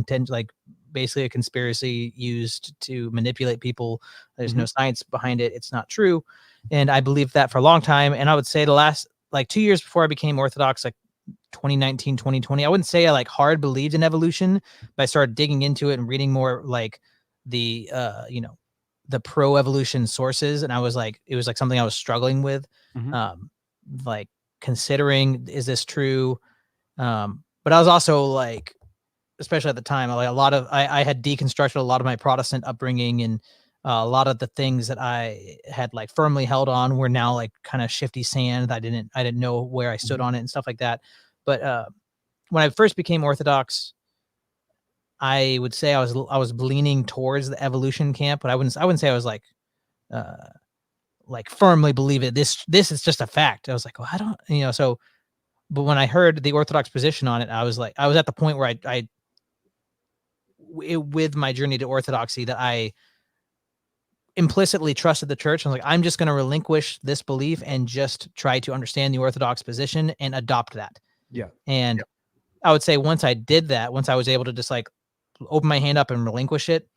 basically a conspiracy used to manipulate people. There's no science behind it. It's not true. And I believed that for a long time. And I would say the last like 2 years before I became Orthodox, like 2019, 2020, I wouldn't say I like hard believed in evolution, but I started digging into it and reading more like the pro evolution sources. And it was like something I was struggling with, like considering, is this true? But I was also like, especially at the time, like I had deconstructed a lot of my Protestant upbringing, and a lot of the things that I had like firmly held on were now like kind of shifty sand. I didn't know where I stood on it and stuff like that. But when I first became Orthodox, I would say I was leaning towards the evolution camp, but I wouldn't say I was like firmly believe it. This is just a fact. I was like, well, I don't, so, but when I heard the Orthodox position on it, I was at the point where with my journey to Orthodoxy, that I implicitly trusted the church. I was like, I'm just going to relinquish this belief and just try to understand the Orthodox position and adopt that. Yeah. And I would say once I did that, once I was able to just like open my hand up and relinquish it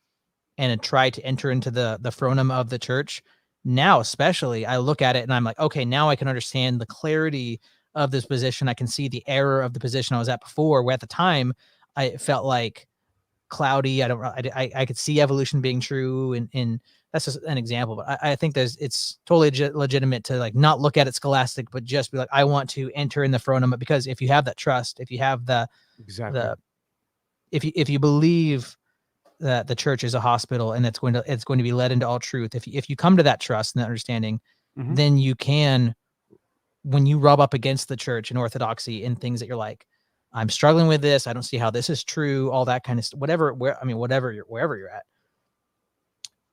and try to enter into the phronum of the church, now especially I look at it and I'm like, okay, now I can understand the clarity of this position. I can see the error of the position I was at before, where at the time I felt like cloudy. I could see evolution being true, and that's just an example. But I think it's totally legitimate to like not look at it scholastic, but just be like, I want to enter in the phronum, because if you have that trust, if you have if you believe that the church is a hospital and it's going to be led into all truth, if you come to that trust and that understanding, then you can, when you rub up against the church and Orthodoxy and things that you're like, I'm struggling with this, I don't see how this is true, all that kind of stuff, wherever you're at,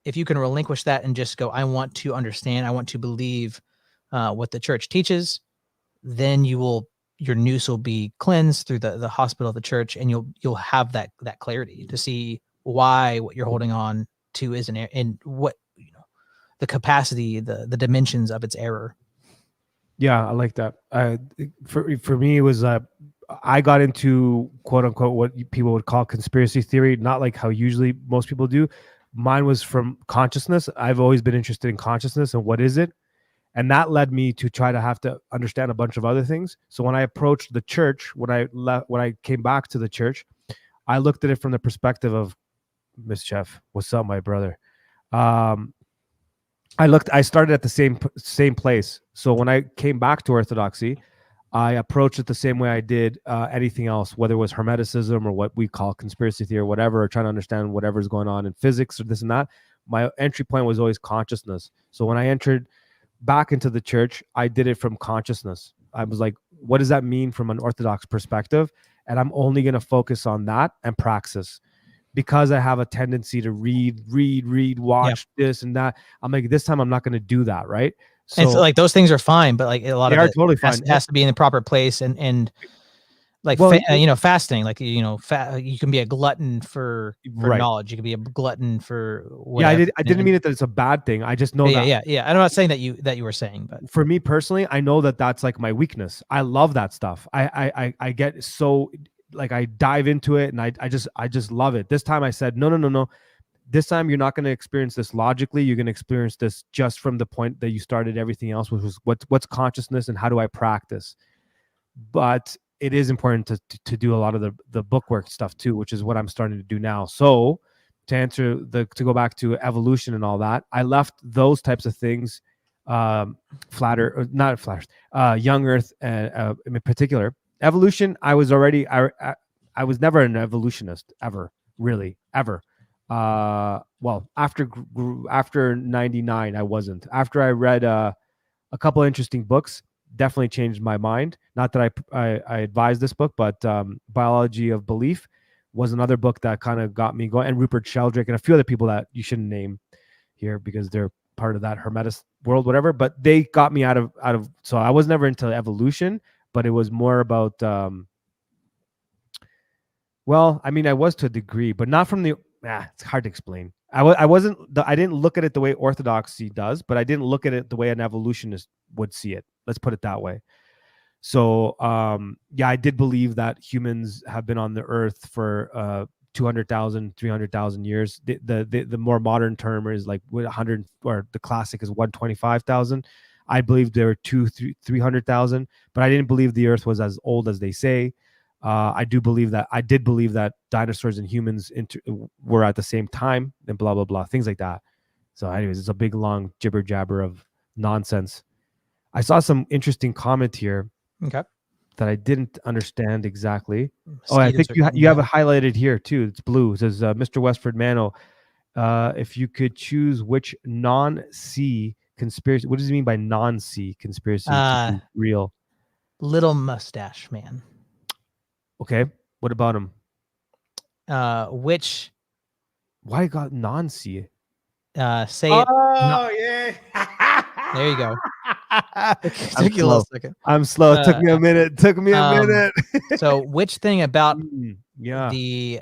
if you can relinquish that and just go, I want to understand, I want to believe what the church teaches, then your nous will be cleansed through the hospital of the church, and you'll have that clarity to see why what you're holding on to is an error, and what the capacity, the dimensions of its error. Yeah, I like that. For me, it was I got into quote unquote what people would call conspiracy theory, not like how usually most people do. Mine was from consciousness. I've always been interested in consciousness and what is it, and that led me to try to have to understand a bunch of other things. So when I approached the church, when I came back to the church, I looked at it from the perspective of Mischief. What's up, my brother? I started at the same place. So when I came back to Orthodoxy, I approached it the same way I did anything else, whether it was Hermeticism or what we call conspiracy theory or whatever, or trying to understand whatever's going on in physics or this and that. My entry point was always consciousness. So when I entered back into the church, I did it from consciousness. I was like, what does that mean from an Orthodox perspective? And I'm only going to focus on that and praxis. because I have a tendency to read, watch this and that. I'm like, this time I'm not going to do that, right? And so So like those things are fine, but like a lot they of are it totally fine. has to be in the proper place and like Well, you know, fasting, like you know, you can be a glutton for right. knowledge. You can be a glutton for Yeah, whatever. I didn't mean it that it's a bad thing. I just know Yeah, that yeah, yeah. I'm not saying that you were saying, but for me personally, I know that that's like my weakness. I love that stuff. I get so like I dive into it and I just love it. This time I said, no. This time you're not going to experience this logically. You're going to experience this just from the point that you started everything else, which was what's consciousness and how do I practice. But it is important to do a lot of the bookwork stuff too, which is what I'm starting to do now. So to go back to evolution and all that, I left those types of things, not flat young earth and in particular evolution. I was never an evolutionist ever, really, ever. Well, after 99 I wasn't. After I read a couple of interesting books, definitely changed my mind. Not that I advise this book, but Biology of Belief was another book that kind of got me going, and Rupert Sheldrake and a few other people that you shouldn't name here because they're part of that Hermetic world, whatever. But they got me out of. So I was never into evolution, but it was more about. Well, I mean, I was to a degree, but not from the. It's hard to explain. I wasn't. I didn't look at it the way orthodoxy does, but I didn't look at it the way an evolutionist would see it. Let's put it that way. So, yeah, I did believe that humans have been on the earth for 200,000, 300,000 years. The more modern term is like 100, or the classic is 125,000. I believe there were 300,000, but I didn't believe the earth was as old as they say. I did believe that dinosaurs and humans were at the same time, and blah blah blah, things like that. So, anyways, it's a big long jibber jabber of nonsense. I saw some interesting comment here. Okay. That I didn't understand exactly. Mosquitoes Oh, I think you have down. it highlighted here too. It's blue. It says, Mr. Westford Mano, if you could choose which non-C conspiracy, what does he mean by non-C conspiracy to be real? Little mustache man. Okay. What about him? Which Why got non-C? say it. Yeah. There you go. I'm slow. I'm slow. It took me a minute. So which thing about Yeah. the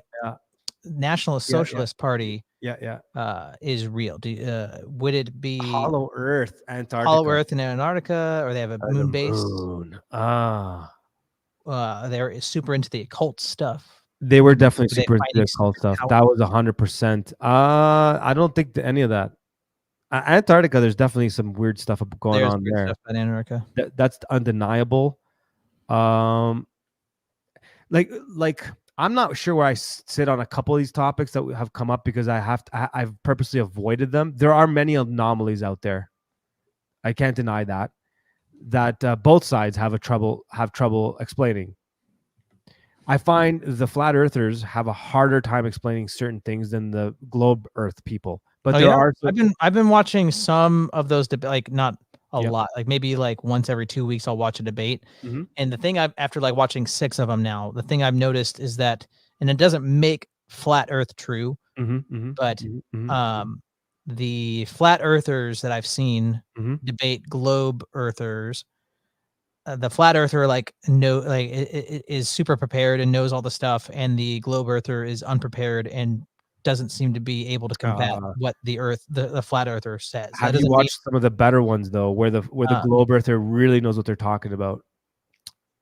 National Socialist Party is real? Would it be Hollow Earth, Antarctica? Hollow Earth in Antarctica, or they have a moon base? Moon. They're super into the occult stuff. They were definitely super into the occult stuff. That was 100%. I don't think any of that. Antarctica, there's definitely some weird stuff going on there. Stuff in Antarctica. That's undeniable. Like I'm not sure where I sit on a couple of these topics that have come up because I've purposely avoided them. There are many anomalies out there. I can't deny that both sides have trouble explaining. I find the flat earthers have a harder time explaining certain things than the globe earth people. But I've been watching some of those like not a lot, like maybe like once every 2 weeks I'll watch a debate. Mm-hmm. And the thing after like watching 6 of them now, the thing I've noticed is that, and it doesn't make flat earth true, but the flat earthers that I've seen debate globe earthers, the flat earther is super prepared and knows all the stuff, and the globe earther is unprepared and doesn't seem to be able to combat what the flat earther says. Have you watched some of the better ones though, where the globe earther really knows what they're talking about?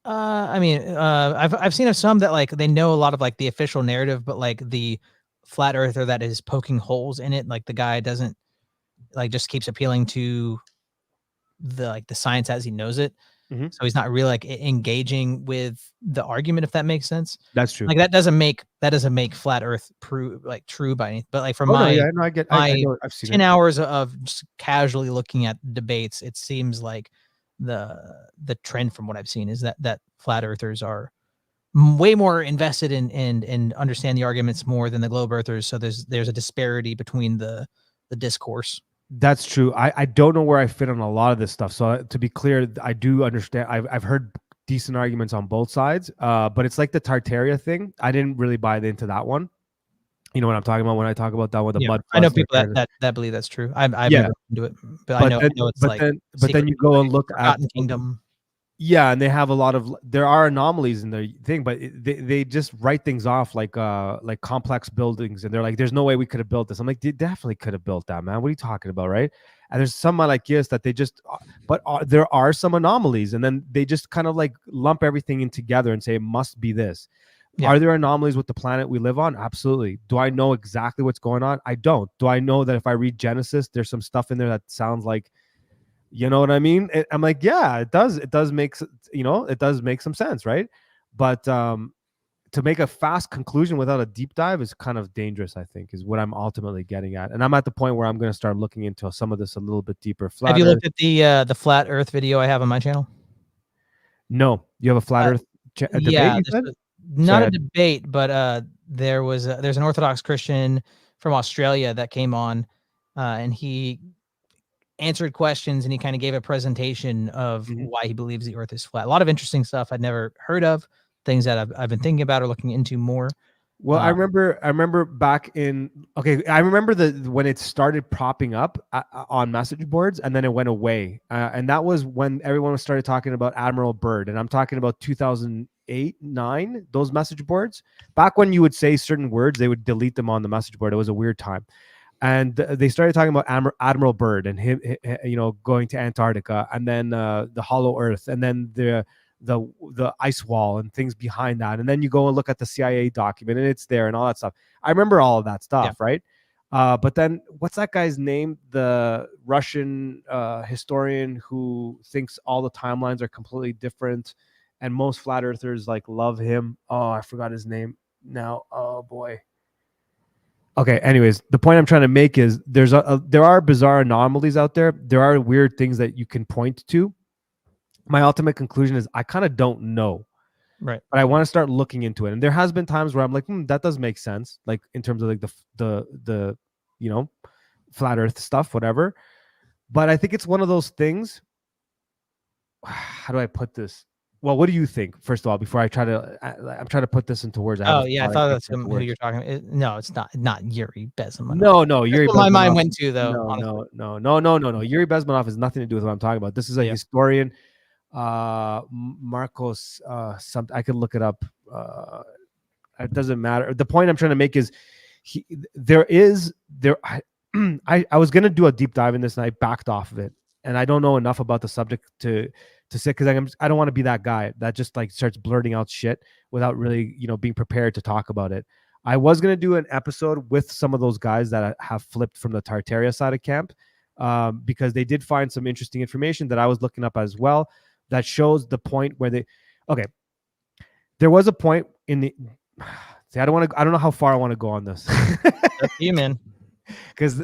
I mean, I've seen of some that like they know a lot of like the official narrative, but like the flat earther that is poking holes in it, like the guy doesn't like just keeps appealing to the science as he knows it. So he's not really like engaging with the argument, if that makes sense. That's true. Like that doesn't make flat earth true by anything. But like from I've seen 10 hours of just casually looking at debates, it seems like the trend from what I've seen is that flat earthers are way more invested in and understand the arguments more than the globe earthers. So there's a disparity between the discourse. That's true. I don't know where I fit on a lot of this stuff. So to be clear, I do understand. I've heard decent arguments on both sides, but it's like the Tartaria thing. I didn't really buy into that one. You know what I'm talking about when I talk about that with the Yeah, mud. I know flask, they're people that trying to- that believe that's true. I've Yeah, never been to it, but I but know then, it's like but then secret you go and society, look at Forgotten Kingdom. yeah, and they have a lot of there are anomalies in their thing, but they just write things off like complex buildings, and they're like, "There's no way we could have built this." I'm like, "They definitely could have built that, man. What are you talking about, right?" And there's some like yes that they just, but there are some anomalies, and then they just kind of like lump everything in together and say it must be this. Yeah. Are there anomalies with the planet we live on? Absolutely. Do I know exactly what's going on? I don't. Do I know that if I read Genesis, there's some stuff in there that sounds like, you know what I mean? I'm like, yeah, it does. It does make, it does make some sense, right? But to make a fast conclusion without a deep dive is kind of dangerous, I think, is what I'm ultimately getting at. And I'm at the point where I'm going to start looking into some of this a little bit deeper. Have you Earth. looked at the flat Earth video I have on my channel? No, you have a flat Earth a debate. You said not Sorry, a debate, but there's an Orthodox Christian from Australia that came on, and he answered questions and he kind of gave a presentation of Mhm. why he believes the Earth is flat. A lot of interesting stuff I'd never heard of, things that I've been thinking about or looking into more. Well, I remember back in I remember when it started propping up on message boards, and then it went away, and that was when everyone started talking about Admiral Byrd, and I'm talking about 2008, 9. Those message boards back when you would say certain words, they would delete them on the message board. It was a weird time, and they started talking about Admiral Byrd and him, going to Antarctica, and then the Hollow Earth, and then the ice wall and things behind that, and then you go and look at the CIA document and it's there and all that stuff. I remember all of that stuff, right? But then what's that guy's name, the Russian historian who thinks all the timelines are completely different and most flat earthers like love him? Oh, I forgot his name now. Oh boy. Okay, anyways, the point I'm trying to make is there are bizarre anomalies out there. There are weird things that you can point to. My ultimate conclusion is I kind of don't know, Right. but I want to start looking into it. And there has been times where I'm like, that does make sense, like in terms of like the flat Earth stuff, whatever. But I think it's one of those things. How do I put this? Well, what do you think? First of all, before I try to, I'm trying to put this into words. Oh yeah, I thought that's can't put who words. you're talking about. No, it's not Yuri Bezmenov. No, That's Yuri what my mind Bezmenov. went to though. No. Yuri Bezmenov has nothing to do with what I'm talking about. This is a historian, Marcos. I could look it up. It doesn't matter. The point I'm trying to make is, I was gonna do a deep dive in this and I backed off of it, and I don't know enough about the subject to say, because I don't want to be that guy that just like starts blurting out shit without really being prepared to talk about it. I was gonna do an episode with some of those guys that have flipped from the Tartaria side of camp, because they did find some interesting information that I was looking up as well that shows the point where there was a point in the see, I don't know how far I want to go on this. Up to you, man. Because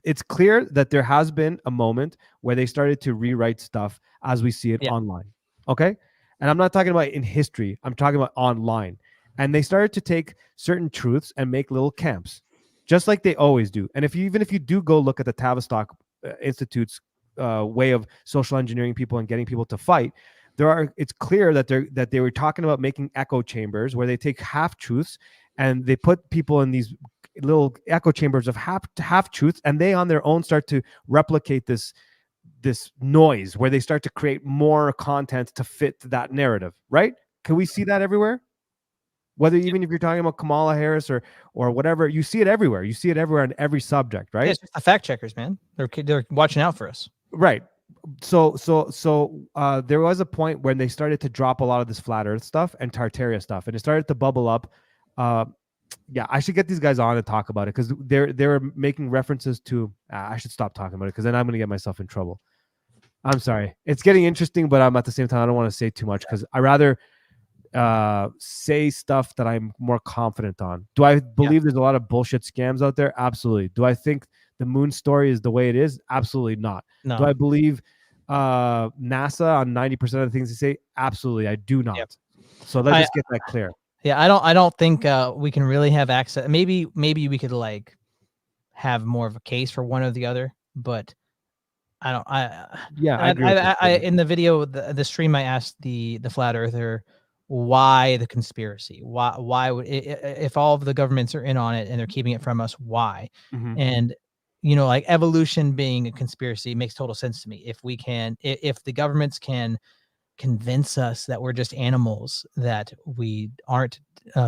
it's clear that there has been a moment where they started to rewrite stuff as we see it online. Okay. And I'm not talking about in history, I'm talking about online. And they started to take certain truths and make little camps, just like they always do. And even if you do go look at the Tavistock Institute's way of social engineering people and getting people to fight, it's clear that they were talking about making echo chambers where they take half truths and they put people in these little echo chambers of half truths, and they on their own start to replicate this noise where they start to create more content to fit that narrative, right? Can we see that everywhere? Whether even if you're talking about Kamala Harris or whatever, you see it everywhere. You see it everywhere in every subject, right? Yeah, it's just the fact checkers, man. They're watching out for us. Right. So there was a point when they started to drop a lot of this flat Earth stuff and Tartaria stuff, and it started to bubble up. Yeah, I should get these guys on and talk about it, because they were making references to. I should stop talking about it because then I'm going to get myself in trouble. I'm sorry. It's getting interesting, but I'm at the same time I don't want to say too much because I rather say stuff that I'm more confident on. Do I believe there's a lot of bullshit scams out there? Absolutely. Do I think the moon story is the way it is? Absolutely not. No. Do I believe NASA on 90% of the things they say? Absolutely, I do not. Yep. So let's just get that clear. Yeah, I don't think we can really have access. Maybe we could like have more of a case for one or the other, but I don't. I agree. I in the video, the stream, I asked the flat earther why the conspiracy? Why would if all of the governments are in on it and they're keeping it from us? Why? Mhm. And like evolution being a conspiracy makes total sense to me. If we can, if the governments can convince us that we're just animals, that we aren't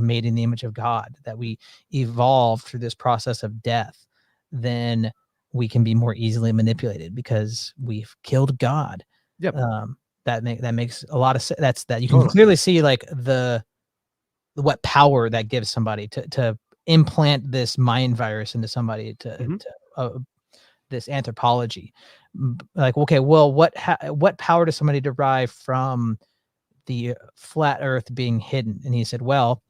made in the image of God, that we evolved through this process of death, then we can be more easily manipulated because we've killed God. Yep. That makes a lot of sense. That you can Totally. clearly see like what power that gives somebody to implant this mind virus into somebody Mhm. this anthropology. Like, okay, well, what power does somebody derive from the flat earth being hidden? And he said, well,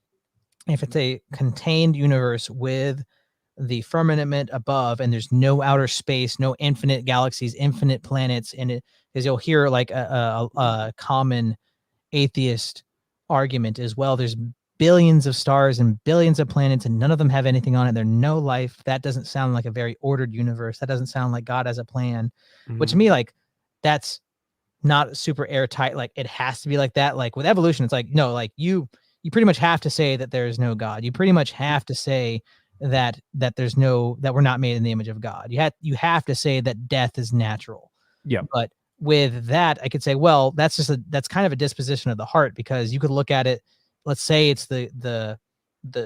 if it's a contained universe with the firmament above and there's no outer space, no infinite galaxies, infinite planets in it, because you'll hear like a common atheist argument as well. There's billions of stars and billions of planets and none of them have anything on it. There's no life. That doesn't sound like a very ordered universe. That doesn't sound like God has a plan. Which to Mhm. me, like, that's not super airtight. Like, it has to be like that. Like with evolution, it's like, no, like you pretty much have to say that there's no God. You pretty much have to say that there's no, that we're not made in the image of God. You have to say that death is natural. Yep. But with that, I could say, well, that's kind of a disposition of the heart, because you could look at it. Let's say it's the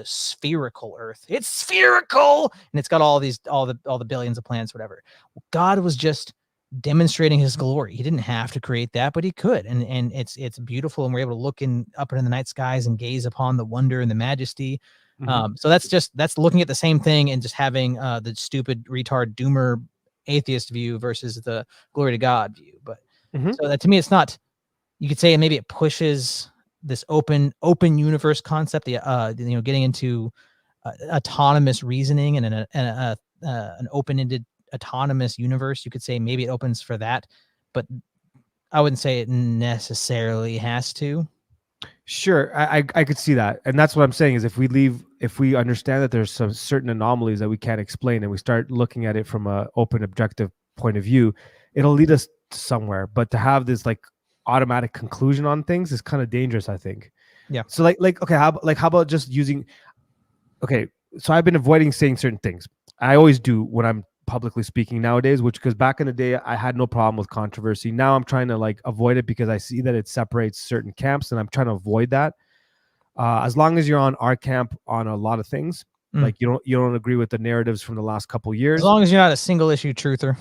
spherical Earth. It's spherical, and it's got all the billions of planets, whatever. God was just demonstrating His glory. He didn't have to create that, but He could, and it's beautiful, and we're able to look up into the night skies and gaze upon the wonder and the majesty. Mhm. So that's looking at the same thing and just having the stupid retard doomer atheist view versus the glory to God view. But Mhm. so that to me, it's not. You could say maybe it pushes this open universe concept. Getting into autonomous reasoning and an open-ended autonomous universe. You could say maybe it opens for that, but I wouldn't say it necessarily has to. Sure, I could see that, and that's what I'm saying is if we understand that there's some certain anomalies that we can't explain, and we start looking at it from a open, objective point of view, it'll lead us somewhere. But to have this like automatic conclusion on things is kind of dangerous, I think. Yeah. So like okay, how about just using? Okay, so I've been avoiding saying certain things. I always do when I'm publicly speaking nowadays, which because back in the day I had no problem with controversy. Now I'm trying to like avoid it because I see that it separates certain camps, and I'm trying to avoid that. As long as you're on our camp on a lot of things, like you don't agree with the narratives from the last couple years. As long as you're not a single issue truther.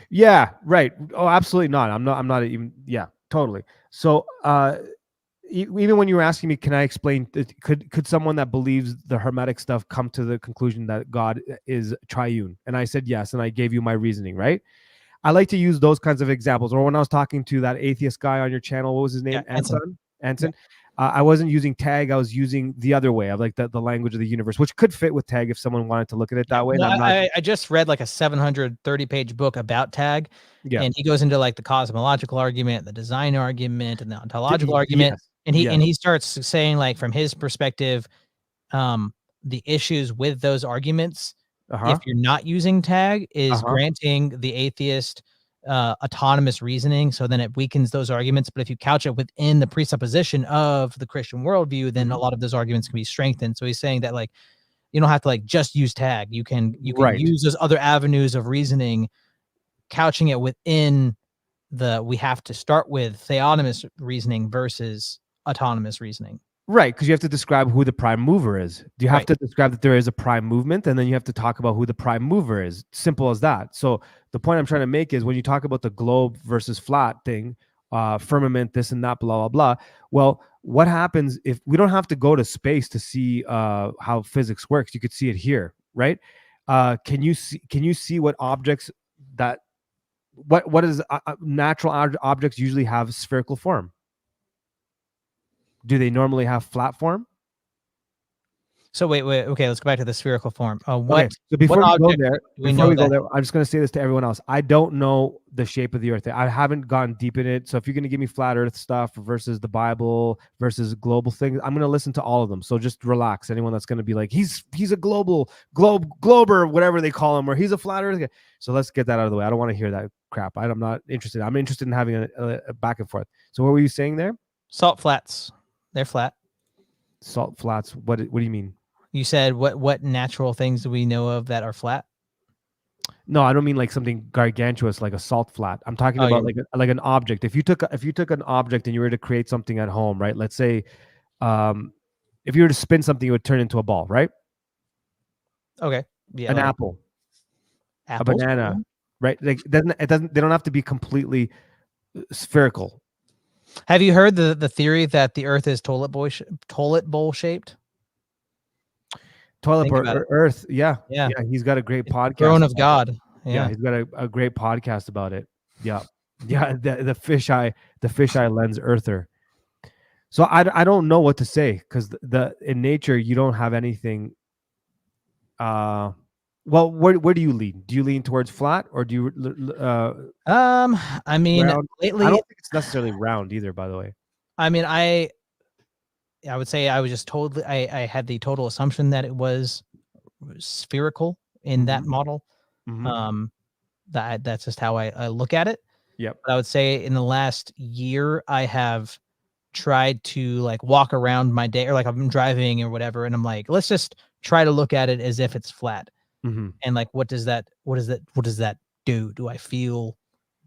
Yeah, right. Oh, absolutely not. I'm not even. Yeah, totally. So even when you were asking me, can I explain? Could someone that believes the Hermetic stuff come to the conclusion that God is triune? And I said yes, and I gave you my reasoning. Right. I like to use those kinds of examples. Or when I was talking to that atheist guy on your channel, what was his name? Yeah, Anson. Anson. I wasn't using tag. I was using the other way of like the language of the universe, which could fit with tag if someone wanted to look at it that way. No, And I'm not. I just read like a 730-page book about tag, Yeah. and he goes into like the cosmological argument, the design argument, and the ontological argument. Yes. And Yes. he starts saying, like, from his perspective, the issues with those arguments, if you're not using tag, is granting the atheist autonomous reasoning. So then it weakens those arguments. But if you couch it within the presupposition of the Christian worldview, then a lot of those arguments can be strengthened. So he's saying that, like, you don't have to like just use tag. You can Right. use those other avenues of reasoning, couching it within we have to start with theonomous reasoning versus autonomous reasoning. Right, because you have to describe who the prime mover is. You have to describe that there is a prime movement, and then you have to talk about who the prime mover is. Simple as that. So the point I'm trying to make is when you talk about the globe versus flat thing, firmament, this and that, blah, blah, blah. Well, what happens if we don't have to go to space to see how physics works? You could see it here, right? Can you see what objects that what is natural objects usually have spherical form? Do they normally have flat form? So wait. Okay, let's go back to the spherical form. Okay, so before we go there, I'm just going to say this to everyone else. I don't know the shape of the Earth. I haven't gone deep in it. So if you're going to give me flat Earth stuff versus the Bible versus global things, I'm going to listen to all of them. So just relax. Anyone that's going to be like, he's a glober, whatever they call him, or he's a flat Earth guy. So let's get that out of the way. I don't want to hear that crap. I'm not interested. I'm interested in having a back and forth. So what were you saying there? Salt flats. They're flat. Salt flats. What do you mean? You said what natural things do we know of that are flat? No, I don't mean like something gargantuous like a salt flat. I'm talking Oh, about yeah. like an object. If you took an object and you were to create something at home, right? Let's say, if you were to spin something, it would turn into a ball, right? Okay. Yeah. An Like apple, a apples. banana, right? Like it doesn't. They don't have to be completely spherical. Have you heard the theory that the Earth is toilet bowl shaped? Toilet Think or about it. Earth, yeah, Yeah. He's got a great podcast. Throne of about it. God. Yeah, Yeah. he's got a great podcast about it. Yeah, yeah. The fisheye lens earther. So I don't know what to say because the in nature you don't have anything. Well, where do you lean? Do you lean towards flat or do you I mean, round? I lately, don't think it's necessarily round either. By the way, I mean, I would say I was just totally, I had the total assumption that it was spherical in that model. Mhm. That's just how I look at it. Yep. But I would say in the last year, I have tried to like walk around my day or like I'm driving or whatever. And I'm like, let's just try to look at it as if it's flat. Mhm. And like, what does that do? Do I feel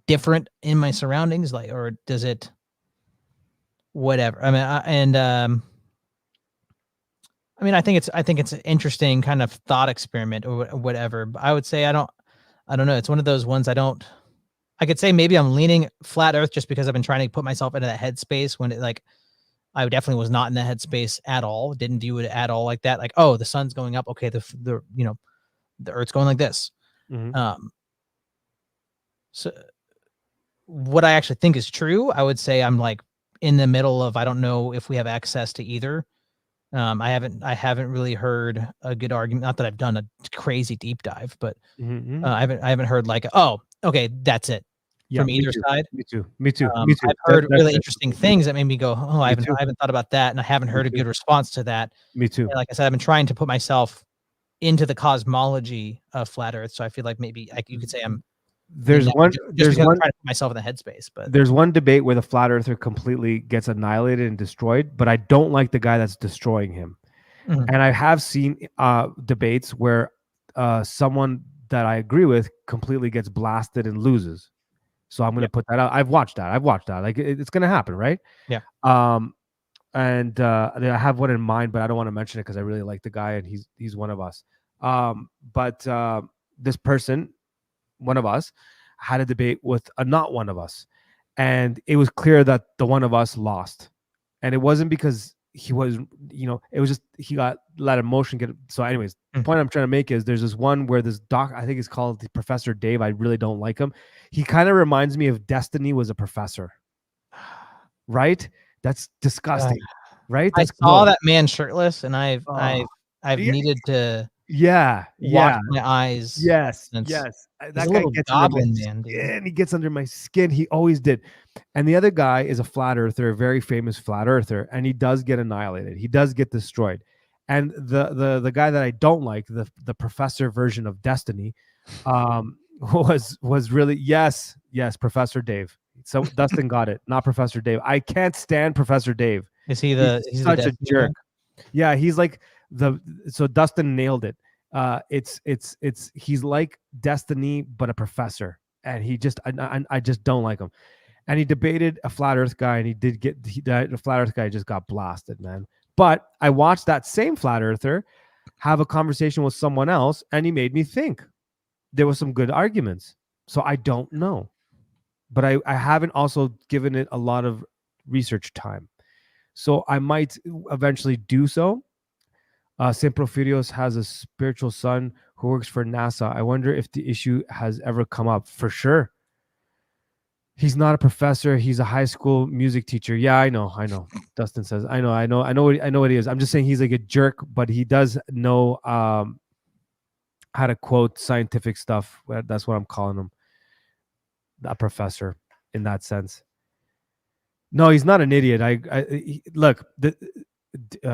different in my surroundings? Like, or does it, whatever. I mean, I think it's an interesting kind of thought experiment or whatever. But I would say I don't know. It's one of those ones I could say maybe I'm leaning flat Earth just because I've been trying to put myself into that headspace when it like I definitely was not in that headspace at all. Didn't view it at all like that. Like, oh, the sun's going up. Okay, the the Earth's going like this. Mhm. So what I actually think is true, I would say I'm like in the middle of I don't know if we have access to either. I haven't really heard a good argument. Not that I've done a crazy deep dive, but Mhm. I haven't heard like, oh, okay, that's it Yeah, from me either too. side. Me too. Me too. Me too. I've heard That's really it. interesting things that made me go, oh, I Me too. haven't thought about that, and I haven't Me heard a too. good response to that. Me too. And like I said, I've been trying to put myself into the cosmology of flat Earth, so I feel like maybe like you could say I'm in There's that one. just There's because I'm one. trying to put myself in the headspace. But There's one debate where the flat earther completely gets annihilated and destroyed, but I don't like the guy that's destroying him. Mhm. And I have seen debates where someone that I agree with completely gets blasted and loses. So I'm going to put that out. I've watched that. Like it's going to happen, right? Yeah. And I have one in mind, but I don't want to mention it because I really like the guy and he's one of us. But this person, one of us, had a debate with a not one of us, and it was clear that the one of us lost, and it wasn't because he was, it was just he got let emotion get. So, anyways, the point I'm trying to make is there's this one where this doc, I think it's called the Professor Dave. I really don't like him. He kind of reminds me of Destiny was a professor, right? That's disgusting, right? I That's saw gross. that man shirtless, and I've Oh. Yeah. needed to Yeah, wash yeah. my eyes. Yes, since yes. he's That a guy little gets under my goblin man, dude. skin. He gets under my skin. He always did. And the other guy is a flat earther, a very famous flat earther, and he does get annihilated. He does get destroyed. And the guy that I don't like, the professor version of Destiny, was really yes, Professor Dave. So Dustin got it, not Professor Dave. I can't stand Professor Dave. Is he He's such a Destiny jerk. guy? Yeah, he's like so Dustin nailed it. It's he's like Destiny but a professor, and he just I just don't like him. And he debated a flat Earth guy, and the flat Earth guy just got blasted, man. But I watched that same flat Earther have a conversation with someone else, and he made me think. There was some good arguments, so I don't know, but I haven't also given it a lot of research time, so I might eventually do so. Simprofirios has a spiritual son who works for NASA. I wonder if the issue has ever come up. For sure. He's not a professor. He's a high school music teacher. Yeah, I know. Dustin says, I know what he is. I'm just saying he's like a jerk, but he does know how to quote scientific stuff. That's what I'm calling him. A professor in that sense. No, he's not an idiot. Look,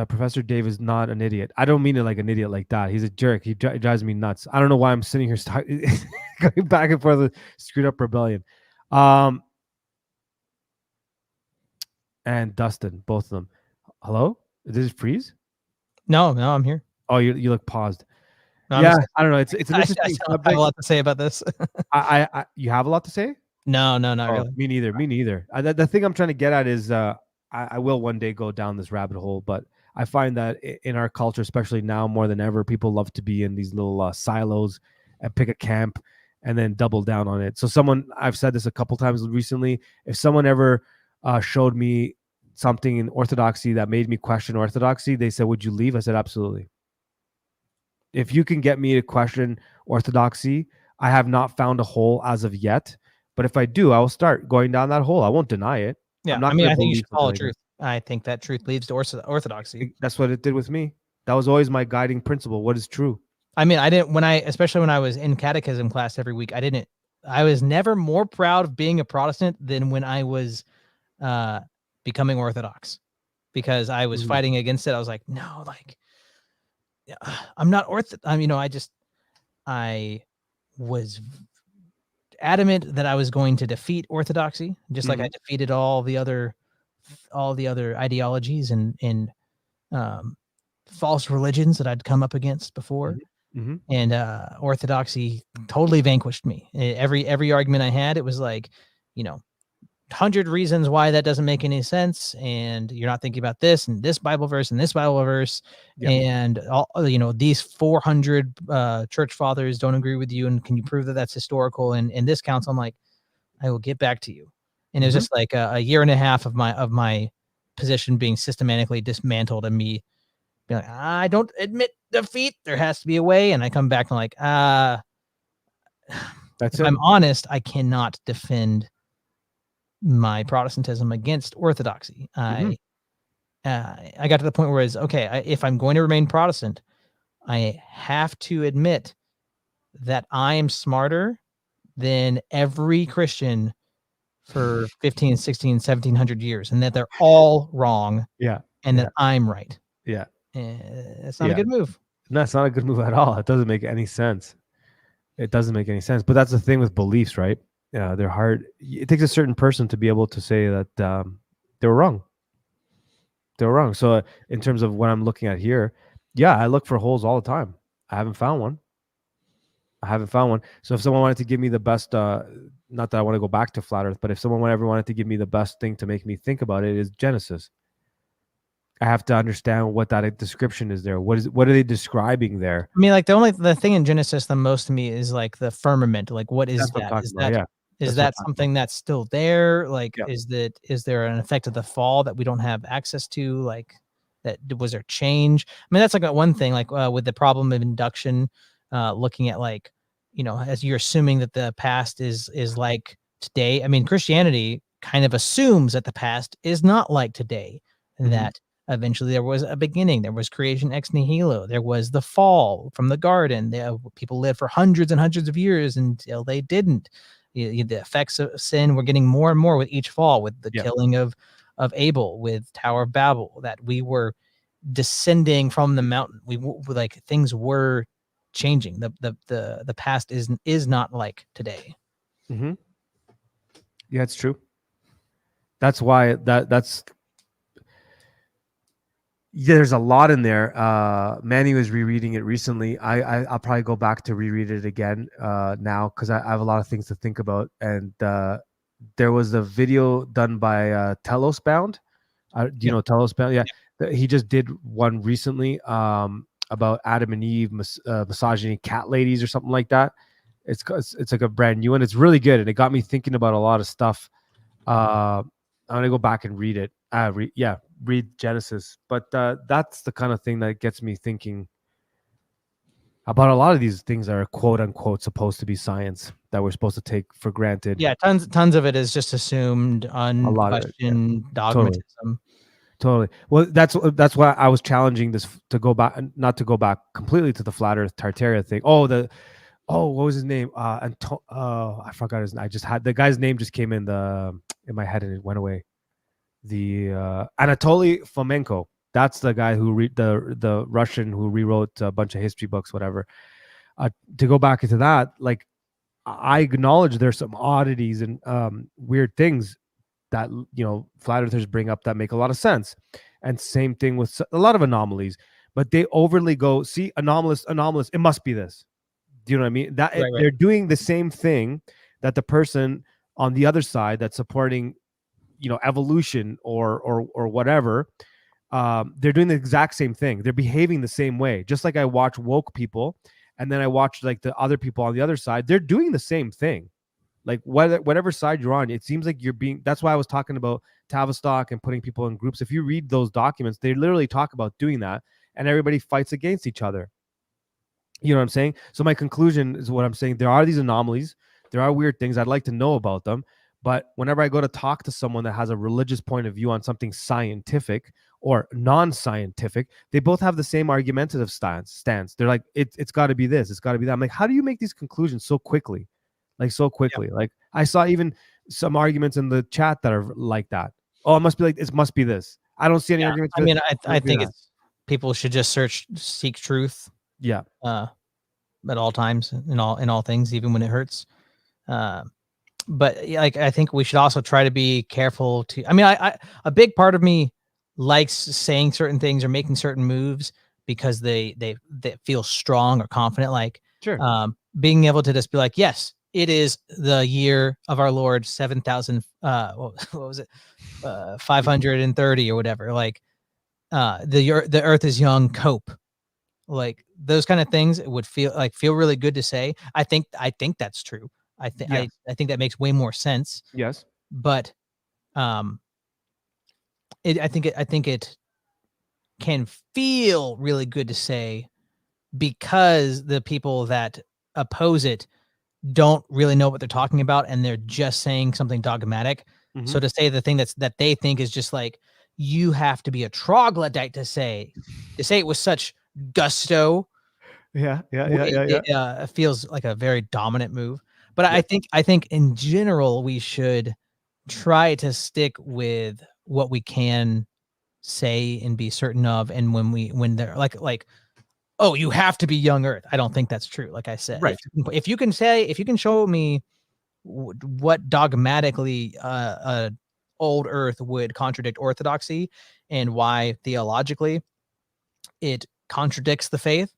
Professor Dave is not an idiot. I don't mean it like an idiot like that. He's a jerk. He drives me nuts. I don't know why I'm sitting here going back and forth with Screwed Up Rebellion. And Dustin, both of them. Hello? Did it freeze? No, I'm here. Oh, you look paused. No, Yeah, I don't know. It's an I interesting still have a subject. lot to say about this. You have a lot to say? No, not Oh, really. me neither. Me neither. The thing I'm trying to get at is I will one day go down this rabbit hole, but I find that in our culture, especially now more than ever, people love to be in these little silos and pick a camp and then double down on it. So I've said this a couple times recently, if someone ever showed me something in orthodoxy that made me question orthodoxy, they said, "Would you leave?" I said, "Absolutely." If you can get me to question orthodoxy, I have not found a hole as of yet. But if I do, I will start going down that hole. I won't deny it. Yeah, I'm not I mean, gonna I think you believe should follow something like truth. I think that truth leads to orthodoxy. that's what it did with me. That was always my guiding principle. What is true? I mean, especially when I was in catechism class every week, I was never more proud of being a Protestant than when I was becoming Orthodox, because I was Mhm. fighting against it. I was like, no, like, I'm not I was adamant that I was going to defeat orthodoxy, just like I Mhm. defeated all the other ideologies and false religions that I'd come up against before. Mhm. And orthodoxy totally vanquished me. Every argument I had, it was like, 100 reasons why that doesn't make any sense, and you're not thinking about this and this Bible verse and this Bible verse, Yeah. and all these 400 church fathers don't agree with you, and can you prove that that's historical? And in this council, I'm like, I will get back to you. And it was Mhm. just like a year and a half of my position being systematically dismantled, and me being like, I don't admit defeat. There has to be a way. And I come back and like, That's if it. I'm honest, I cannot defend my Protestantism against orthodoxy. Mhm. I got to the point where it's okay. If I'm going to remain Protestant, I have to admit that I am smarter than every Christian for 15, 16, 1700 years, and that they're all wrong, Yeah. and Yeah. that I'm right. Yeah. It's not a Yeah. good move. No, it's not a good move at all. It doesn't make any sense. It doesn't make any sense. But that's the thing with beliefs, right? Yeah, they're hard. It takes a certain person to be able to say that they were wrong. They were wrong. So in terms of what I'm looking at here, yeah, I look for holes all the time. I haven't found one. So if someone wanted to give me the best, not that I want to go back to flat Earth, but if someone ever wanted to give me the best thing to make me think about it, is Genesis. I have to understand what that description is there. What are they describing there? I mean, like the thing in Genesis the most to me is like the firmament. Like, what is That's what I'm that? talking about. Yeah, Is that's what I'm that talking something that's still there? Like, about. is there an effect of the fall that we don't have access to? Like, was there change? I mean, that's like one thing. Like with the problem of induction, looking at like, as you're assuming that the past is like today. I mean, Christianity kind of assumes that the past is not like today. Mhm. That eventually there was a beginning, there was creation ex nihilo, there was the fall from the garden. People lived for hundreds and hundreds of years until they didn't. The effects of sin were getting more and more with each fall, with the Yeah. killing of Abel, with Tower of Babel, that we were descending from the mountain. Like things were changing. The past is not like today. Mm-hmm. Yeah, it's true. That's why that's there's a lot in there. Manny was rereading it recently. I'll probably go back to reread it again now because I have a lot of things to think about. And there was a video done by Telos Bound. Do you know Telos Bound? Yeah. He just did one recently about Adam and Eve massaging cat ladies or something like that. It's like a brand new one. It's really good, and it got me thinking about a lot of stuff. I'm gonna go back and read it. Read Genesis. But that's the kind of thing that gets me thinking about a lot of these things that are quote unquote supposed to be science that we're supposed to take for granted. Yeah, tons of it is just assumed, A lot of it, yeah. unquestioned Totally. dogmatism. Totally. Well, that's why I was challenging this to go back, not to go back completely to the flat Earth Tartaria thing. What was his name? I forgot his name. I just had the guy's name just came in my head and it went away. The Anatoly Fomenko. That's the guy who the Russian who rewrote a bunch of history books, whatever. To go back into that, like I acknowledge there's some oddities and weird things that flat earthers bring up that make a lot of sense. and same thing with a lot of anomalies. But they overly go, see, anomalous, it must be this. Do you know what I mean? Right. They're doing the same thing that the person on the other side that's supporting, evolution or whatever, they're doing the exact same thing. They're behaving the same way. Just like I watch woke people, and then I watch like the other people on the other side. They're doing the same thing. Like whatever side you're on, it seems like you're being. That's why I was talking about Tavistock and putting people in groups. If you read those documents, they literally talk about doing that, and everybody fights against each other. You know what I'm saying? So my conclusion is what I'm saying. There are these anomalies. There are weird things. I'd like to know about them. But whenever I go to talk to someone that has a religious point of view on something scientific or non-scientific, they both have the same argumentative stance. They're like, it's got to be this. It's got to be that. I'm like, how do you make these conclusions so quickly? Like so quickly. Like I saw even some arguments in the chat that are like that. Oh, it must be like, it must be this. I don't see any arguments. I mean, I think it's people should just seek truth. Yeah. At all times, in all things, even when it hurts. But like, I think we should also try to be careful to. I mean, I a big part of me likes saying certain things or making certain moves because they feel strong or confident. Like, sure. Being able to just be like, yes, it is the year of our Lord 7,000. What was it? 530 or whatever. Like, the earth is young. Cope. Like those kind of things would feel really good to say. I think that's true. I think Yes. I think that makes way more sense. Yes. But I think it can feel really good to say because the people that oppose it don't really know what they're talking about and they're just saying something dogmatic. Mhm. So to say the thing that they think is just like, you have to be a troglodyte to say it with such gusto. Yeah. It feels like a very dominant move. But Yep. I think in general we should try to stick with what we can say and be certain of. And when they're like, oh, you have to be young Earth. I don't think that's true. Like I said, Right. If you can show me what dogmatically old Earth would contradict orthodoxy and why theologically it contradicts the faith,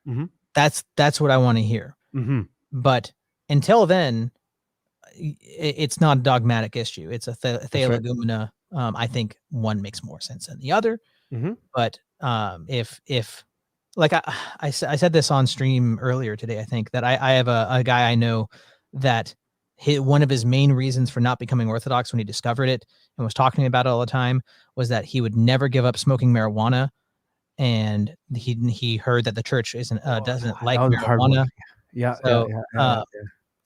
Mhm. that's what I want to hear. Mm-hmm. But until then, it's not a dogmatic issue. It's a theologumena. I think one makes more sense than the other. Mm-hmm. But if like I said this on stream earlier today, I think that I have a guy I know that one of his main reasons for not becoming Orthodox when he discovered it and was talking about it all the time was that he would never give up smoking marijuana. And he heard that the church doesn't like marijuana. Yeah. So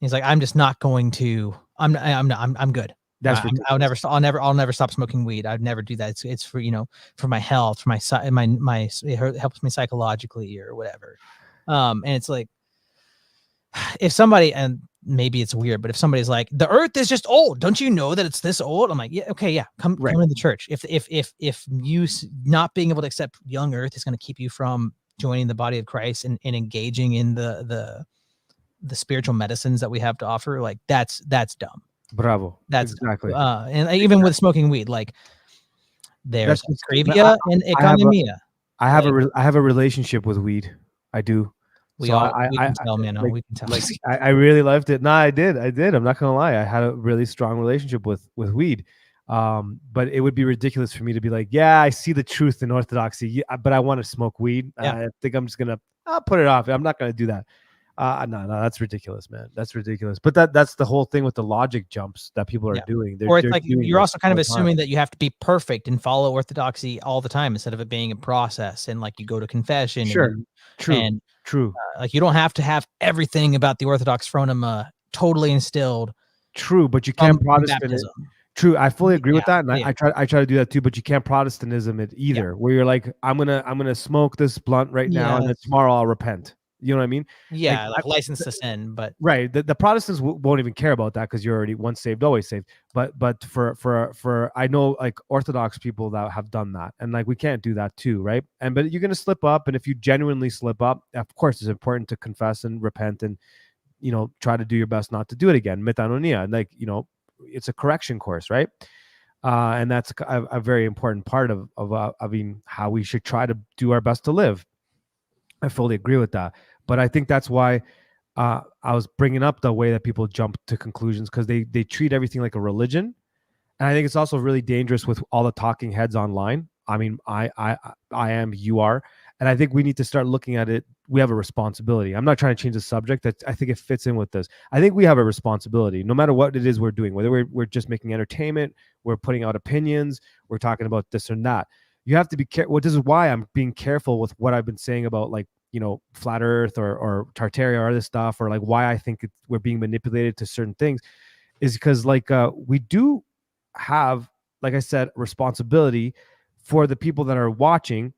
he's like, I'm just not going to. I'm good. That's I'll never stop smoking weed. I'd never do that. It's for for my health, for my it helps me psychologically or whatever. And it's like, if somebody, and maybe it's weird, but if somebody's like, the Earth is just old, don't you know that it's this old? I'm like, yeah, okay, yeah, come to the church. If you not being able to accept young Earth is going to keep you from joining the body of Christ and engaging in the spiritual medicines that we have to offer, like that's dumb. Bravo. That's exactly. And even with smoking weed, like there's Gravia and economia. I have a relationship with weed. I do. We can tell, Mano. We can tell. Like, I really loved it. No, I did. I'm not gonna lie. I had a really strong relationship with weed. But it would be ridiculous for me to be like, yeah, I see the truth in orthodoxy, but I want to smoke weed. Yeah. I think I'll put it off. I'm not gonna do that. No, that's ridiculous, man. That's ridiculous. But that's the whole thing with the logic jumps that people are doing. Or it's like you're also kind of assuming that you have to be perfect and follow orthodoxy all the time instead of it being a process. And like you go to confession. Sure. True. Like you don't have to have everything about the Orthodox phronema totally instilled. True, but you can't Protestant it. True, I fully agree with that, and I try to do that too. But you can't Protestantism it either, where you're like, I'm gonna smoke this blunt right now, and then tomorrow I'll repent. You know what I mean? Yeah, like license to sin, but right. The Protestants won't even care about that because you're already once saved, always saved. But for I know like Orthodox people that have done that, and like we can't do that too, right? But you're gonna slip up, and if you genuinely slip up, of course, it's important to confess and repent, and try to do your best not to do it again. Metanoia, and like it's a correction course, right? And that's a very important part of I mean, how we should try to do our best to live. I fully agree with that. But I think that's why I was bringing up the way that people jump to conclusions, because they treat everything like a religion. And I think it's also really dangerous with all the talking heads online. I mean, I am, you are. And I think we need to start looking at it. We have a responsibility. I'm not trying to change the subject. I think it fits in with this. I think we have a responsibility, no matter what it is we're doing, whether we're just making entertainment, we're putting out opinions, we're talking about this or that. You have to be careful. Well, this is why I'm being careful with what I've been saying about, like, flat earth or Tartaria or other stuff, or like why I think we're being manipulated to certain things, is because we do have, like I said, responsibility for the people that are watching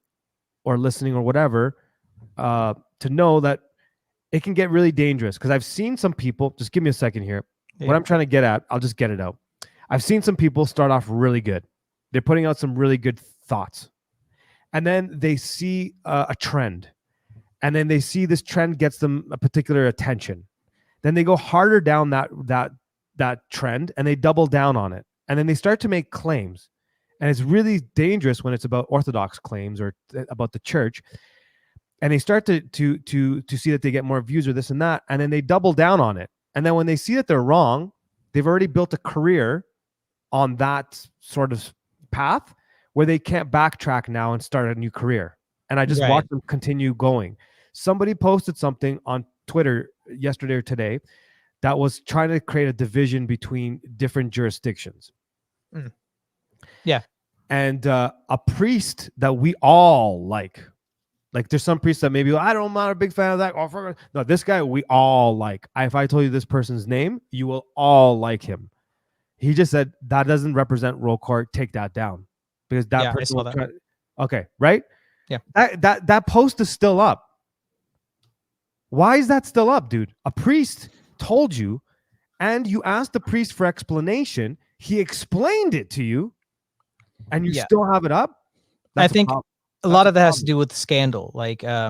or listening or whatever, to know that it can get really dangerous. Because I've seen some people, just give me a second here. Yeah. What I'm trying to get at, I'll just get it out. I've seen some people start off really good. They're putting out some really good thoughts. And then they see a trend. And then they see this trend gets them a particular attention. Then they go harder down that trend, and they double down on it. And then they start to make claims. And it's really dangerous when it's about orthodox claims or about the church. And they start to see that they get more views or this and that, and then they double down on it. And then when they see that they're wrong, they've already built a career on that sort of path where they can't backtrack now and start a new career. And I just watch them continue going. Somebody posted something on Twitter yesterday or today that was trying to create a division between different jurisdictions. Yeah. And a priest that we all like there's some priests that maybe, I'm not a big fan of that. No, this guy we all like. If I told you this person's name, you will all like him. He just said that doesn't represent roll court. Take that down, because that person will try. Okay, right? Yeah. That post is still up. Why is that still up, dude? A priest told you, and you asked the priest for explanation. He explained it to you, and you still have it up? I think a lot of that has to do with scandal. Like, yeah,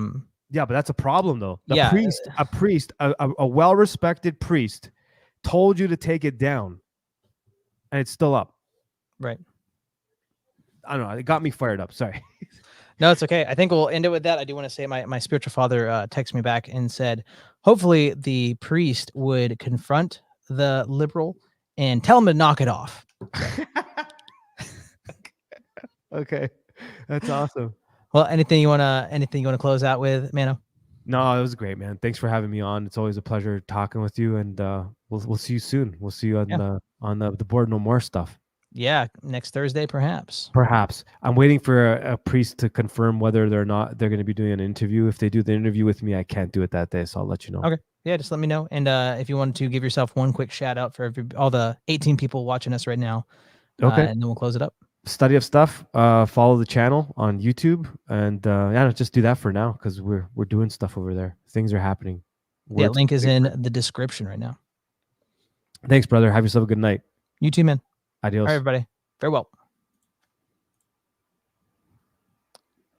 but that's a problem, though. A priest, a well-respected priest told you to take it down, and it's still up. Right. I don't know. It got me fired up. Sorry. No, it's okay. I think we'll end it with that. I do want to say my spiritual father texted me back and said, hopefully the priest would confront the liberal and tell him to knock it off. Okay. That's awesome. Well, anything you wanna close out with, Mano? No, it was great, man. Thanks for having me on. It's always a pleasure talking with you, and we'll see you soon. We'll see you on the Board No More stuff. Yeah, next Thursday, perhaps. Perhaps. I'm waiting for a priest to confirm whether they're going to be doing an interview. If they do the interview with me, I can't do it that day, so I'll let you know. Okay. Yeah, just let me know. And if you wanted to give yourself one quick shout out for all the 18 people watching us right now, okay, and then we'll close it up. Study of Stuff. Follow the channel on YouTube, and just do that for now, because we're doing stuff over there. Things are happening. Yeah, link is in the description right now. Thanks, brother. Have yourself a good night. You too, man. Adios. All right, everybody. Farewell.